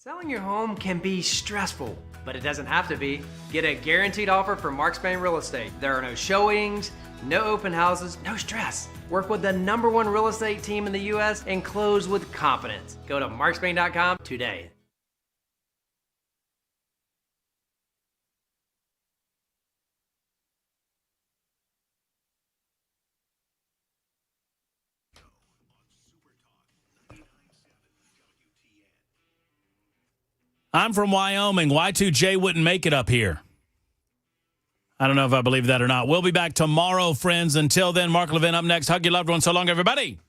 Selling your home can be stressful, but it doesn't have to be. Get a guaranteed offer from Mark Spain Real Estate. There are no showings, no open houses, no stress. Work with the #1 real estate team in the U.S. and close with confidence. Go to markspain.com today. I'm from Wyoming. Y2J wouldn't make it up here. I don't know if I believe that or not. We'll be back tomorrow, friends. Until then, Mark Levin up next. Hug your loved one. So long, everybody.